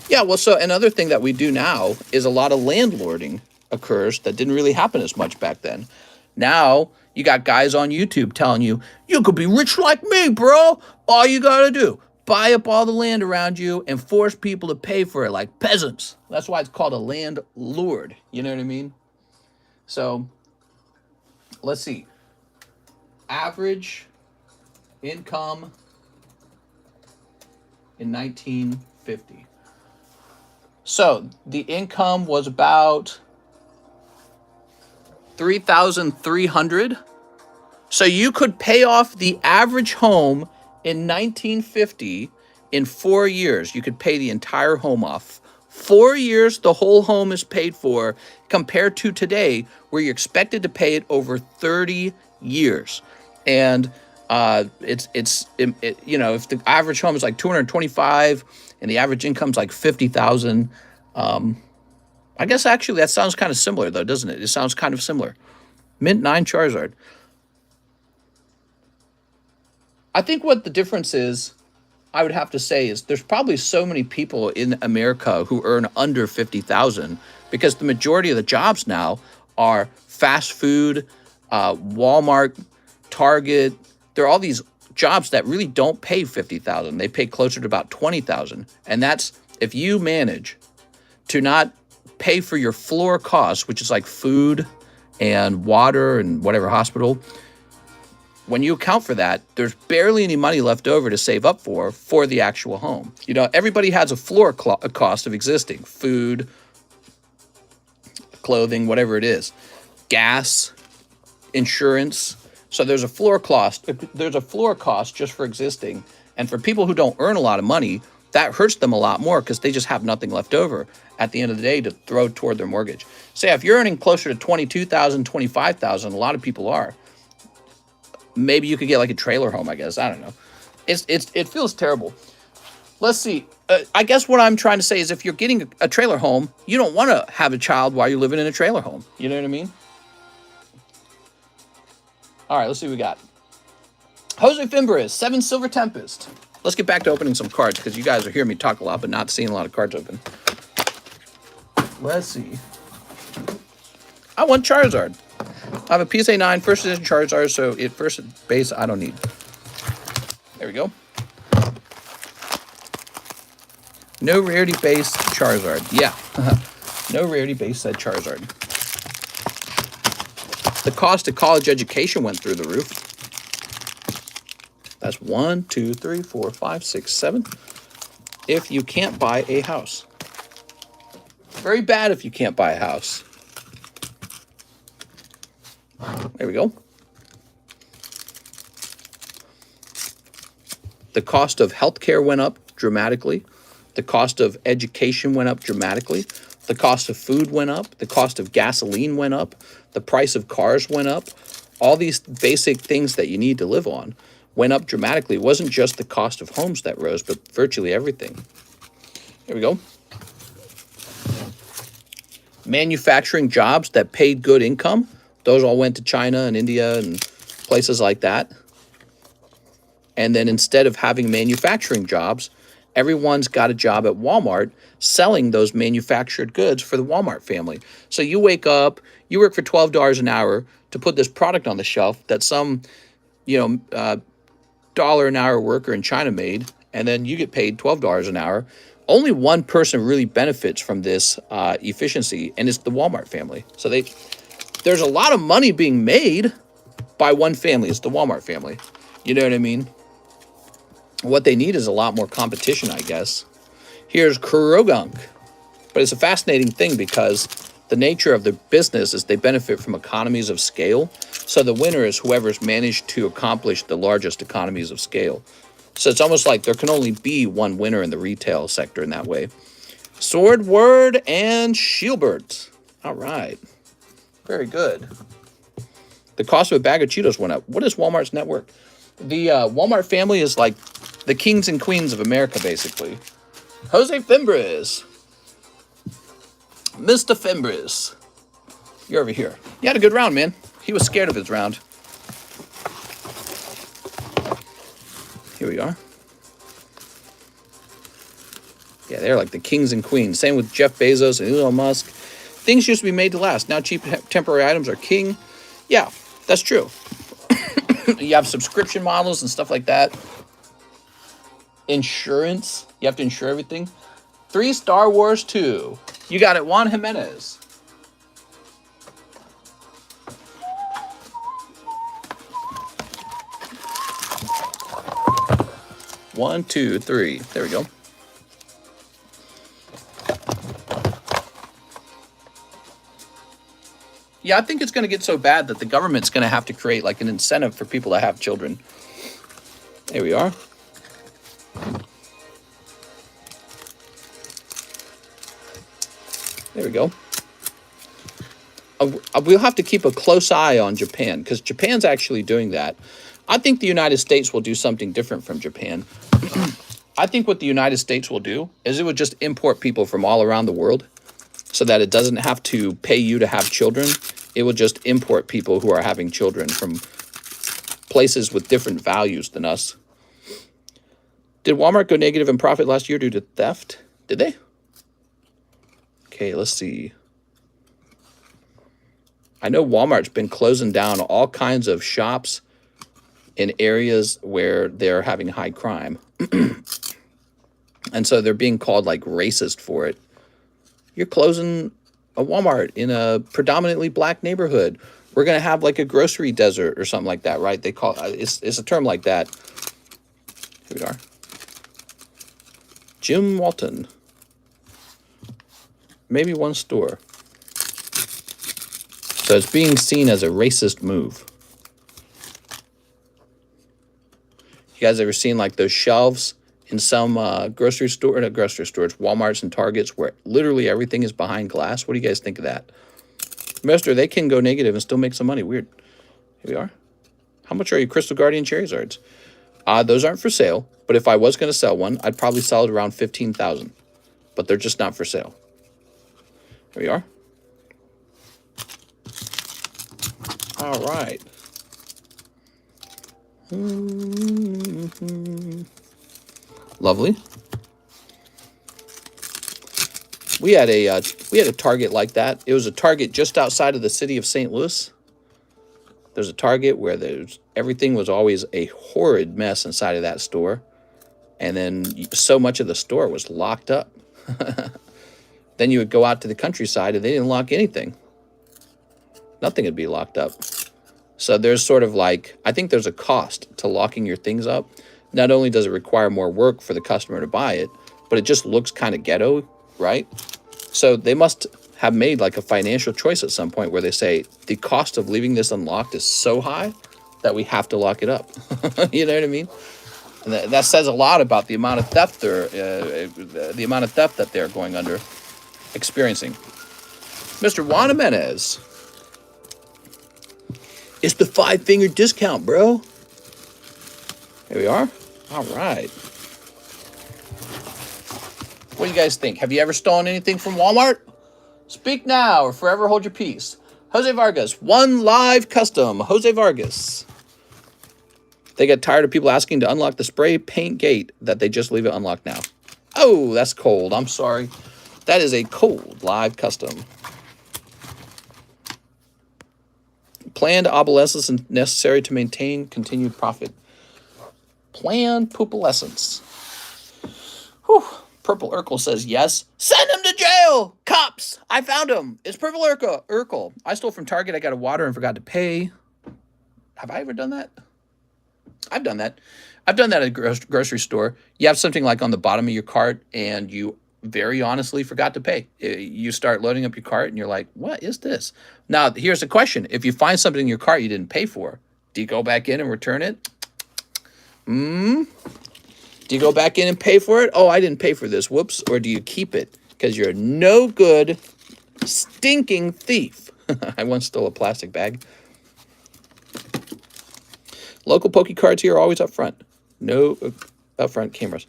Yeah, well, so another thing that we do now is a lot of landlording occurs that didn't really happen as much back then. Now, you got guys on YouTube telling you, you could be rich like me, bro. All you got to do, buy up all the land around you and force people to pay for it like peasants. That's why it's called a landlord. You know what I mean? So, let's see. Average income in 1950. So, the income was about $3,300. So you could pay off the average home in 1950 in 4 years. You could pay the entire home off. 4 years, the whole home is paid for, compared to today, where you're expected to pay it over 30 years. And you know, if the average home is like 225 and the average income's like 50,000, I guess actually that sounds kind of similar though, doesn't it? It sounds kind of similar. Mint 9 Charizard. I think what the difference is, I would have to say, is there's probably so many people in America who earn under 50,000 because the majority of the jobs now are fast food, Walmart, Target. There are all these jobs that really don't pay 50,000. They pay closer to about 20,000. And that's if you manage to not pay for your floor costs, which is like food and water and whatever hospital. When you account for that, there's barely any money left over to save up for the actual home. You know, everybody has a floor cost of existing: food, clothing, whatever it is, gas, insurance. So there's a floor cost. There's a floor cost just for existing, and for people who don't earn a lot of money, that hurts them a lot more because they just have nothing left over at the end of the day to throw toward their mortgage. Say if you're earning closer to 22,000, 25,000, a lot of people are. Maybe you could get like a trailer home, I guess. I don't know. It feels terrible. Let's see. I guess what I'm trying to say is if you're getting a trailer home, you don't want to have a child while you're living in a trailer home. You know what I mean? All right, let's see what we got. Jose Fimbres, 7 Silver Tempest. Let's get back to opening some cards because you guys are hearing me talk a lot but not seeing a lot of cards open. Let's see. I want Charizard. I have a PSA 9 first edition Charizard, so it first base I don't need. There we go. No rarity base Charizard. Yeah. No rarity base said Charizard. The cost of college education went through the roof. That's 1, 2, 3, 4, 5, 6, 7. If you can't buy a house. Very bad if you can't buy a house. There we go. The cost of healthcare went up dramatically. The cost of education went up dramatically. The cost of food went up. The cost of gasoline went up. The price of cars went up. All these basic things that you need to live on went up dramatically. It wasn't just the cost of homes that rose, but virtually everything. Here we go. Manufacturing jobs that paid good income, those all went to China and India and places like that. And then instead of having manufacturing jobs, everyone's got a job at Walmart selling those manufactured goods for the Walmart family. So you wake up, you work for $12 an hour to put this product on the shelf that some, dollar an hour worker in China made, and then you get paid $12 an hour. Only one person really benefits from this efficiency, and it's the Walmart family. So there's a lot of money being made by one family. It's the Walmart family. You know what I mean? What they need is a lot more competition, I guess. Here's Kurogunk. But it's a fascinating thing because the nature of the business is they benefit from economies of scale. So the winner is whoever's managed to accomplish the largest economies of scale. So it's almost like there can only be one winner in the retail sector in that way. Sword Word and Shieldbert. All right. Very good. The cost of a bag of Cheetos went up. What is Walmart's network? The Walmart family is like the kings and queens of America, basically. Jose Fimbres. Mr. Fimbres. You're over here. You had a good round, man. He was scared of his round. Here we are. Yeah, they're like the kings and queens. Same with Jeff Bezos and Elon Musk. Things used to be made to last. Now cheap temporary items are king. Yeah, that's true. You have subscription models and stuff like that. Insurance. You have to insure everything. 3 Star Wars 2. You got it, Juan Jimenez. One, two, three. There we go. Yeah, I think it's going to get so bad that the government's going to have to create like an incentive for people to have children. There we are. There we go. We'll have to keep a close eye on Japan because Japan's actually doing that. I think the United States will do something different from Japan. I think what the United States will do is it would just import people from all around the world so that it doesn't have to pay you to have children. It will just import people who are having children from places with different values than us. Did Walmart go negative in profit last year due to theft? Did they? Okay, let's see. I know Walmart's been closing down all kinds of shops in areas where they're having high crime. And so they're being called like racist for it. You're closing a Walmart in a predominantly black neighborhood. We're going to have like a grocery desert or something like that, right? They call it's a term like that. Here we are. Jim Walton. Maybe one store. So it's being seen as a racist move. You guys ever seen like those shelves in some grocery store, not grocery stores, Walmarts and Targets, where literally everything is behind glass? What do you guys think of that? Mister, they can go negative and still make some money. Weird. Here we are. How much are your Crystal Guardian Charizards? Those aren't for sale, but if I was going to sell one, I'd probably sell it around $15,000. But they're just not for sale. Here we are. All right. Lovely. We had a Target like that. It was a Target just outside of the city of St. Louis. There's a Target where everything was always a horrid mess inside of that store. And then so much of the store was locked up. Then you would go out to the countryside and they didn't lock anything. Nothing would be locked up. So there's sort of like, I think there's a cost to locking your things up. Not only does it require more work for the customer to buy it, but it just looks kind of ghetto, right? So they must have made like a financial choice at some point where they say the cost of leaving this unlocked is so high that we have to lock it up. You know what I mean? And that says a lot about the amount of theft that they're going under, experiencing. Mr. Juan Jimenez. It's the 5-finger discount, bro. Here we are. All right. What do you guys think? Have you ever stolen anything from Walmart? Speak now or forever hold your peace. Jose Vargas, One Live Custom. Jose Vargas. They get tired of people asking to unlock the spray paint gate that they just leave it unlocked now. Oh, that's cold. I'm sorry. That is a cold Live Custom. Planned obsolescence necessary to maintain continued profit. Planned poopalescence. Whew. Purple Urkel says yes. Send him to jail! Cops! I found him! It's Purple Urkel. I stole from Target. I got a water and forgot to pay. Have I ever done that? I've done that. I've done that at a grocery store. You have something like on the bottom of your cart and you very honestly forgot to pay. You start loading up your cart and you're like, what is this? Now, here's the question. If you find something in your cart you didn't pay for, do you go back in and return it? Do you go back in and pay for it? Oh, I didn't pay for this. Whoops. Or do you keep it? Because you're a no good, stinking thief. I once stole a plastic bag. Local Poke cards here are always up front. No up front cameras.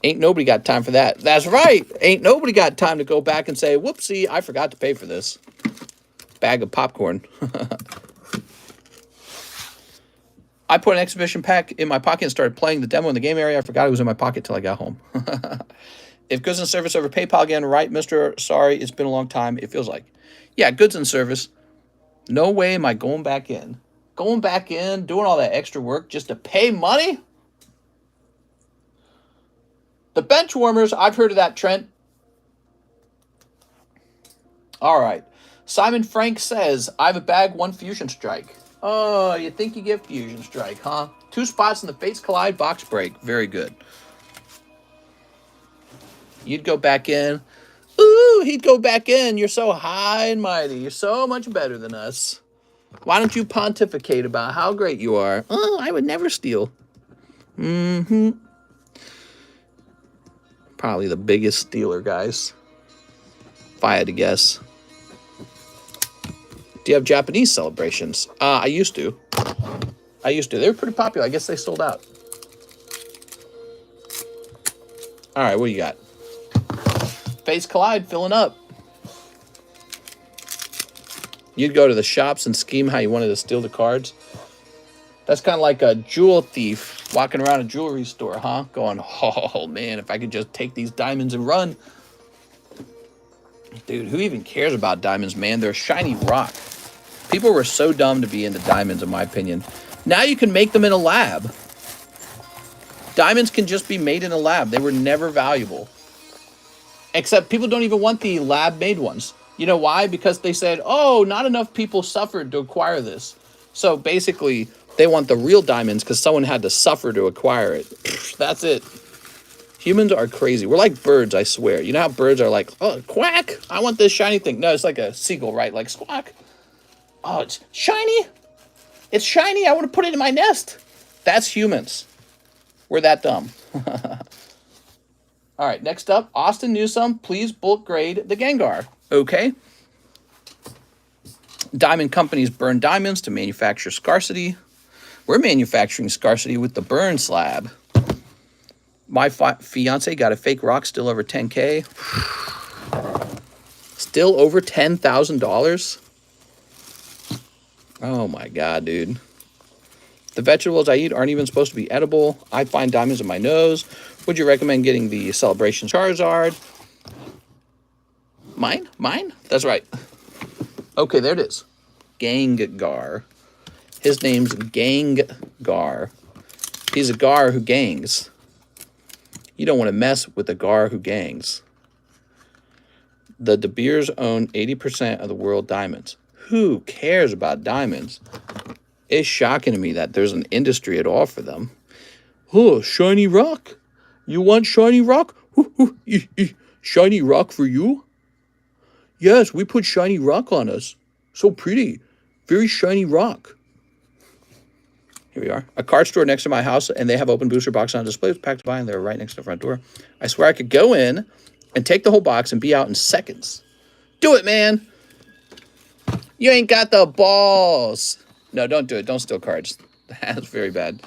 Ain't nobody got time for that. That's right. Ain't nobody got time to go back and say, whoopsie, I forgot to pay for this. Bag of popcorn. I put an exhibition pack in my pocket and started playing the demo in the game area. I forgot it was in my pocket till I got home. If goods and service over PayPal again, right, Mr. Sorry, it's been a long time. It feels like. Yeah, goods and service. No way am I going back in. Going back in, doing all that extra work just to pay money? The bench warmers, I've heard of that, Trent. All right. Simon Frank says, I have a bag, 1 Fusion Strike. Oh, you think you get Fusion Strike, huh? 2 spots in the Fates Collide box break. Very good. You'd go back in. Ooh, he'd go back in. You're so high and mighty. You're so much better than us. Why don't you pontificate about how great you are? Oh, I would never steal. Probably the biggest stealer, guys. If I had to guess. Do you have Japanese celebrations? I used to. They were pretty popular. I guess they sold out. All right, what do you got? Face Collide filling up. You'd go to the shops and scheme how you wanted to steal the cards. That's kind of like a jewel thief walking around a jewelry store, huh? Going, oh man, if I could just take these diamonds and run. Dude, who even cares about diamonds, man? They're a shiny rock. People were so dumb to be into diamonds, in my opinion. Now you can make them in a lab. Diamonds can just be made in a lab. They were never valuable. Except people don't even want the lab-made ones. You know why? Because they said, oh, not enough people suffered to acquire this. So basically, they want the real diamonds because someone had to suffer to acquire it. That's it. Humans are crazy. We're like birds, I swear. You know how birds are like, oh, quack, I want this shiny thing. No, it's like a seagull, right? Like, squawk. Oh, it's shiny. It's shiny. I want to put it in my nest. That's humans. We're that dumb. All right, next up, Austin Newsome, please bulk grade the Gengar. Okay. Diamond companies burn diamonds to manufacture scarcity. We're manufacturing scarcity with the burn slab. My fiance got a fake rock still over 10K. Still over $10,000. Oh my God, dude. The vegetables I eat aren't even supposed to be edible. I find diamonds in my nose. Would you recommend getting the Celebration Charizard? Mine? That's right. Okay, there it is. Gengar. His name's Gengar. He's a gar who gangs. You don't want to mess with a gar who gangs. The De Beers own 80% of the world diamonds. Who cares about diamonds? It's shocking to me that there's an industry at all for them. Oh, shiny rock. You want shiny rock? Shiny rock for you? Yes, we put shiny rock on us. So pretty. Very shiny rock. Here we are. A card store next to my house, and they have open booster boxes on display with packed to buy, and they're right next to the front door. I swear I could go in and take the whole box and be out in seconds. Do it, man. You ain't got the balls. No, don't do it. Don't steal cards. That's very bad.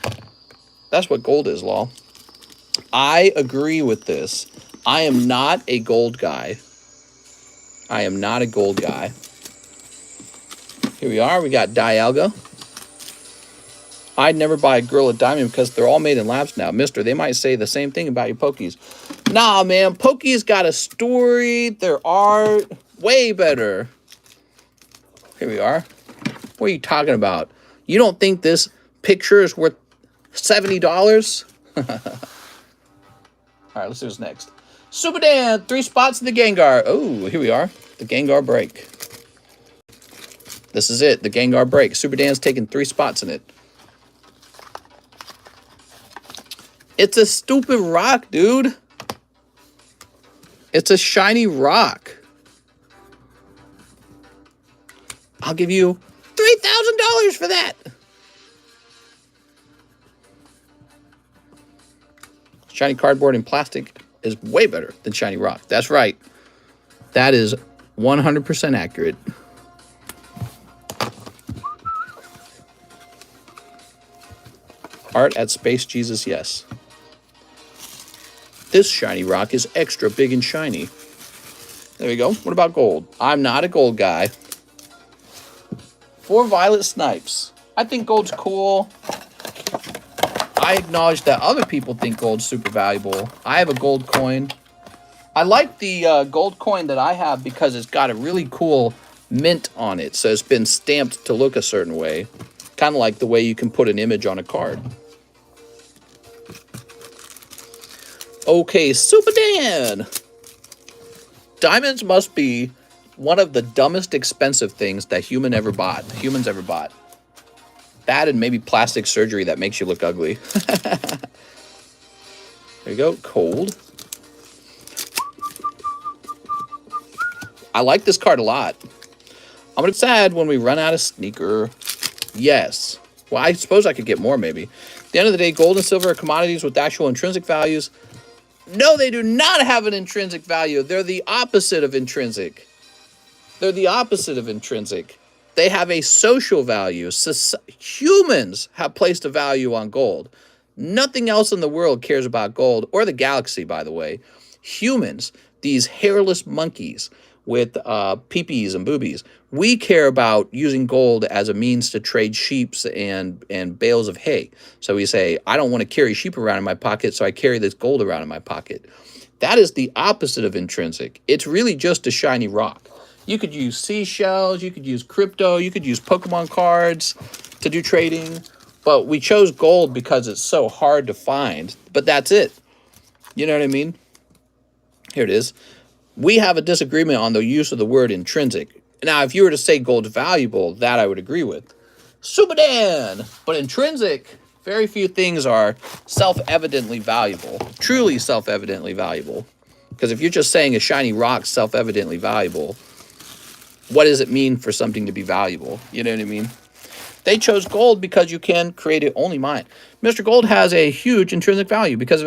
That's what gold is, lol. I agree with this. I am not a gold guy. I am not a gold guy. Here we are. We got Dialga. I'd never buy a Gorilla Diamond because they're all made in labs now. Mister, they might say the same thing about your Pokies. Nah, man. Pokies got a story. Their art. Way better. Here we are. What are you talking about? You don't think this picture is worth $70? All right, let's do this next. Super Dan, 3 spots in the Gengar. Oh, here we are. The Gengar break. This is it. The Gengar break. Super Dan's taking 3 spots in it. It's a stupid rock, dude. It's a shiny rock. I'll give you $3,000 for that. Shiny cardboard and plastic is way better than shiny rock. That's right. That is 100% accurate. Art at Space Jesus, yes. This shiny rock is extra big and shiny. There we go. What about gold? I'm not a gold guy. 4 Violet Snipes. I think gold's cool. I acknowledge that other people think gold's super valuable. I have a gold coin. I like the gold coin that I have because it's got a really cool mint on it. So it's been stamped to look a certain way. Kind of like the way you can put an image on a card. Okay, Super Dan. Diamonds must be one of the dumbest expensive things that humans ever bought. That and maybe plastic surgery that makes you look ugly. There you go. Cold. I like this card a lot. I'm gonna be sad when we run out of sneaker. Yes. Well, I suppose I could get more maybe. At the end of the day, gold and silver are commodities with actual intrinsic values. No, they do not have an intrinsic value. They're the opposite of intrinsic. They're the opposite of intrinsic. They have a social value. Humans have placed a value on gold. Nothing else in the world cares about gold, or the galaxy, by the way. Humans, these hairless monkeys with peepees and boobies, we care about using gold as a means to trade sheeps and bales of hay. So we say, I don't want to carry sheep around in my pocket, so I carry this gold around in my pocket. That is the opposite of intrinsic. It's really just a shiny rock. You could use seashells, you could use crypto, you could use Pokemon cards to do trading. But we chose gold because it's so hard to find. But that's it. You know what I mean? Here it is. We have a disagreement on the use of the word intrinsic. Now, if you were to say gold's valuable, that I would agree with. Super Dan! But intrinsic, very few things are self-evidently valuable. Truly self-evidently valuable. Because if you're just saying a shiny rock's self-evidently valuable, what does it mean for something to be valuable? You know what I mean? They chose gold because you can create it only mine. Mr. Gold has a huge intrinsic value because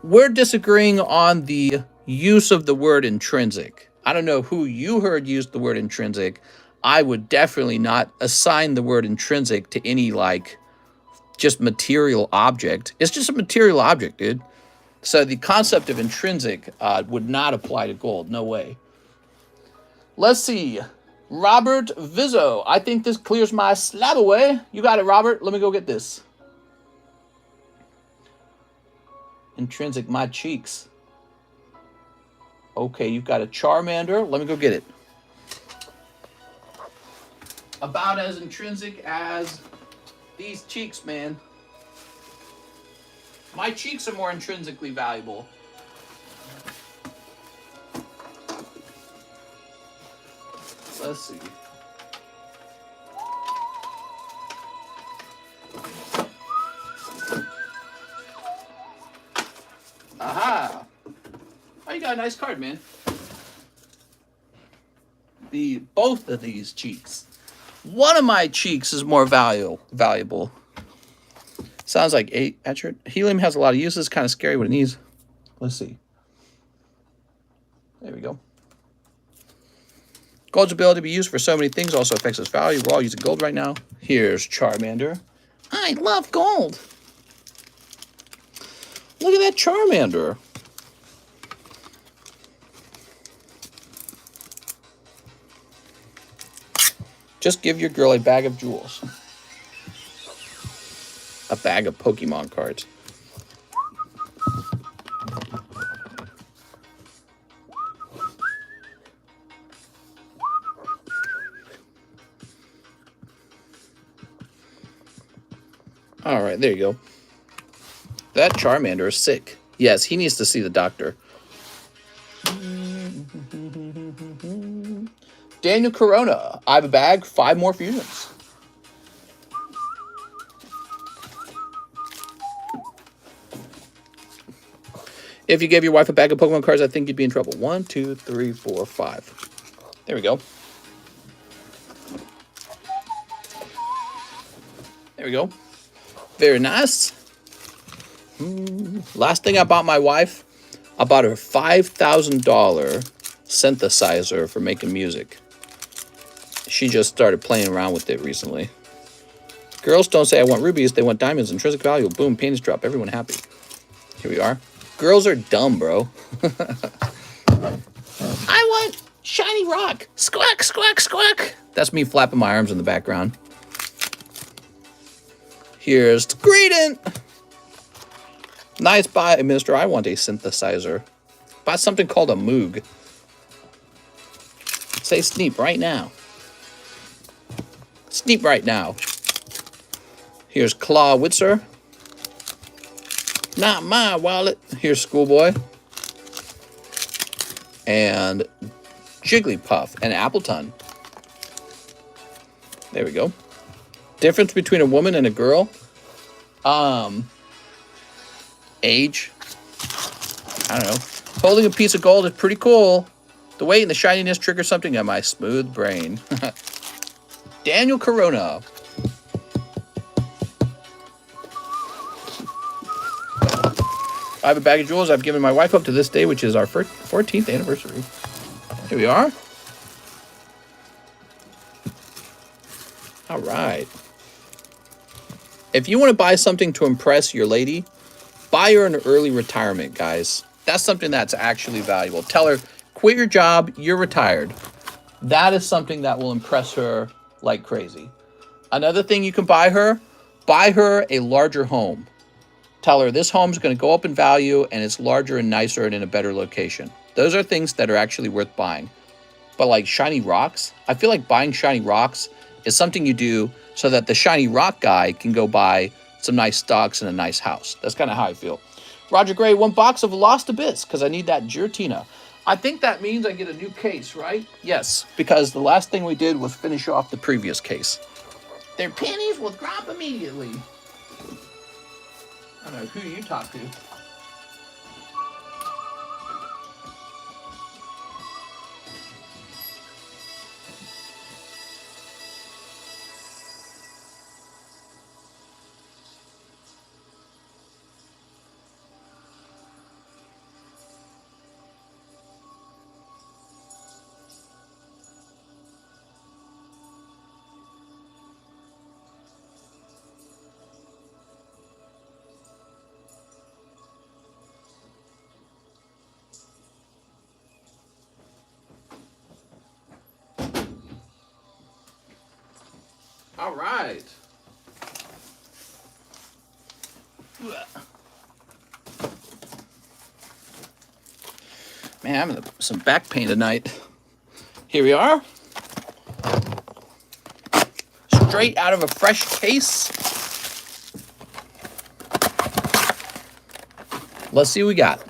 we're disagreeing on the use of the word intrinsic. I don't know who you heard use the word intrinsic. I would definitely not assign the word intrinsic to any, like, just material object. It's just a material object, dude. So the concept of intrinsic would not apply to gold. No way. Let's see. Robert Vizzo. I think this clears my slab away. You got it, Robert. Let me go get this. Intrinsic, my cheeks. Okay, you've got a Charmander. Let me go get it. About as intrinsic as these cheeks, man. My cheeks are more intrinsically valuable. Let's see. Aha! Oh, you got a nice card, man. Both of these cheeks. One of my cheeks is more valuable. Sounds like 8 accurate. Helium has a lot of uses. Kind of scary what it needs. Let's see. There we go. Gold's ability to be used for so many things also affects its value. We're all using gold right now. Here's Charmander. I love gold. Look at that Charmander. Just give your girl a bag of jewels. A bag of Pokemon cards. All right, there you go. That Charmander is sick. Yes, he needs to see the doctor. Daniel Corona. I have a bag. 5 more fusions. If you gave your wife a bag of Pokemon cards, I think you'd be in trouble. 1, 2, 3, 4, 5. There we go. There we go. Very nice. Last thing I bought my wife, I bought her $5,000 synthesizer for making music. She just started playing around with it recently. Girls don't say I want rubies, they want diamonds. Intrinsic value. Boom, panties drop. Everyone happy. Here we are. Girls are dumb, bro. I want shiny rock. Squawk, squawk, squawk. That's me flapping my arms in the background. Here's Greedent. Nice buy, mister. I want a synthesizer. Buy something called a Moog. Say Sneep right now. Sneep right now. Here's Claw Witzer. Not my wallet. Here's Schoolboy. And Jigglypuff and Appleton. There we go. Difference between a woman and a girl? Age. I don't know. Holding a piece of gold is pretty cool. The weight and the shininess trigger something on my smooth brain. Daniel Corona. I have a bag of jewels I've given my wife up to this day, which is our 14th anniversary. Here we are. All right. If you want to buy something to impress your lady, buy her an early retirement, guys. That's something that's actually valuable. Tell her, quit your job, you're retired. That is something that will impress her like crazy. Another thing you can buy her a larger home. Tell her this home's going to go up in value and it's larger and nicer and in a better location. Those are things that are actually worth buying. But like shiny rocks, I feel like buying shiny rocks is something you do so that the shiny rock guy can go buy some nice stocks and a nice house. That's kind of how I feel. Roger Gray, 1 box of Lost Abyss because I need that Giratina. I think that means I get a new case, right? Yes, because the last thing we did was finish off the previous case. Their pennies will drop immediately. I don't know who you talk to. All right. Man, I'm having some back pain tonight. Here we are. Straight out of a fresh case. Let's see what we got.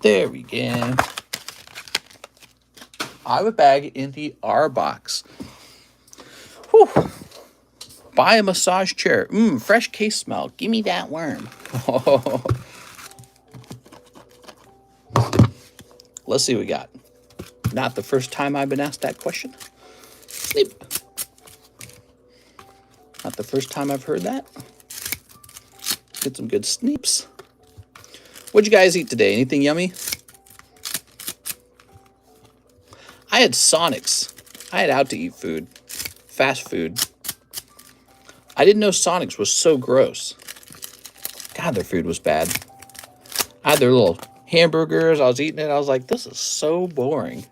There we go. I have a bag in the R box. Whew. Buy a massage chair. Fresh case smell. Give me that worm. Let's see what we got. Not the first time I've been asked that question. Sneep. Not the first time I've heard that. Get some good sneeps. What'd you guys eat today? Anything yummy? I had Sonics. I had out to eat food. Fast food. I didn't know Sonics was so gross. God, their food was bad. I had their little hamburgers. I was eating it. I was like, this is so boring.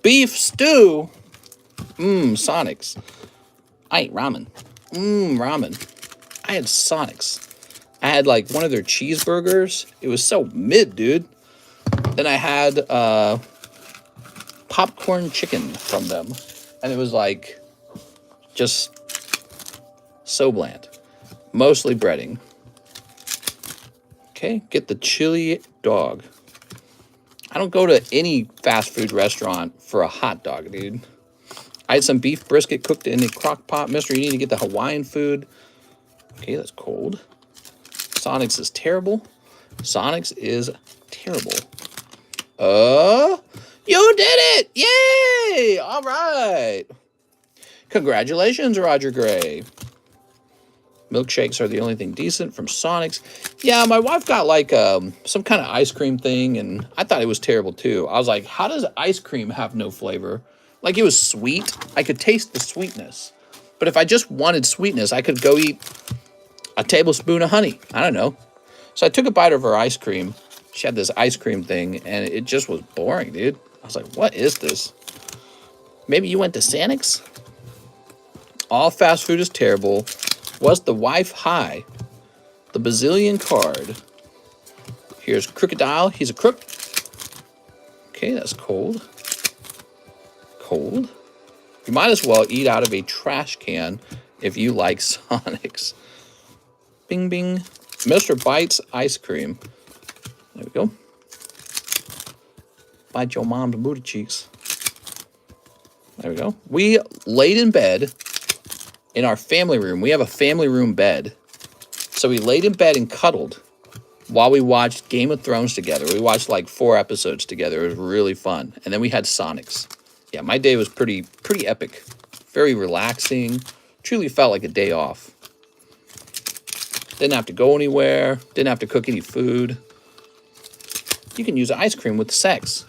Beef stew. Sonics. I ate ramen. Ramen. I had Sonics. I had like one of their cheeseburgers. It was so mid, dude. Then I had popcorn chicken from them. And it was like just so bland. Mostly breading. Okay, get the chili dog. I don't go to any fast food restaurant for a hot dog, dude. I had some beef brisket cooked in a crock pot. Mister, you need to get the Hawaiian food. Okay, that's cold. Sonics is terrible. Sonics is terrible. You did it! Yay! All right. Congratulations, Roger Gray. Milkshakes are the only thing decent from Sonics. Yeah, my wife got like some kind of ice cream thing, and I thought it was terrible too. I was like, how does ice cream have no flavor? Like, it was sweet. I could taste the sweetness. But if I just wanted sweetness, I could go eat a tablespoon of honey. I don't know. So I took a bite of her ice cream. She had this ice cream thing, and it just was boring, dude. I was like, what is this? Maybe you went to Sonics? All fast food is terrible. Was the wife high? The bazillion card. Here's Crocodile. He's a crook. Okay, that's cold. Cold. You might as well eat out of a trash can if you like Sonics. Bing, bing. Mr. Bites ice cream. There we go. Bite your mom's booty cheeks. There we go. We laid in bed in our family room. We have a family room bed. So we laid in bed and cuddled while we watched Game of Thrones together. We watched like 4 episodes together. It was really fun. And then we had Sonics. Yeah, my day was pretty epic. Very relaxing. Truly felt like a day off. Didn't have to go anywhere. Didn't have to cook any food. You can use ice cream with sex.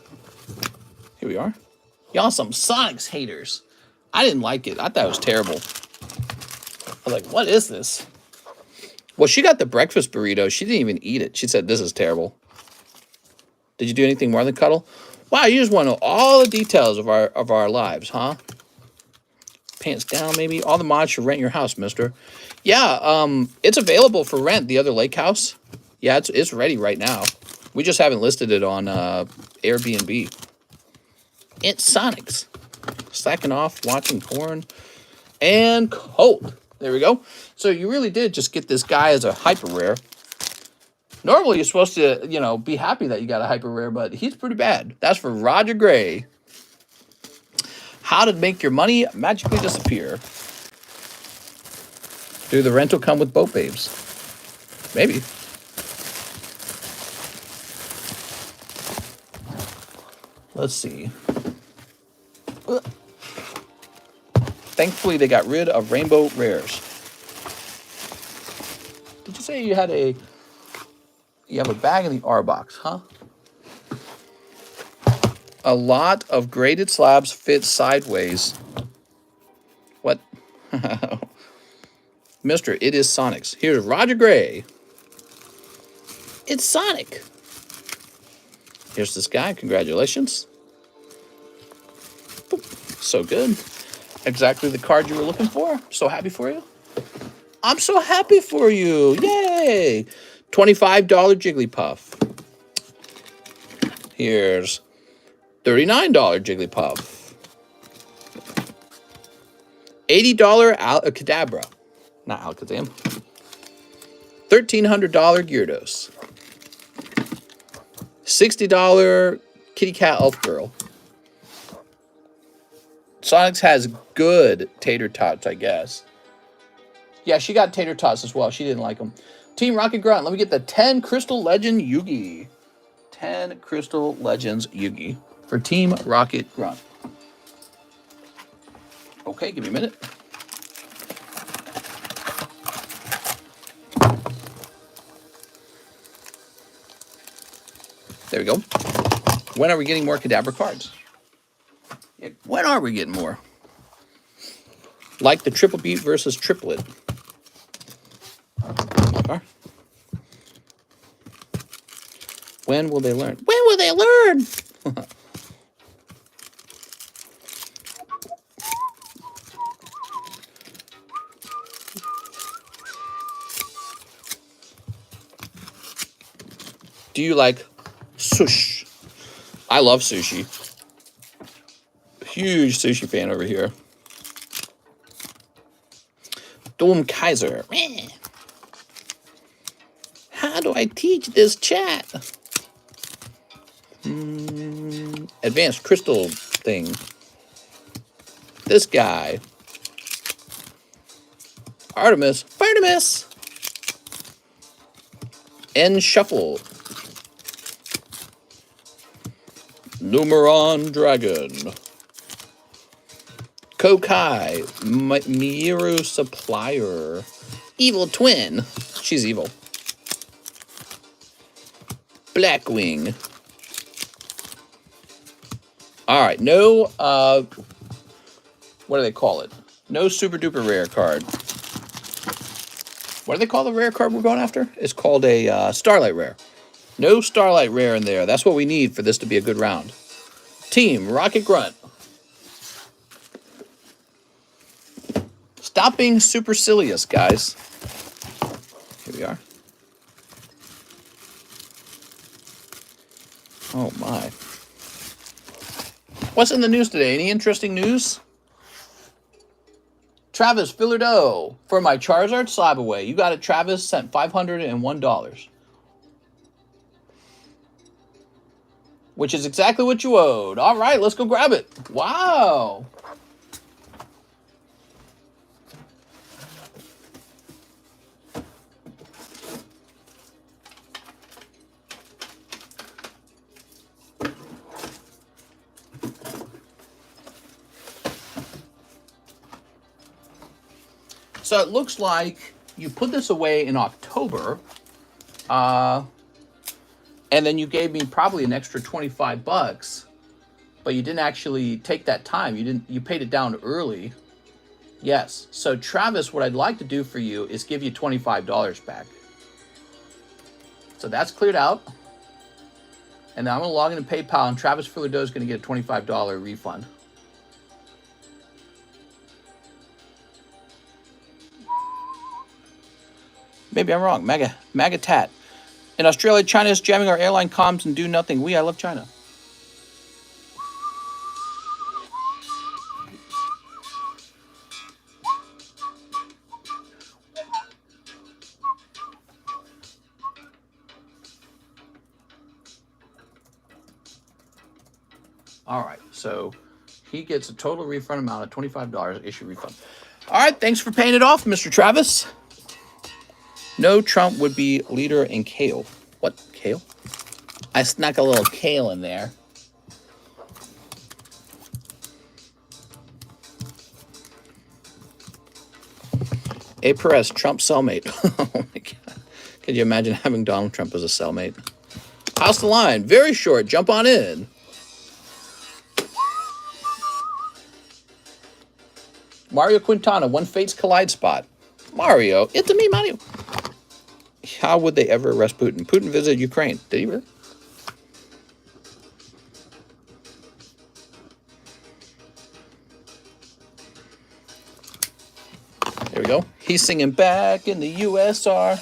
Here we are. Y'all some Sonics haters. I didn't like it. I thought it was terrible. I was like, what is this? Well, she got the breakfast burrito. She didn't even eat it. She said, this is terrible. Did you do anything more than cuddle? Wow, you just want to know all the details of our lives, huh? Pants down, maybe. All the mods should rent your house, mister. Yeah, it's available for rent, the other lake house. Yeah, it's ready right now. We just haven't listed it on Airbnb. It's Sonic's. Slacking off, watching porn. And cold. There we go. So you really did just get this guy as a hyper rare. Normally you're supposed to, you know, be happy that you got a hyper rare, but he's pretty bad. That's for Roger Gray. How to make your money magically disappear. Do the rental come with boat babes? Maybe. Let's see. Thankfully, they got rid of rainbow rares. Did you say you had a... You have a bag in the R box, huh? A lot of graded slabs fit sideways. What? Mister, it is Sonic's. Here's Roger Gray. It's Sonic. Here's this guy. Congratulations. Boop. So good. Exactly the card you were looking for. So happy for you. I'm so happy for you. Yay. $25 Jigglypuff. Here's $39 Jigglypuff. $80 Kadabra. Not Alakazam. $1,300 Gyarados. $60 Kitty Cat Elf Girl. Sonic's has good tater tots, I guess. Yeah, she got tater tots as well. She didn't like them. Team Rocket Grunt. Let me get the 10 Crystal Legend Yugi. 10 Crystal Legends Yugi for Team Rocket Grunt. Okay, give me a minute. There we go. When are we getting more Kadabra cards? Yeah, when are we getting more? Like the Triple Beat versus Triplet. When will they learn? When will they learn? Do you like sushi? I love sushi. Huge sushi fan over here. Dom Kaiser. How do I teach this chat? Advanced crystal thing. This guy. Artemis. Artemis. N Shuffle. Numeron Dragon. Kokai. Miru Supplier. Evil Twin. She's evil. Blackwing. All right, no, what do they call it? No super duper rare card. What do they call the rare card we're going after? It's called a Starlight Rare. No Starlight Rare in there. That's what we need for this to be a good round. Team Rocket Grunt. Stop being supercilious, guys. Here we are. Oh, my. What's in the news today? Any interesting news? Travis Fillardo for my Charizard Slab-AWAY. You got it, Travis. Sent $501. Which is exactly what you owed. All right, let's go grab it. Wow. So it looks like you put this away in October, and then you gave me probably an extra $25 but you didn't actually take that time. You paid it down early. Yes. So Travis, what I'd like to do for you is give you $25 back. So that's cleared out. And then I'm going to log into PayPal, and Travis Fullerdo is going to get a $25 refund. Maybe I'm wrong. MAGA tat. In Australia, China is jamming our airline comms and do nothing. I love China. All right, so he gets a total refund amount of $25 issue refund. All right, thanks for paying it off, Mr. Travis. No Trump would be leader in kale. What, kale? I snuck a little kale in there. A. Perez, Trump cellmate. Oh my God. Can you imagine having Donald Trump as a cellmate? House the line, very short, jump on in. Mario Quintana, one Fates Collide spot. Mario, it's me, Mario. How would they ever arrest Putin? Putin visited Ukraine. Did he really? There we go. He's singing back in the USR.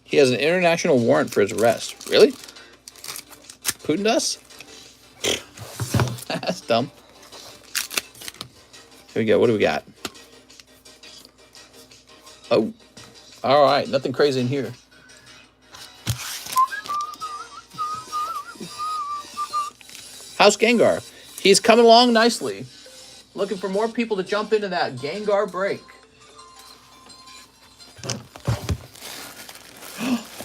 He has an international warrant for his arrest. Really? Putin does? That's dumb. Here we go. What do we got? Oh. All right. Nothing crazy in here. House Gengar. He's coming along nicely. Looking for more people to jump into that Gengar break.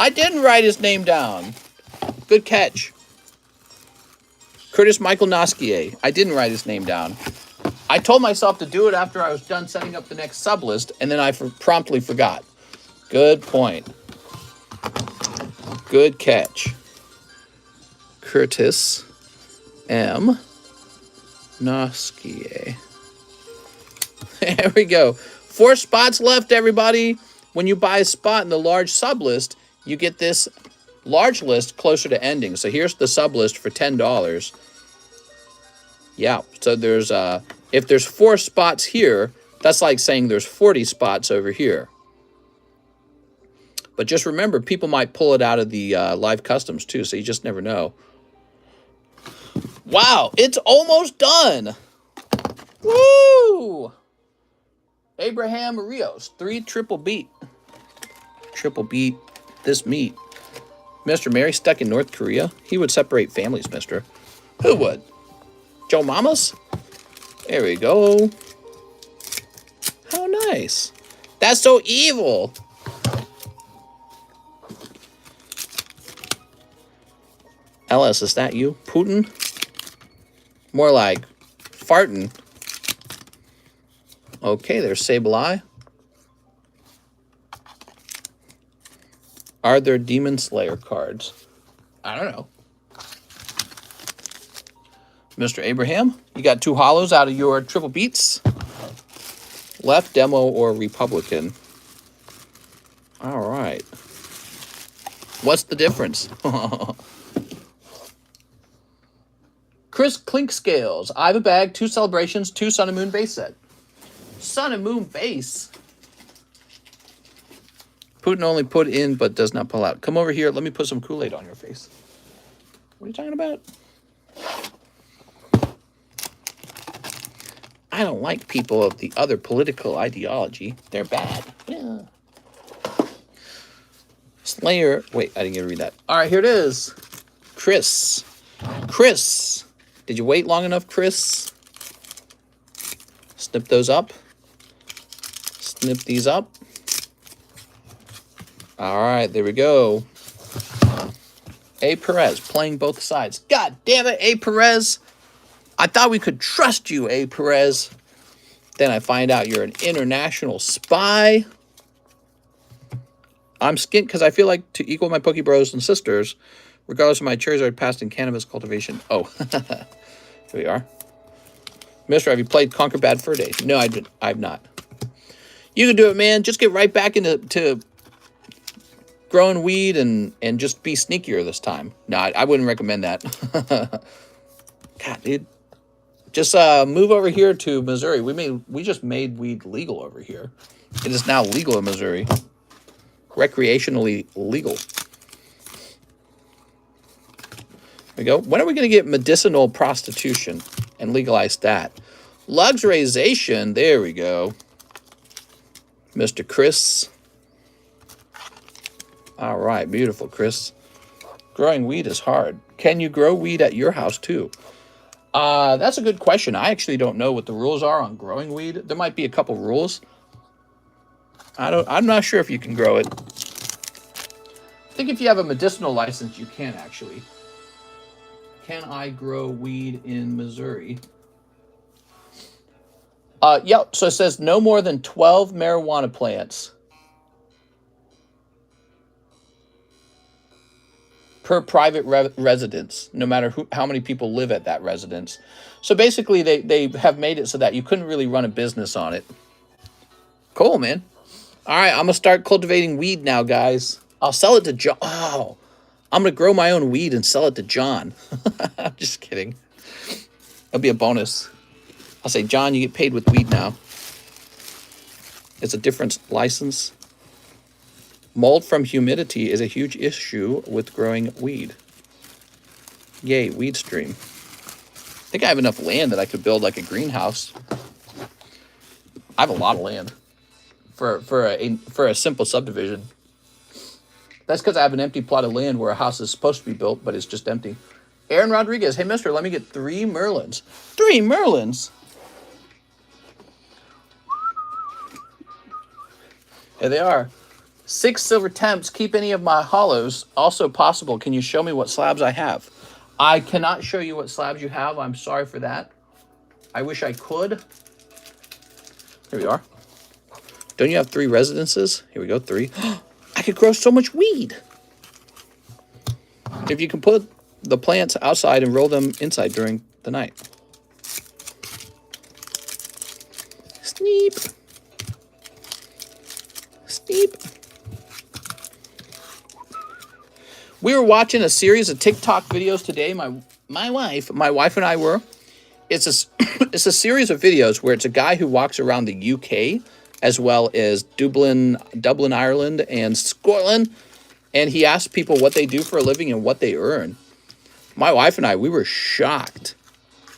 I didn't write his name down. Good catch. Curtis Michael Noskier. I didn't write his name down. I told myself to do it after I was done setting up the next sub list, and then I promptly forgot. Good point. Good catch. Curtis M. Noskier. There we go. 4 spots left, everybody. When you buy a spot in the large sub list, you get this large list closer to ending. So here's the sub list for $10. Yeah, so there's if there's 4 spots here, that's like saying there's 40 spots over here. But just remember, people might pull it out of the live customs too, so you just never know. Wow, it's almost done. Woo! Abraham Rios, 3 triple beat. Triple beat this meat. Mr. Mary stuck in North Korea? He would separate families, mister. Who would? Joe Mamas? There we go. How nice. That's so evil. LS, is that you? Putin? More like farting. Okay, there's Sableye. Are there Demon Slayer cards? I don't know. Mr. Abraham, you got 2 hollows out of your triple beats. Left, demo, or Republican. All right. What's the difference? Chris Clinkscales. I have a bag, 2 celebrations, 2 Sun and Moon base set. Sun and Moon base. Putin only put in but does not pull out. Come over here. Let me put some Kool-Aid on your face. What are you talking about? I don't like people of the other political ideology. They're bad. Yeah. Slayer. Wait, I didn't get to read that. All right, here it is. Chris. Chris. Did you wait long enough, Chris? Snip those up. Snip these up. All right, there we go. A. Perez playing both sides. God damn it, A. Perez. I thought we could trust you, A. Perez. Then I find out you're an international spy. I'm skint because I feel like to equal my Poke Bros and sisters, Regardless of my Charizard past in cannabis cultivation. Oh, here we are. Mister, have you played Conquer Bad Fur Day? No, I've not. You can do it, man. Just get right back into growing weed and just be sneakier this time. No, I wouldn't recommend that. God, dude. Just move over here to Missouri. We just made weed legal over here. It is now legal in Missouri. Recreationally legal. There we go. When are we going to get medicinal prostitution and legalize that? Luxurization. There we go. Mr. Chris. All right. Beautiful, Chris. Growing weed is hard. Can you grow weed at your house too? That's a good question. I actually don't know what the rules are on growing weed. There might be a couple rules. I'm not sure if you can grow it. I think if you have a medicinal license, you can actually. Can I grow weed in Missouri? Yep. So it says no more than 12 marijuana plants per private residence, no matter how many people live at that residence. So basically, they have made it so that you couldn't really run a business on it. Cool, man. All right, I'm going to start cultivating weed now, guys. I'll sell it to John. Oh, I'm going to grow my own weed and sell it to John. I'm just kidding. That'll be a bonus. I'll say, John, you get paid with weed now. It's a different license. Mold from humidity is a huge issue with growing weed. Yay, weed stream. I think I have enough land that I could build like a greenhouse. I have a lot of land for a simple subdivision. That's because I have an empty plot of land where a house is supposed to be built, but it's just empty. Aaron Rodriguez, hey, mister, let me get 3 Merlins. 3 Merlins? Here they are. 6 silver temps. Keep any of my hollows. Also possible. Can you show me what slabs I have? I cannot show you what slabs you have. I'm sorry for that. I wish I could. Here we are. Don't you have 3 residences? Here we go, 3. I could grow so much weed. If you can put the plants outside and roll them inside during the night. Sneep. Sneep. We were watching a series of TikTok videos today. My wife and I were. It's a series of videos where it's a guy who walks around the UK as well as Dublin, Ireland, and Scotland, and he asks people what they do for a living and what they earn. My wife and I, we were shocked.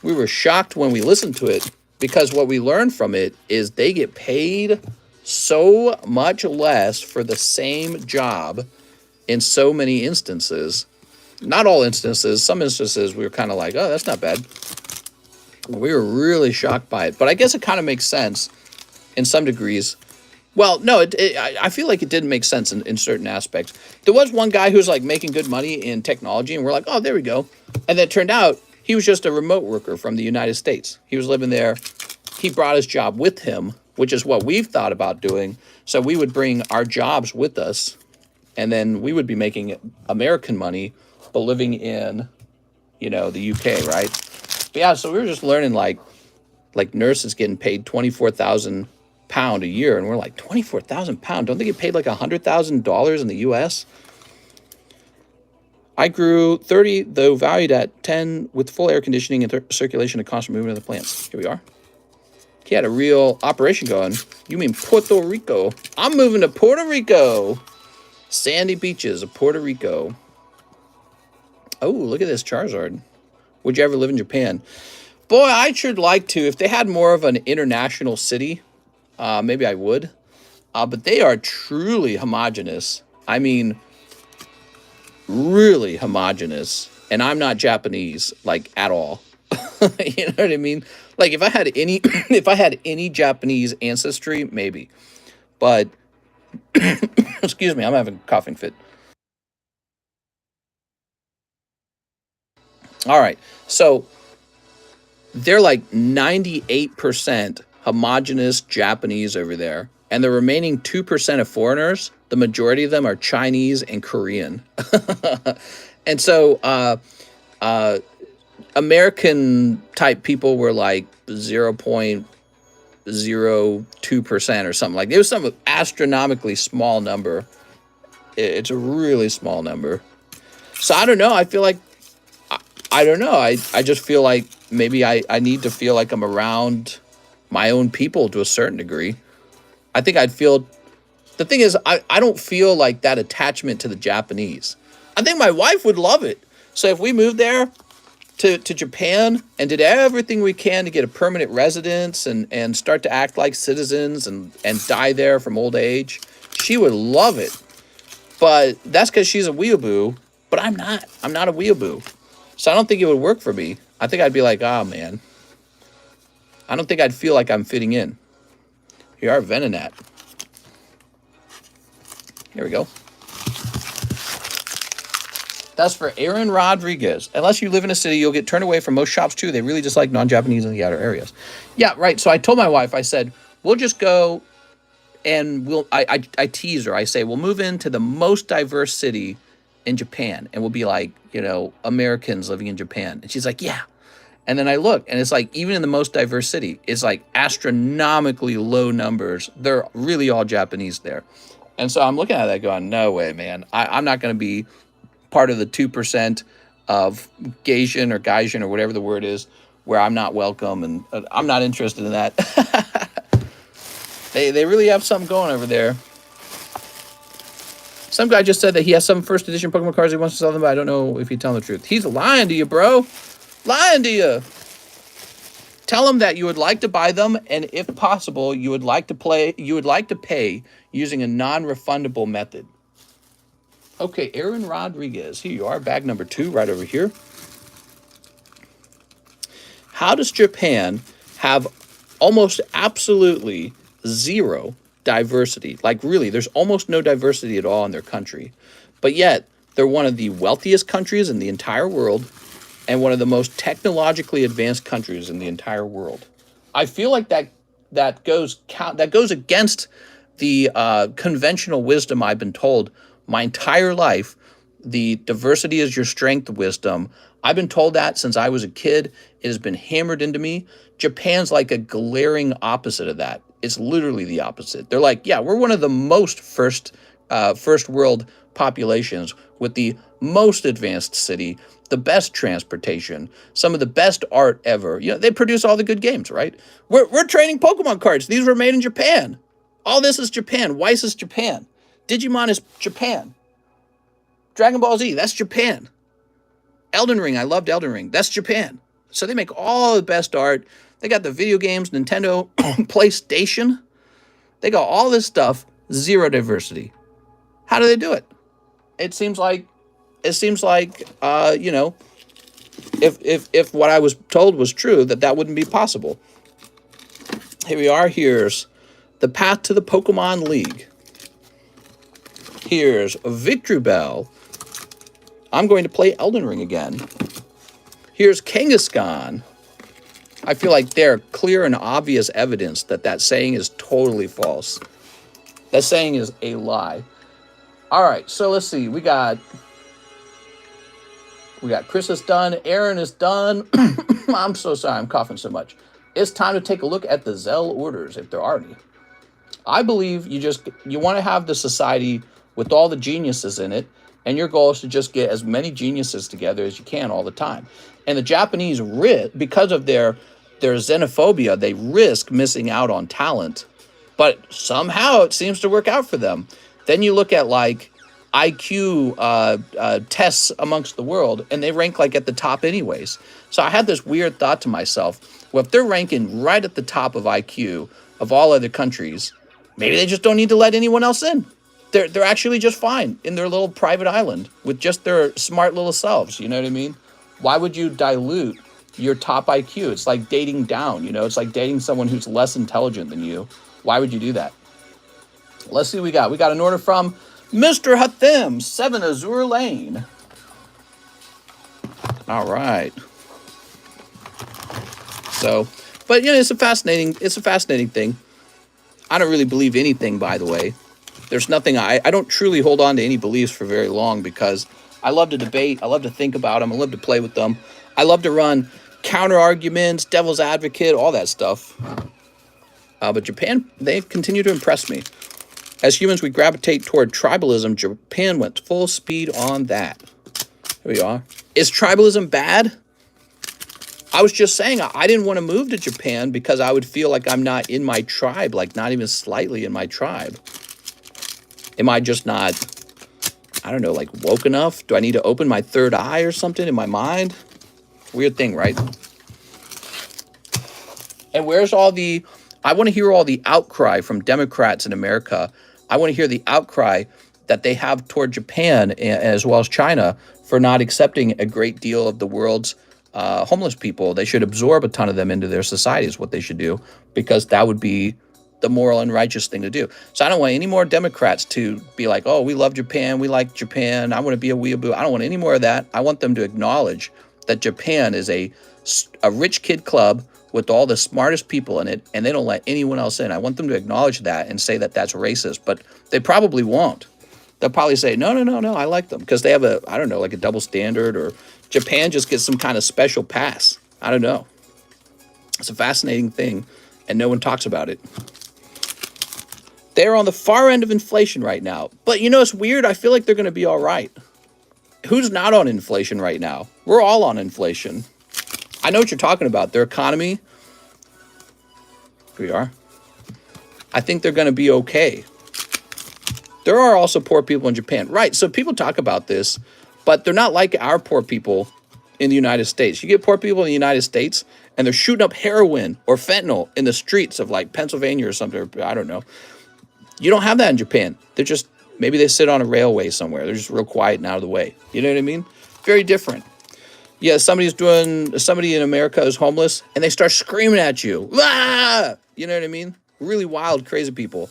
We were shocked when we listened to it because what we learned from it is they get paid so much less for the same job in so many instances. Not all instances. Some instances we were kind of like, oh, that's not bad. We were really shocked by it. But I guess it kind of makes sense in some degrees. Well, no, I feel like it didn't make sense in certain aspects. There was one guy who was like making good money in technology, and we're like, oh, there we go. And then it turned out he was just a remote worker from the United States. He was living there. He brought his job with him, which is what we've thought about doing. So we would bring our jobs with us, and then we would be making American money, but living in, the UK, right? But yeah, so we were just learning like nurses getting paid £24,000 a year, and we're like, £24,000? Don't they get paid like $100,000 in the US? I grew 30, though valued at 10, with full air conditioning and circulation and constant movement of the plants. Here we are. He had a real operation going. You mean Puerto Rico? I'm moving to Puerto Rico. Sandy beaches of Puerto Rico. Oh, look at this Charizard. Would you ever live in Japan? Boy, I should like to. If they had more of an international city, maybe I would. But they are truly homogenous. I mean, really homogenous. And I'm not Japanese, like, at all. You know what I mean? Like, if I had any Japanese ancestry, maybe. But, excuse me, I'm having a coughing fit. All right, so they're like 98% homogenous Japanese over there. And the remaining 2% of foreigners, the majority of them are Chinese and Korean. And so American type people were like 0.02% or something like. It was some astronomically small number. It's a really small number. So I don't know. I feel like I don't know. I just feel like maybe I need to feel like I'm around my own people to a certain degree. I think I'd feel. The thing is, I don't feel like that attachment to the Japanese. I think my wife would love it. So if we moved there to Japan and did everything we can to get a permanent residence and start to act like citizens and die there from old age, she would love it. But that's because she's a weeaboo, but I'm not. I'm not a weeaboo. So I don't think it would work for me. I think I'd be like, ah, man. I don't think I'd feel like I'm fitting in. Here are Venonat. Here we go. That's for Aaron Rodriguez. Unless you live in a city, you'll get turned away from most shops too. They really dislike non-Japanese in the outer areas. Yeah, right. So I told my wife, I said, we'll just go and I tease her. I say, we'll move into the most diverse city in Japan. And we'll be like, Americans living in Japan. And she's like, yeah. And then I look, and it's like, even in the most diverse city, it's like astronomically low numbers. They're really all Japanese there. And so I'm looking at that going, no way, man. I'm not going to be part of the 2% of Gaijin or whatever the word is, where I'm not welcome, and I'm not interested in that. They really have something going over there. Some guy just said that he has some first edition Pokemon cards he wants to sell them, but I don't know if he's telling the truth. He's lying to you, bro. Lying to you. Tell him that you would like to buy them, and if possible, you would like to pay using a non-refundable method. Okay, Aaron Rodriguez. Here you are, bag number 2 right over here. How does Japan have almost absolutely zero diversity? Like really, there's almost no diversity at all in their country. But yet, they're one of the wealthiest countries in the entire world and one of the most technologically advanced countries in the entire world. I feel like that goes against the conventional wisdom I've been told my entire life. The diversity is your strength wisdom. I've been told that since I was a kid. It has been hammered into me. Japan's like a glaring opposite of that. It's literally the opposite. They're like, yeah, we're one of the most first world populations with the most advanced city, the best transportation, some of the best art ever. They produce all the good games, right? We're trading Pokemon cards. These were made in Japan. All this is Japan. WEISS is Japan. Digimon is Japan. Dragon Ball Z, that's Japan. Elden Ring, I loved Elden Ring. That's Japan. So they make all the best art. They got the video games, Nintendo, PlayStation. They got all this stuff, zero diversity. How do they do it? It seems like, if what I was told was true, that wouldn't be possible. Here we are. Here's the path to the Pokemon League. Here's Victory Bell. I'm going to play Elden Ring again. Here's Kangaskhan. I feel like they're clear and obvious evidence that saying is totally false. That saying is a lie. All right, so let's see. We got Chris is done. Aaron is done. I'm so sorry. I'm coughing so much. It's time to take a look at the ZELLE orders, if there are any. I believe you want to have the society with all the geniuses in it, and your goal is to just get as many geniuses together as you can all the time. And the Japanese, because of their xenophobia, they risk missing out on talent, but somehow it seems to work out for them. Then you look at like IQ tests amongst the world, and they rank like at the top anyways. So I had this weird thought to myself, well, if they're ranking right at the top of IQ of all other countries, maybe they just don't need to let anyone else in. They're actually just fine in their little private island with just their smart little selves. You know what I mean? Why would you dilute your top IQ? It's like dating down, it's like dating someone who's less intelligent than you. Why would you do that? Let's see what we got. We got an order from Mr. Hathim, 7 Azure Lane. All right. So, but it's a fascinating thing. I don't really believe anything, by the way. There's nothing, I don't truly hold on to any beliefs for very long because I love to debate. I love to think about them. I love to play with them. I love to run counter arguments, devil's advocate, all that stuff. But Japan, they've continued to impress me. As humans, we gravitate toward tribalism. Japan went full speed on that. Here we are. Is tribalism bad? I was just saying I didn't want to move to Japan because I would feel like I'm not in my tribe, like not even slightly in my tribe. Am I just not, I don't know, like woke enough? Do I need to open my third eye or something in my mind? Weird thing, right? And where's all the, I want to hear all the outcry from Democrats in America. I want to hear the outcry that they have toward Japan as well as China for not accepting a great deal of the world's homeless people. They should absorb a ton of them into their society is what they should do, because that would be the moral and righteous thing to do. So I don't want any more Democrats to be like, oh, we love Japan, we like Japan, I want to be a weeaboo. I don't want any more of that. I want them to acknowledge that Japan is a rich kid club with all the smartest people in it, and they don't let anyone else in. I want them to acknowledge that and say that that's racist, but they probably won't. They'll probably say, no, I like them, because they have a, I don't know, like a double standard, or Japan just gets some kind of special pass. I don't know. It's a fascinating thing, and no one talks about it. They're on the far end of inflation right now. But you know, it's weird. I feel like they're going to be all right. Who's not on inflation right now? We're all on inflation. I know what you're talking about. Their economy. Here we are. I think they're going to be okay. There are also poor people in Japan. Right, so people talk about this, but they're not like our poor people in the United States. You get poor people in the United States, and they're shooting up heroin or fentanyl in the streets of like Pennsylvania or something. I don't know. You don't have that in Japan. They're just, maybe they sit on a railway somewhere. They're just real quiet and out of the way. You know what I mean? Very different. Yeah, somebody in America is homeless, and they start screaming at you. Ah! You know what I mean? Really wild, crazy people.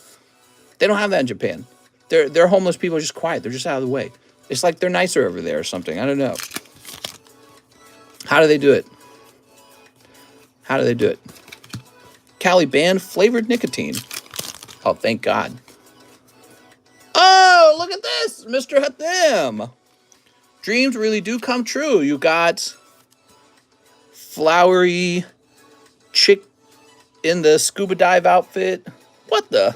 They don't have that in Japan. They're homeless people are just quiet. They're just out of the way. It's like they're nicer over there or something. I don't know. How do they do it? How do they do it? Cali banned flavored nicotine. Oh, thank God. Oh, look at this, Mr. Hatham. Dreams really do come true. You got flowery chick in the scuba dive outfit. What the?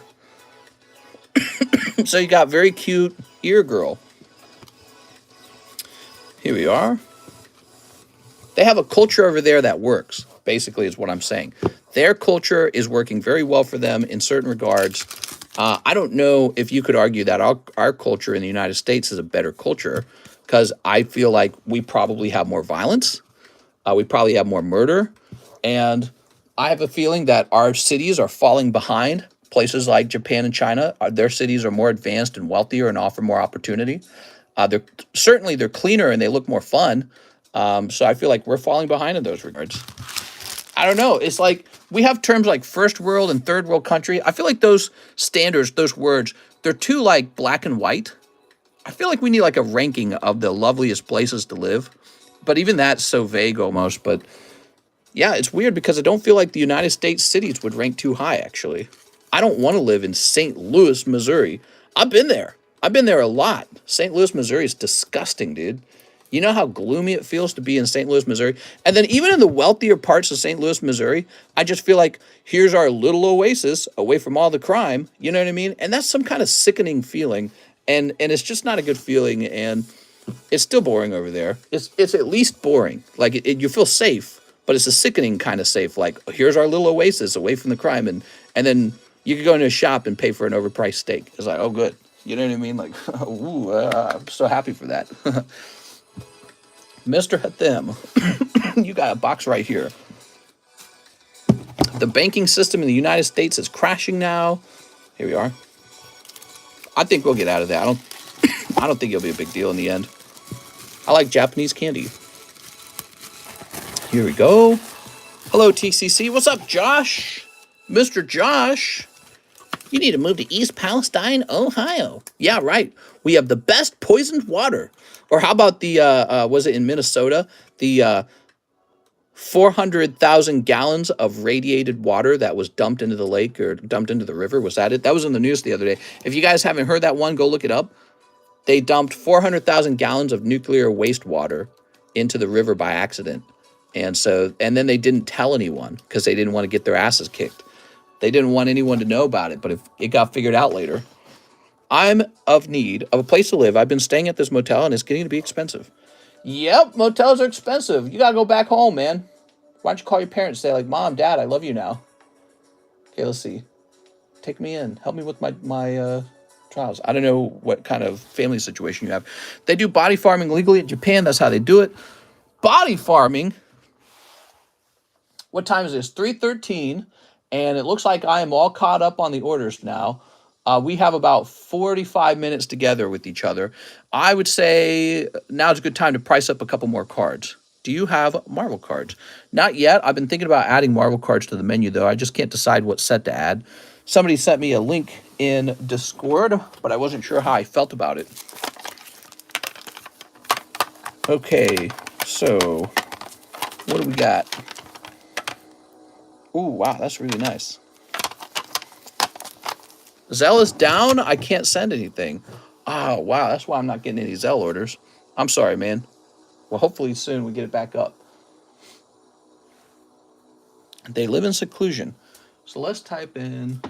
So you got very cute ear girl. Here we are. They have a culture over there that works, basically is what I'm saying. Their culture is working very well for them in certain regards. I don't know if you could argue that our culture in the United States is a better culture, because I feel like we probably have more violence. We probably have more murder. And I have a feeling that our cities are falling behind places like Japan and China. Their cities are more advanced and wealthier and offer more opportunity. They're cleaner and they look more fun. So I feel like we're falling behind in those regards. I don't know. It's like we have terms like first world and third world country. I feel like those standards, those words, they're too like black and white. I feel like we need like a ranking of the loveliest places to live. But even that's so vague almost. But yeah, it's weird because I don't feel like the United States cities would rank too high, actually. I don't want to live in St. Louis, Missouri. I've been there. I've been there a lot. St. Louis, Missouri is disgusting, dude. You know how gloomy it feels to be in St. Louis, Missouri? And then even in the wealthier parts of St. Louis, Missouri, I just feel like here's our little oasis away from all the crime. You know what I mean? And that's some kind of sickening feeling. And it's just not a good feeling. And it's still boring over there. It's at least boring. Like you feel safe, but it's a sickening kind of safe. Like here's our little oasis away from the crime. And then you could go into a shop and pay for an overpriced steak. It's like, oh, good. You know what I mean? Like, ooh, I'm so happy for that. Mr. Hatham, you got a box right here. The banking system in the United States is crashing now. Here we are. I think we'll get out of that. I don't think it'll be a big deal in the end. I like Japanese candy. Here we go. Hello, TCC. What's up, Josh? Mr. Josh. You need to move to East Palestine, Ohio. Yeah, right. We have the best poisoned water. Or how about the, was it in Minnesota? The 400,000 gallons of radiated water that was dumped into the lake or dumped into the river. Was that it? That was in the news the other day. If you guys haven't heard that one, go look it up. They dumped 400,000 gallons of nuclear wastewater into the river by accident. And then they didn't tell anyone because they didn't want to get their asses kicked. They didn't want anyone to know about it, but if it got figured out later. I'm of need of a place to live. I've been staying at this motel, and it's getting to be expensive. Yep, motels are expensive. You got to go back home, man. Why don't you call your parents and say, like, Mom, Dad, I love you now. Okay, let's see. Take me in. Help me with my trials. I don't know what kind of family situation you have. They do body farming legally in Japan. That's how they do it. Body farming. What time is this? 3:13, and it looks like I am all caught up on the orders now. We have about 45 minutes together with each other. I would say now's a good time to price up a couple more cards. Do you have Marvel cards? Not yet. I've been thinking about adding Marvel cards to the menu, though. I just can't decide what set to add. Somebody sent me a link in Discord, but I wasn't sure how I felt about it. Okay, so what do we got? Ooh, wow, that's really nice. ZELLE is down. I can't send anything. Oh, wow, that's why I'm not getting any ZELLE orders. I'm sorry, man. Well, hopefully soon we get it back up. They live in seclusion. So let's type in...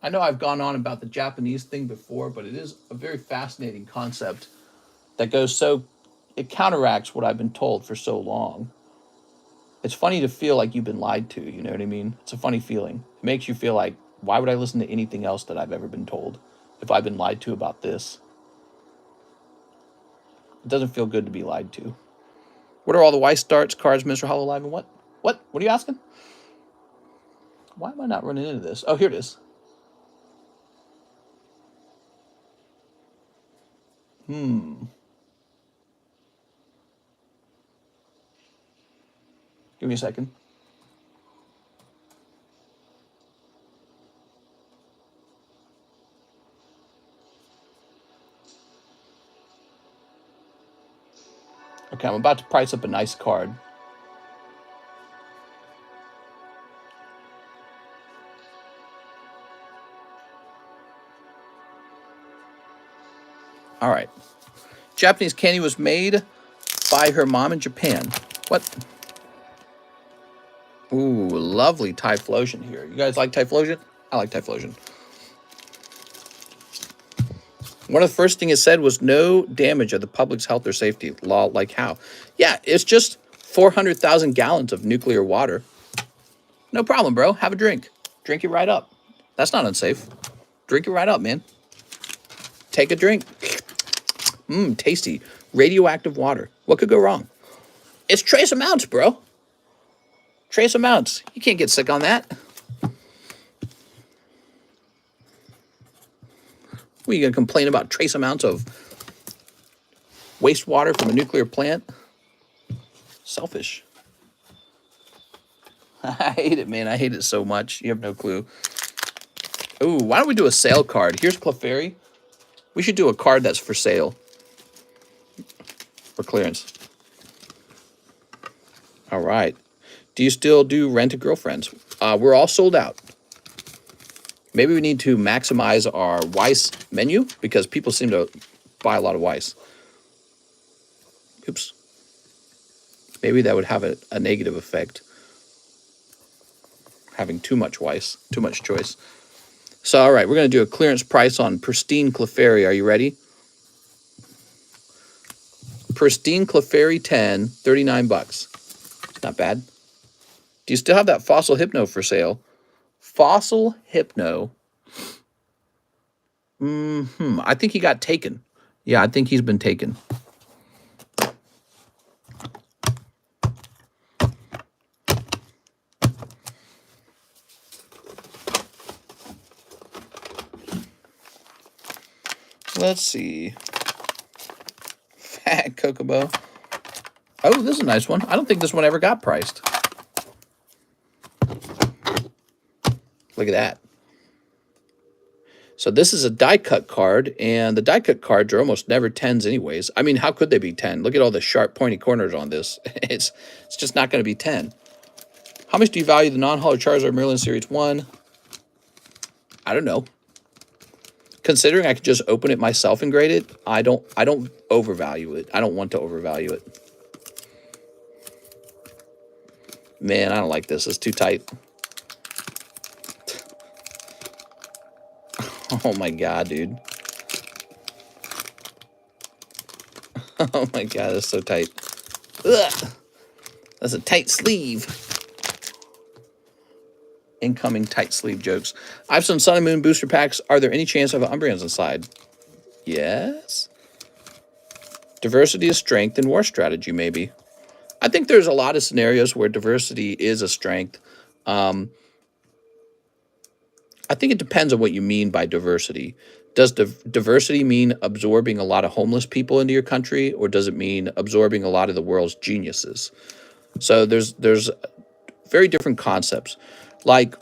I know I've gone on about the Japanese thing before, but it is a very fascinating concept that goes so... It counteracts what I've been told for so long. It's funny to feel like you've been lied to, you know what I mean? It's a funny feeling. It makes you feel like, why would I listen to anything else that I've ever been told if I've been lied to about this? It doesn't feel good to be lied to. What are all the YEISS starts, cards, Mr. Hololive, and what? What? What are you asking? Why am I not running into this? Oh, here it is. Give me a second. Okay, I'm about to price up a nice card. All right. Japanese candy was made by her mom in Japan. What? Ooh, lovely Typhlosion here. You guys like Typhlosion? I like Typhlosion. One of the first things it said was no damage of the public's health or safety. Law, like how? Yeah, it's just 400,000 gallons of nuclear water. No problem, bro. Have a drink. Drink it right up. That's not unsafe. Drink it right up, man. Take a drink. Mmm, tasty. Radioactive water. What could go wrong? It's trace amounts, bro. Trace amounts. You can't get sick on that. What, are you going to complain about trace amounts of wastewater from a nuclear plant? Selfish. I hate it, man. I hate it so much. You have no clue. Ooh, why don't we do a sale card? Here's Clefairy. We should do a card that's for sale. For clearance. All right. Do you still do Rent-A-Girlfriends? We're all sold out. Maybe we need to maximize our YEISS menu because people seem to buy a lot of YEISS. Oops. Maybe that would have a negative effect. Having too much YEISS, too much choice. So, all right, we're going to do a clearance price on Pristine Clefairy. Are you ready? Pristine Clefairy 10, 39 bucks. Not bad. Do you still have that Fossil Hypno for sale? Fossil Hypno. I think he got taken. Yeah, I think he's been taken. Let's see. Fat Kokobo. Oh, this is a nice one. I don't think this one ever got priced. Look at that. So this is a die cut card, and the die cut cards are almost never 10s anyways. I mean, how could they be 10? Look at all the sharp, pointy corners on this. It's just not going to be 10. How much do you value the non-hollow Charizard Merlin Series 1? I don't know. Considering I could just open it myself and grade it, I don't overvalue it. I don't want to overvalue it. Man, I don't like this. It's too tight. Oh my god, dude. Oh my god, that's so tight. Ugh. That's a tight sleeve. Incoming tight sleeve jokes. I have some Sun and Moon booster packs. Are there any chance of Umbreons inside? Yes. Diversity is strength in war strategy, maybe. I think there's a lot of scenarios where diversity is a strength. I think it depends on what you mean by diversity. Does diversity mean absorbing a lot of homeless people into your country, or does it mean absorbing a lot of the world's geniuses? So there's very different concepts. Like,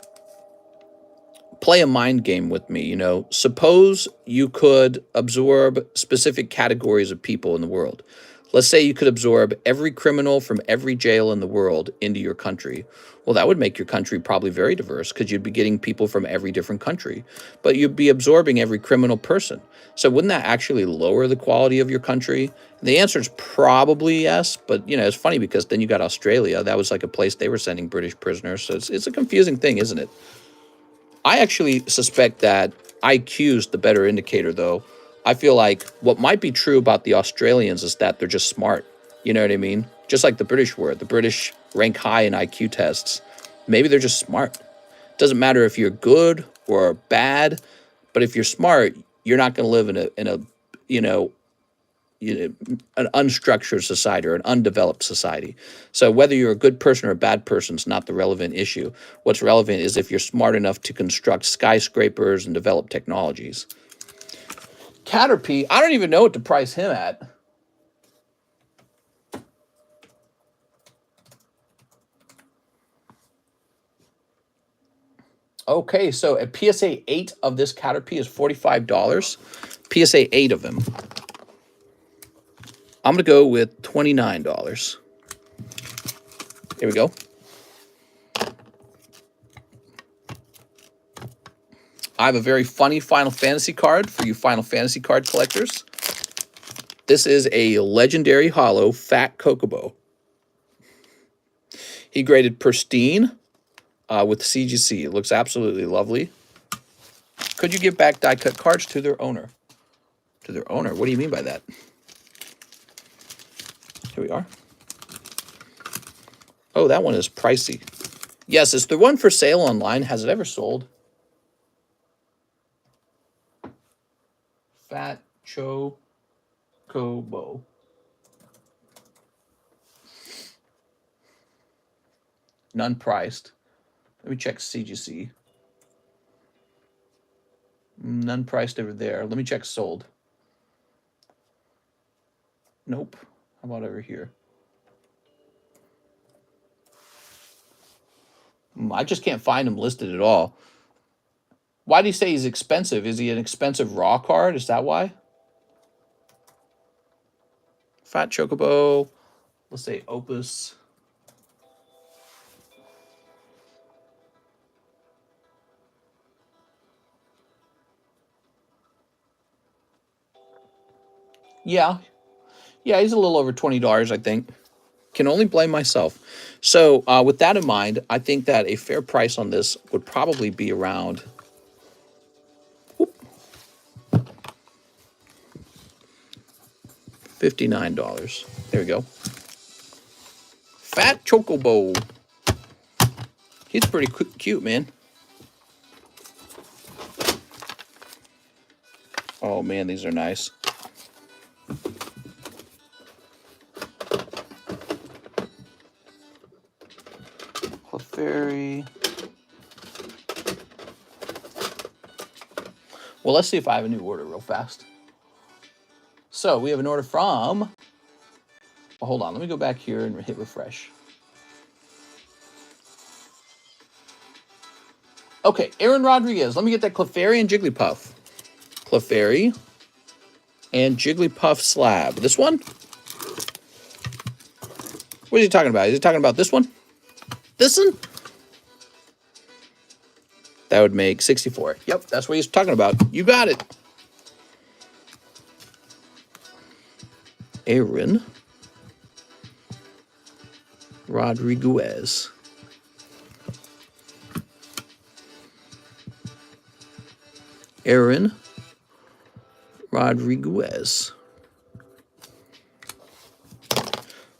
play a mind game with me, you know. Suppose you could absorb specific categories of people in the world. Let's say you could absorb every criminal from every jail in the world into your country. Well, that would make your country probably very diverse because you'd be getting people from every different country. But you'd be absorbing every criminal person. So wouldn't that actually lower the quality of your country? And the answer is probably yes. But, you know, it's funny because then you got Australia. That was like a place they were sending British prisoners. So it's a confusing thing, isn't it? I actually suspect that IQ's the better indicator, though. I feel like what might be true about the Australians is that they're just smart. You know what I mean? Just like the British were. The British rank high in IQ tests. Maybe they're just smart. Doesn't matter if you're good or bad, but if you're smart, you're not going to live in a an unstructured society or an undeveloped society. So whether you're a good person or a bad person is not the relevant issue. What's relevant is if you're smart enough to construct skyscrapers and develop technologies. Caterpie, I don't even know what to price him at. Okay, so a PSA 8 of this Caterpie is $45. PSA 8 of him. I'm going to go with $29. Here we go. I have a very funny Final Fantasy card for you Final Fantasy card collectors. This is a legendary holo Fat Chocobo. He graded pristine with CGC. It looks absolutely lovely. Could you give back die cut cards to their owner? To their owner? What do you mean by that? Here we are. Oh, that one is pricey. Yes, it's the one for sale online. Has it ever sold? Fat Chocobo. None priced. Let me check CGC. None priced over there. Let me check sold. Nope. How about over here? I just can't find him listed at all. Why do you say he's expensive? Is he an expensive raw card? Is that why? Fat Chocobo. Let's say Opus. Yeah. Yeah, he's a little over $20, I think. Can only blame myself. So with that in mind, I think that a fair price on this would probably be around $59. There we go. Fat Chocobo. He's pretty cute, man. Oh, man, these are nice. Clefairy. Well, let's see if I have a new order real fast. So we have an order from... Well, hold on. Let me go back here and hit refresh. Okay, Aaron Rodriguez. Let me get that Clefairy and Jigglypuff. Clefairy and Jigglypuff slab. This one? What is he talking about? Is he talking about this one? This one? That would make 64. Yep, that's what he's talking about. You got it. Aaron Rodriguez. Aaron Rodriguez.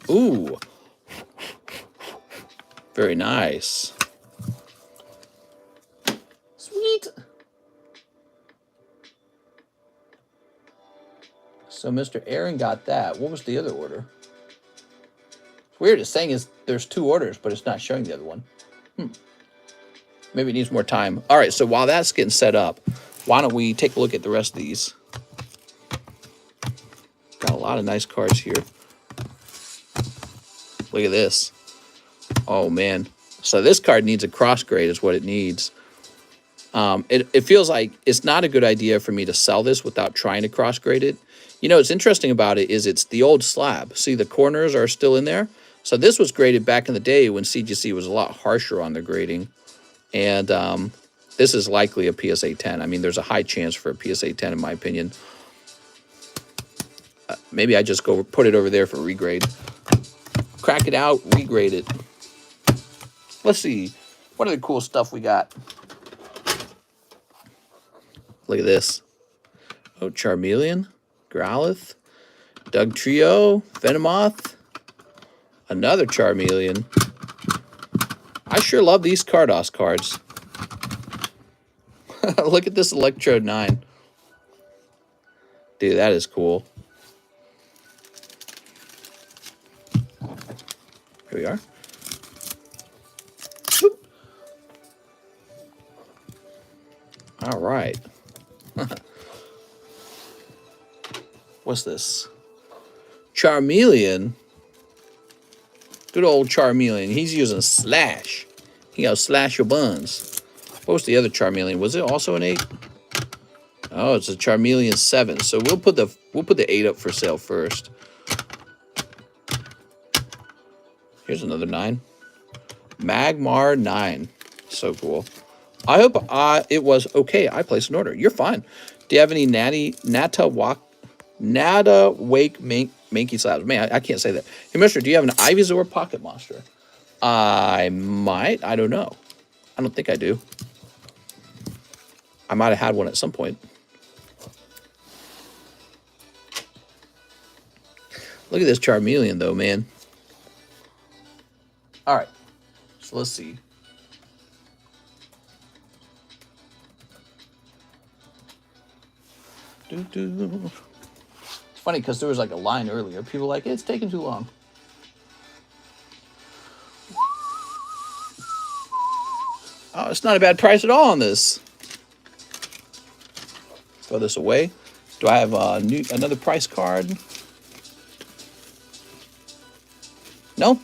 Ooh. Very nice. Sweet. So Mr. Aaron got that. What was the other order? It's weird. It's saying there's 2 orders, but it's not showing the other one. Maybe it needs more time. All right, so while that's getting set up, why don't we take a look at the rest of these? Got a lot of nice cards here. Look at this. Oh, man. So this card needs a cross grade is what it needs. It feels like it's not a good idea for me to sell this without trying to cross grade it. You know, what's interesting about it is it's the old slab. See, the corners are still in there. So this was graded back in the day when CGC was a lot harsher on their grading. And this is likely a PSA 10. I mean, there's a high chance for a PSA 10 in my opinion. Maybe I just go put it over there for regrade. Crack it out, regrade it. Let's see. What other cool stuff we got? Look at this. Oh, Charmeleon, Growlithe, Doug Trio, Venomoth, another Charmeleon. I sure love these Cardos cards. Look at this Electrode 9. Dude, that is cool. Here we are. Whoop. All right. What's this? Charmeleon. Good old Charmeleon. He's using Slash. He got slash your buns. What was the other Charmeleon? Was it also an 8? Oh, it's a Charmeleon 7. So we'll put the 8 up for sale first. Here's another 9. Magmar 9. So cool. I hope it was okay. I placed an order. You're fine. Do you have any Nata Wake Mankey Slabs? Man, I can't say that. Hey, mister, do you have an Ivysaur Pocket Monster? I might. I don't know. I don't think I do. I might have had one at some point. Look at this Charmeleon, though, man. All right. So let's see. It's funny because there was like a line earlier. People were like, it's taking too long. Oh, it's not a bad price at all on this. Throw this away. Do I have another price card? No?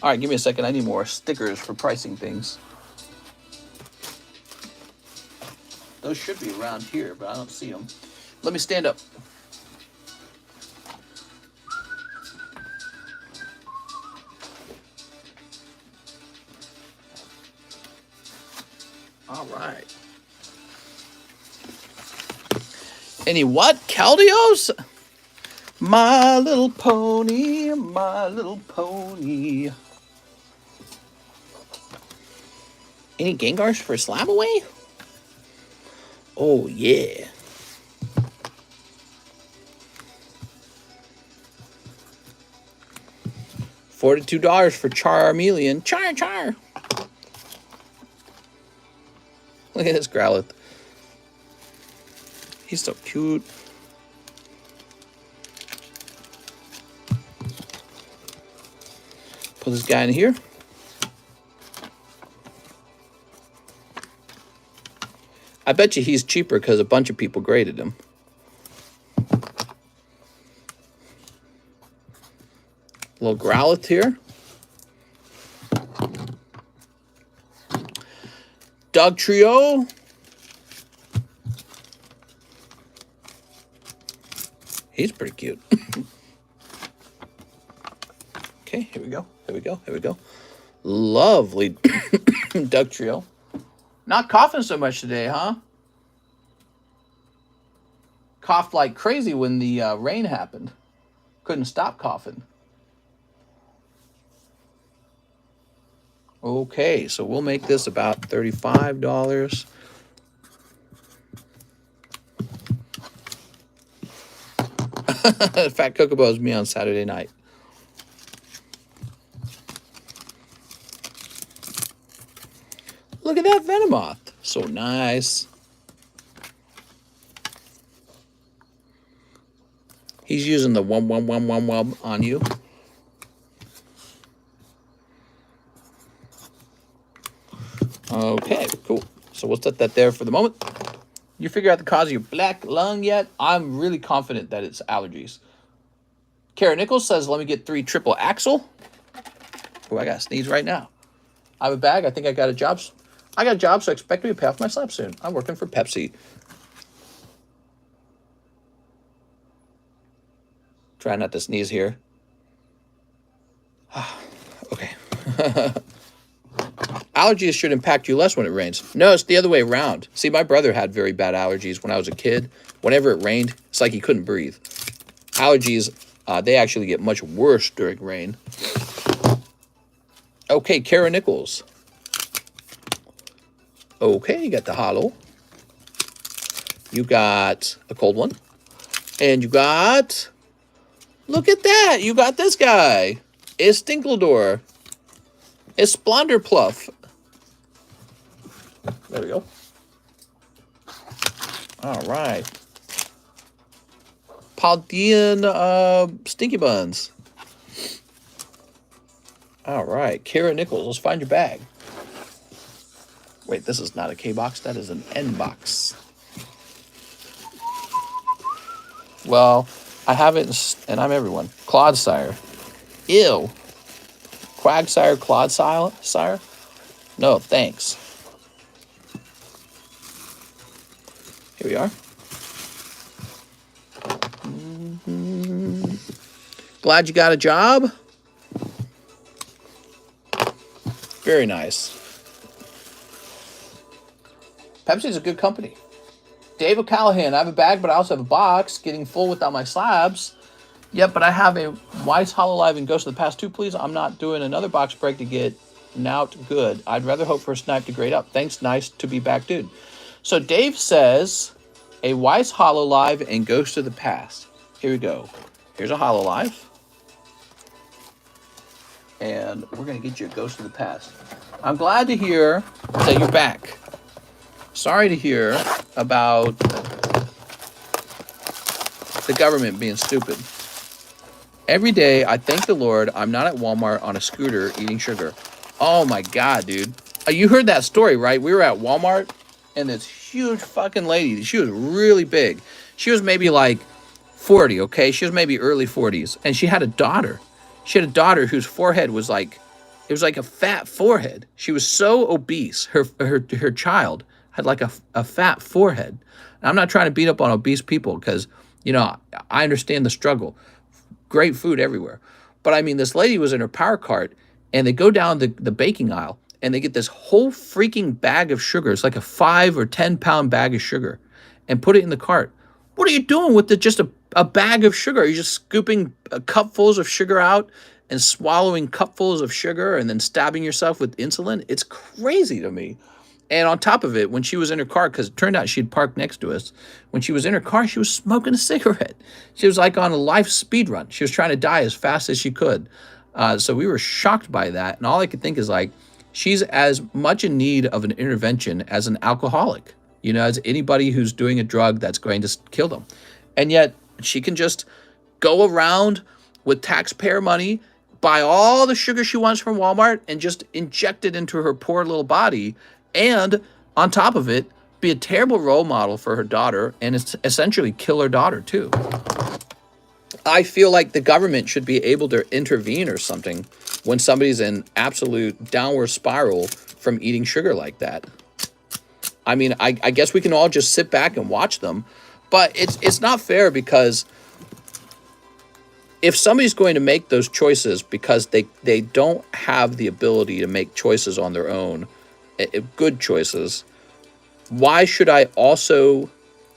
All right, give me a second. I need more stickers for pricing things. Those should be around here, but I don't see them. Let me stand up. All right. Any what? Caldios? My little pony, my little pony. Any Gengars for SLAB-AWAY? Oh, yeah. $42 for Charmeleon. Char. Look at this Growlithe. He's so cute. Put this guy in here. I bet you he's cheaper because a bunch of people graded him. Little Growlithe here. Doug Trio. He's pretty cute. Okay, here we go. Lovely Doug Trio. Not coughing so much today, huh? Coughed like crazy when the rain happened. Couldn't stop coughing. Okay, so we'll make this about $35. Fat Kokobo is me on Saturday night. Look at that Venomoth. So nice. He's using the one on you. Okay, cool. So we'll set that there for the moment. You figure out the cause of your black lung yet? I'm really confident that it's allergies. Kara Nichols says, let me get 3 triple axle. Oh, I got to sneeze right now. I have a bag. I think I got a job. I got a job, so expect me to pay off my slab soon. I'm working for Pepsi. Try not to sneeze here. Okay. Allergies should impact you less when it rains. No, it's the other way around. See, my brother had very bad allergies when I was a kid. Whenever it rained, it's like he couldn't breathe. Allergies, they actually get much worse during rain. Okay, Kara Nichols. Okay, you got the hollow. You got a cold one. And you got... Look at that! You got this guy. It's Stinkledore. It's Splonderpluff. There we go. All right. Paldean Stinky Buns. All right. Kara Nichols, let's find your bag. Wait, this is not a K box. That is an N box. Well, I have it, and I'm everyone. Clodsire. Ew. Quagsire, Clodsire? No, thanks. Here we are. Glad you got a job. Very nice. Pepsi's a good company. Dave O'Callahan, I have a bag, but I also have a box getting full without my slabs. Yep, but I have a WEISS Hololive and Ghost of the Past 2, please. I'm not doing another box break to get Nout good. I'd rather hope for a snipe to grade up. Thanks, nice to be back, dude. So Dave says, a WEISS Hololive and Ghost of the Past. Here we go. Here's a Hololive. And we're going to get you a Ghost of the Past. I'm glad to hear that you're back. Sorry to hear about the government being stupid. Every day, I thank the Lord I'm not at Walmart on a scooter eating sugar. Oh my God, dude. You heard that story, right? We were at Walmart, and this huge fucking lady, she was really big. She was maybe like 40, okay? She was maybe early 40s, and she had a daughter. She had a daughter whose forehead was like, it was like a fat forehead. She was so obese. Her child had like a fat forehead. And I'm not trying to beat up on obese people because, you know, I understand the struggle. Great food everywhere. But I mean, this lady was in her power cart, and they go down the baking aisle, and they get this whole freaking bag of sugar. It's like a 5 or 10 pound bag of sugar, and put it in the cart. What are you doing with just a bag of sugar? Are you just scooping cupfuls of sugar out and swallowing cupfuls of sugar and then stabbing yourself with insulin? It's crazy to me. And on top of it, when she was in her car, because it turned out she'd parked next to us, when she was in her car, she was smoking a cigarette. She was like on a life speed run. She was trying to die as fast as she could. So we were shocked by that. And all I could think is like, she's as much in need of an intervention as an alcoholic, you know, as anybody who's doing a drug that's going to kill them. And yet she can just go around with taxpayer money, buy all the sugar she wants from Walmart, and just inject it into her poor little body. And on top of it, be a terrible role model for her daughter and essentially kill her daughter too. I feel like the government should be able to intervene or something when somebody's in absolute downward spiral from eating sugar like that. I mean, I guess we can all just sit back and watch them, but it's not fair because if somebody's going to make those choices because they don't have the ability to make choices on their own, good choices, why should I also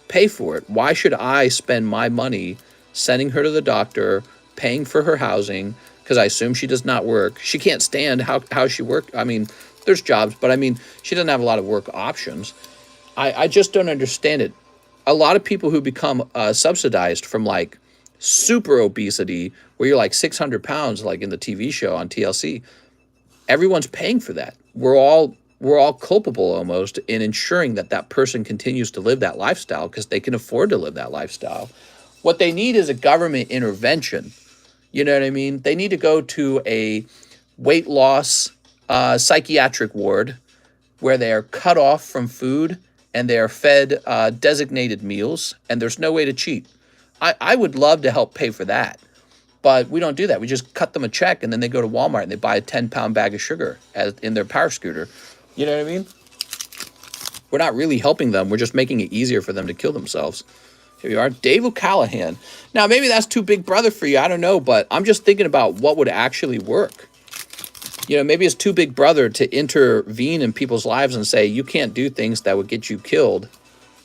pay for it? Why should I spend my money sending her to the doctor, paying for her housing, because I assume she does not work. She can't stand how she work. I mean, there's jobs, but I mean, she doesn't have a lot of work options. I just don't understand it. A lot of people who become subsidized from like super obesity, where you're like 600 pounds, like in the TV show on TLC, everyone's paying for that. We're all culpable almost in ensuring that that person continues to live that lifestyle because they can afford to live that lifestyle. What they need is a government intervention. You know what I mean? They need to go to a weight loss psychiatric ward where they are cut off from food and they are fed designated meals, and there's no way to cheat. I would love to help pay for that, but we don't do that. We just cut them a check, and then they go to Walmart and they buy a 10-pound bag of sugar in their power scooter. You know what I mean? We're not really helping them. We're just making it easier for them to kill themselves. Here we are, Dave O'Callahan. Now, maybe that's too big brother for you. I don't know, but I'm just thinking about what would actually work. You know, maybe it's too big brother to intervene in people's lives and say, you can't do things that would get you killed.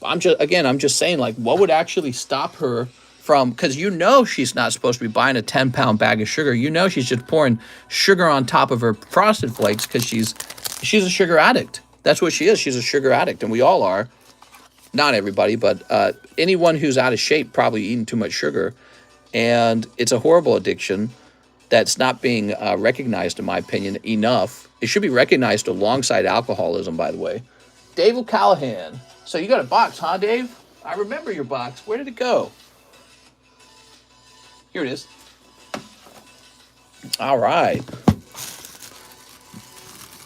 I'm just saying, like, what would actually stop her from, because you know she's not supposed to be buying a 10-pound bag of sugar. You know she's just pouring sugar on top of her Frosted Flakes because she's a sugar addict. That's what she is. She's a sugar addict, and we all are. Not everybody, but anyone who's out of shape probably eating too much sugar. And it's a horrible addiction that's not being recognized, in my opinion, enough. It should be recognized alongside alcoholism, by the way. Dave O'Callahan. So you got a box, huh, Dave? I remember your box. Where did it go? Here it is. All right.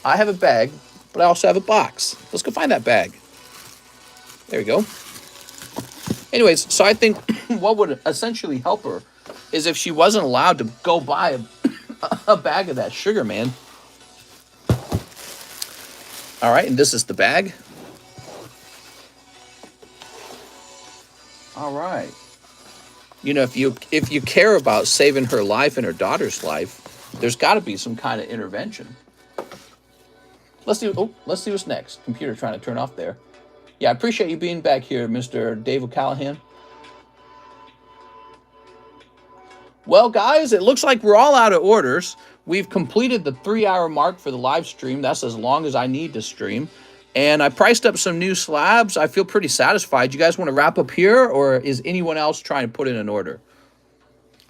I have a bag, but I also have a box. Let's go find that bag. There we go. Anyways, so I think what would essentially help her is if she wasn't allowed to go buy a bag of that sugar, man. All right, and this is the bag. All right. You know, if you care about saving her life and her daughter's life, there's got to be some kind of intervention. Let's see what's next. Computer trying to turn off there. Yeah, I appreciate you being back here, Mr. Dave O'Callahan. Well, guys, it looks like we're all out of orders. We've completed the 3-hour mark for the live stream. That's as long as I need to stream. And I priced up some new slabs. I feel pretty satisfied. You guys want to wrap up here, or is anyone else trying to put in an order?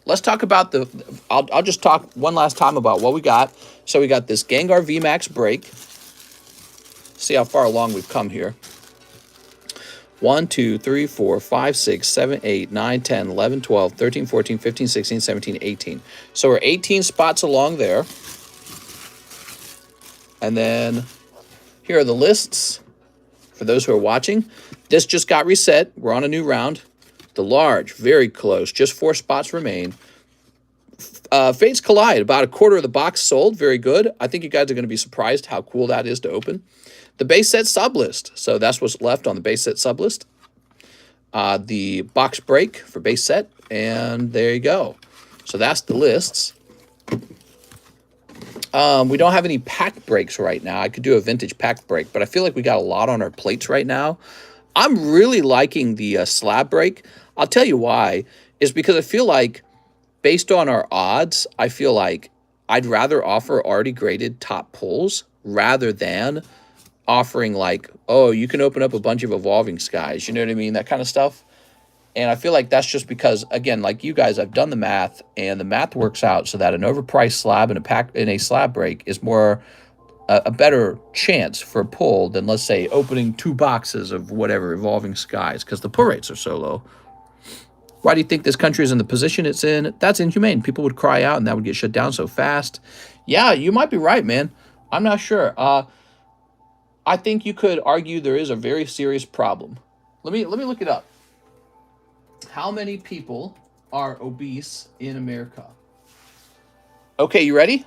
Let's talk about I'll just talk one last time about what we got. So we got this Gengar VMAX break. See how far along we've come here. 1, 2, 3, 4, 5, 6, 7, 8, 9, 10, 11, 12, 13, 14, 15, 16, 17, 18. So we're 18 spots along there. And then here are the lists for those who are watching. This just got reset. We're on a new round. The large, very close. Just 4 spots remain. Fates Collide, about a quarter of the box sold. Very good. I think you guys are going to be surprised how cool that is to open. The base set sub list. So that's what's left on the base set sub list. The box break for base set. And there you go. So that's the lists. We don't have any pack breaks right now. I could do a vintage pack break, but I feel like we got a lot on our plates right now. I'm really liking the slab break. I'll tell you why. Is because I feel like, based on our odds, I feel like I'd rather offer already graded top pulls rather than offering like, oh, you can open up a bunch of evolving skies. You know what I mean? That kind of stuff. And I feel like that's just because, again, like you guys, I've done the math, and the math works out so that an overpriced slab in a slab break is more a better chance for a pull than, let's say, opening 2 boxes of whatever evolving skies, because the pull rates are so low. Why do you think this country is in the position it's in? That's inhumane. People would cry out, and that would get shut down so fast. Yeah, you might be right, man. I'm not sure. I think you could argue there is a very serious problem. Let me look it up. How many people are obese in America? Okay, you ready?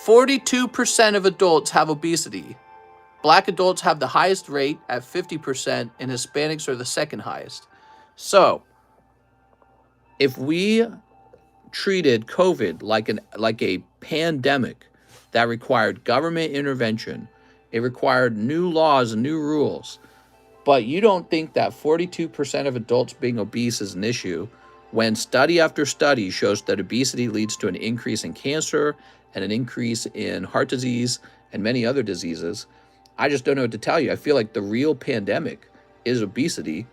42% of adults have obesity. Black adults have the highest rate at 50%, and Hispanics are the second highest. So, if we treated COVID like a pandemic that required government intervention, it required new laws and new rules, But you don't think that 42% of adults being obese is an issue when study after study shows that obesity leads to an increase in cancer and an increase in heart disease and many other diseases. I just don't know what to tell you. I feel like the real pandemic is obesity.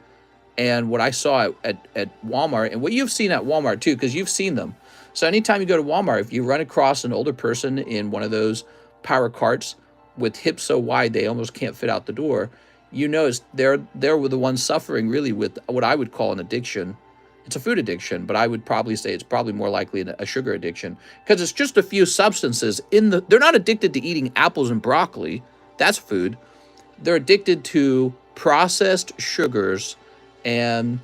And what I saw at Walmart, and what you've seen at Walmart too, because you've seen them. So anytime you go to Walmart, if you run across an older person in one of those power carts with hips so wide they almost can't fit out the door, you notice they're the ones suffering really with what I would call an addiction. It's a food addiction, but I would probably say it's probably more likely a sugar addiction, because it's just a few substances in the. They're not addicted to eating apples and broccoli. That's food. They're addicted to processed sugars and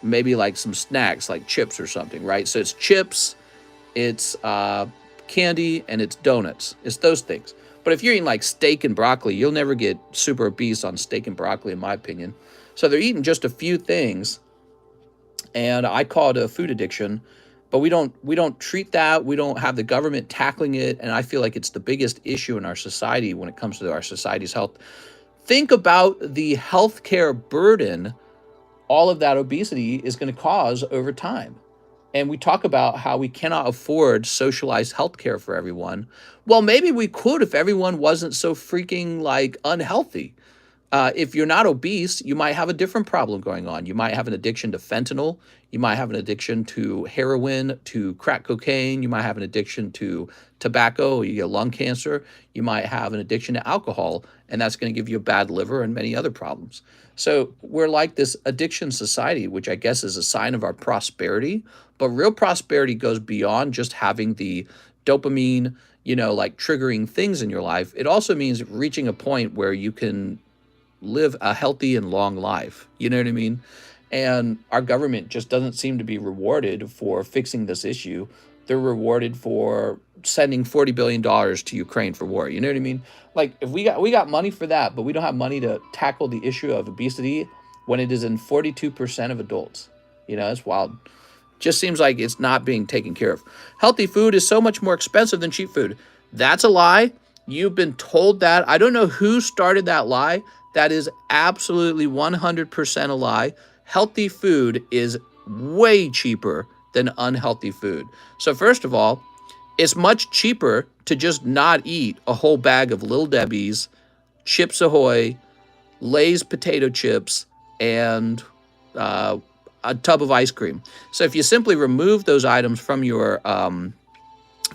maybe like some snacks like chips or something, right? So it's chips, it's candy, and it's donuts. It's those things. But if you're eating like steak and broccoli, you'll never get super obese on steak and broccoli, in my opinion. So they're eating just a few things, and I call it a food addiction. But we don't treat that. We don't have the government tackling it, and I feel like it's the biggest issue in our society when it comes to our society's health. Think about the healthcare burden all of that obesity is going to cause over time. And we talk about how we cannot afford socialized healthcare for everyone. Well, maybe we could if everyone wasn't so freaking like unhealthy. If you're not obese, you might have a different problem going on. You might have an addiction to fentanyl. You might have an addiction to heroin, to crack cocaine. You might have an addiction to tobacco. You get lung cancer. You might have an addiction to alcohol, and that's going to give you a bad liver and many other problems. So we're like this addiction society, which I guess is a sign of our prosperity. But real prosperity goes beyond just having the dopamine, like triggering things in your life. It also means reaching a point where you can live a healthy and long life. You know what I mean? And our government just doesn't seem to be rewarded for fixing this issue. They're rewarded for sending $40 billion to Ukraine for war. You know what I mean? Like, if we got money for that, but we don't have money to tackle the issue of obesity when it is in 42% of adults. It's wild. Just seems like it's not being taken care of. Healthy food is so much more expensive than cheap food. That's a lie. You've been told that. I don't know who started that lie. That is absolutely 100% a lie. Healthy food is way cheaper than unhealthy food. So first of all, it's much cheaper to just not eat a whole bag of Little Debbie's, Chips Ahoy, Lay's potato chips, and a tub of ice cream. So if you simply remove those items from your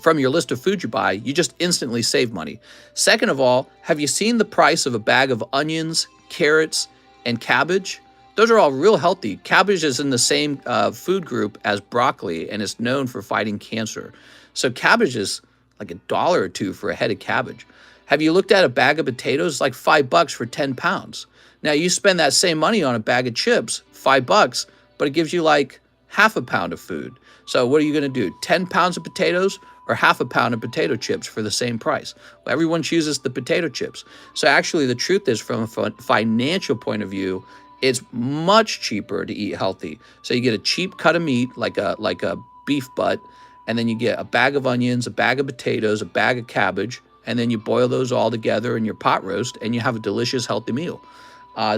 list of food you buy, you just instantly save money. Second of all, have you seen the price of a bag of onions, carrots, and cabbage? Those are all real healthy. Cabbage is in the same food group as broccoli, and it's known for fighting cancer. So cabbage is like $1 or $2 for a head of cabbage. Have you looked at a bag of potatoes? It's like $5 for 10 pounds. Now you spend that same money on a bag of chips, $5, but it gives you like half a pound of food. So what are you going to do? 10 pounds of potatoes or half a pound of potato chips for the same price? Well, everyone chooses the potato chips. So actually the truth is, from a financial point of view, it's much cheaper to eat healthy. So you get a cheap cut of meat, like a beef butt, and then you get a bag of onions, a bag of potatoes, a bag of cabbage, and then you boil those all together in your pot roast, and you have a delicious, healthy meal.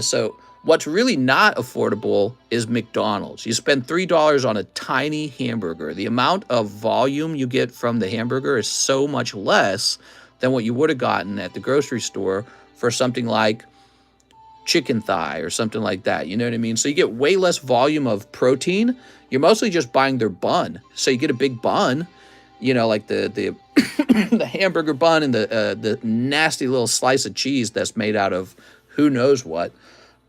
So what's really not affordable is McDonald's. You spend $3 on a tiny hamburger. The amount of volume you get from the hamburger is so much less than what you would have gotten at the grocery store for something like chicken thigh or something like that. You know what I mean? So you get way less volume of protein. You're mostly just buying their bun. So you get a big bun, like the the hamburger bun and the nasty little slice of cheese that's made out of who knows what.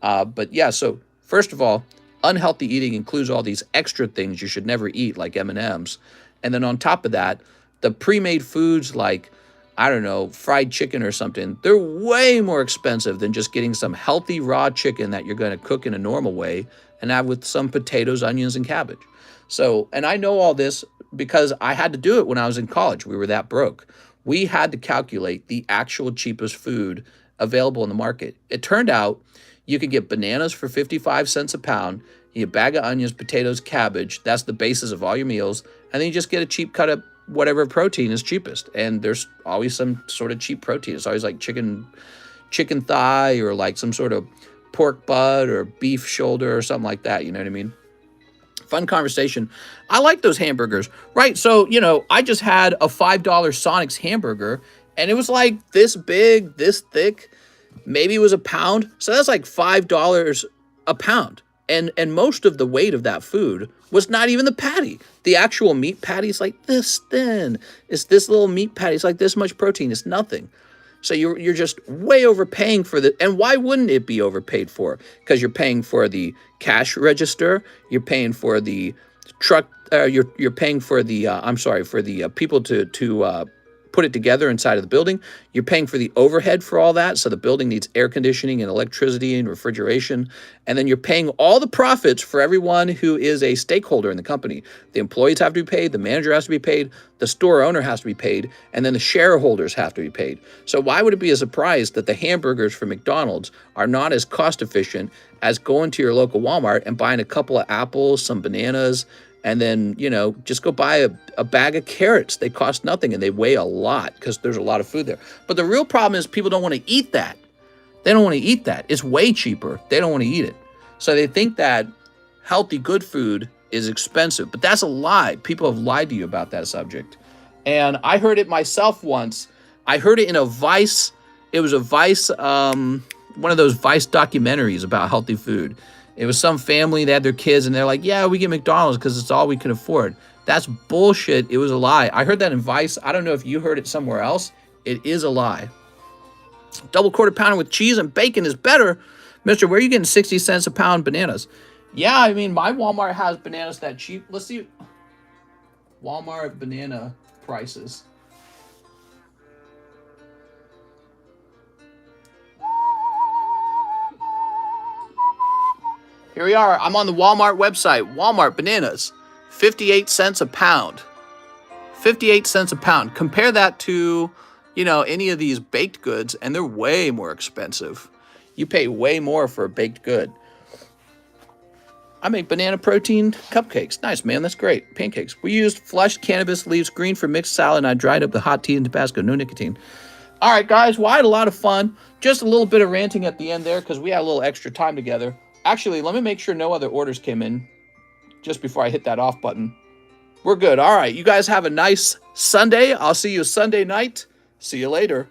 But yeah, so first of all, unhealthy eating includes all these extra things you should never eat, like M&Ms. And then on top of that, the pre-made foods like, I don't know, fried chicken or something, they're way more expensive than just getting some healthy raw chicken that you're going to cook in a normal way and have with some potatoes, onions, and cabbage. So, and I know all this because I had to do it when I was in college. We were that broke. We had to calculate the actual cheapest food available in the market. It turned out you could get bananas for 55 cents a pound, you get a bag of onions, potatoes, cabbage. That's the basis of all your meals. And then you just get a cheap cut of whatever protein is cheapest. And there's always some sort of cheap protein. It's always like chicken thigh or like some sort of pork butt or beef shoulder or something like that. You know what I mean? Fun conversation. I like those hamburgers, right? So, you know, I just had a $5 Sonic's hamburger, and it was like this big, this thick. Maybe it was a pound. So that's like $5 a pound. And most of the weight of that food was not even the patty. The actual meat patty is like this thin. It's this little meat patty. It's like this much protein. It's nothing. So you're just way overpaying for the, and why wouldn't it be overpaid for? Because you're paying for the cash register, you're paying for the truck, you're paying for the for the people to put it together inside of the building. You're paying for the overhead for all that, so the building needs air conditioning and electricity and refrigeration, and then you're paying all the profits for everyone who is a stakeholder in the company. The employees have to be paid, the manager has to be paid, the store owner has to be paid, and then the shareholders have to be paid. So why would it be a surprise that the hamburgers from McDonald's are not as cost efficient as going to your local Walmart and buying a couple of apples, some bananas, and then, you know, just go buy a bag of carrots. They cost nothing and they weigh a lot because there's a lot of food there. But the real problem is people don't want to eat that. They don't want to eat that. It's way cheaper. They don't want to eat it. So they think that healthy, good food is expensive. But that's a lie. People have lied to you about that subject. And I heard it myself once. I heard it in a Vice. It was a Vice, one of those Vice documentaries about healthy food. It was some family, they had their kids, and they're like, yeah, we get McDonald's because it's all we can afford. That's bullshit. It was a lie. I heard that in Vice. I don't know if you heard it somewhere else. It is a lie. Double quarter pounder with cheese and bacon is better. Mister, where are you getting 60 cents a pound bananas? Yeah, I mean, my Walmart has bananas that cheap. Let's see. Walmart banana prices. Here we are. I'm on the Walmart website. Walmart bananas, 58 cents a pound. 58 cents a pound. Compare that to, you know, any of these baked goods, and they're way more expensive. You pay way more for a baked good. I make banana protein cupcakes. Nice, man. That's great. Pancakes. We used flushed cannabis leaves, green for mixed salad, and I dried up the hot tea and Tabasco. No nicotine. All right, guys. Well, I had a lot of fun. Just a little bit of ranting at the end there because we had a little extra time together. Actually, let me make sure no other orders came in just before I hit that off button. We're good. All right. You guys have a nice Sunday. I'll see you Sunday night. See you later.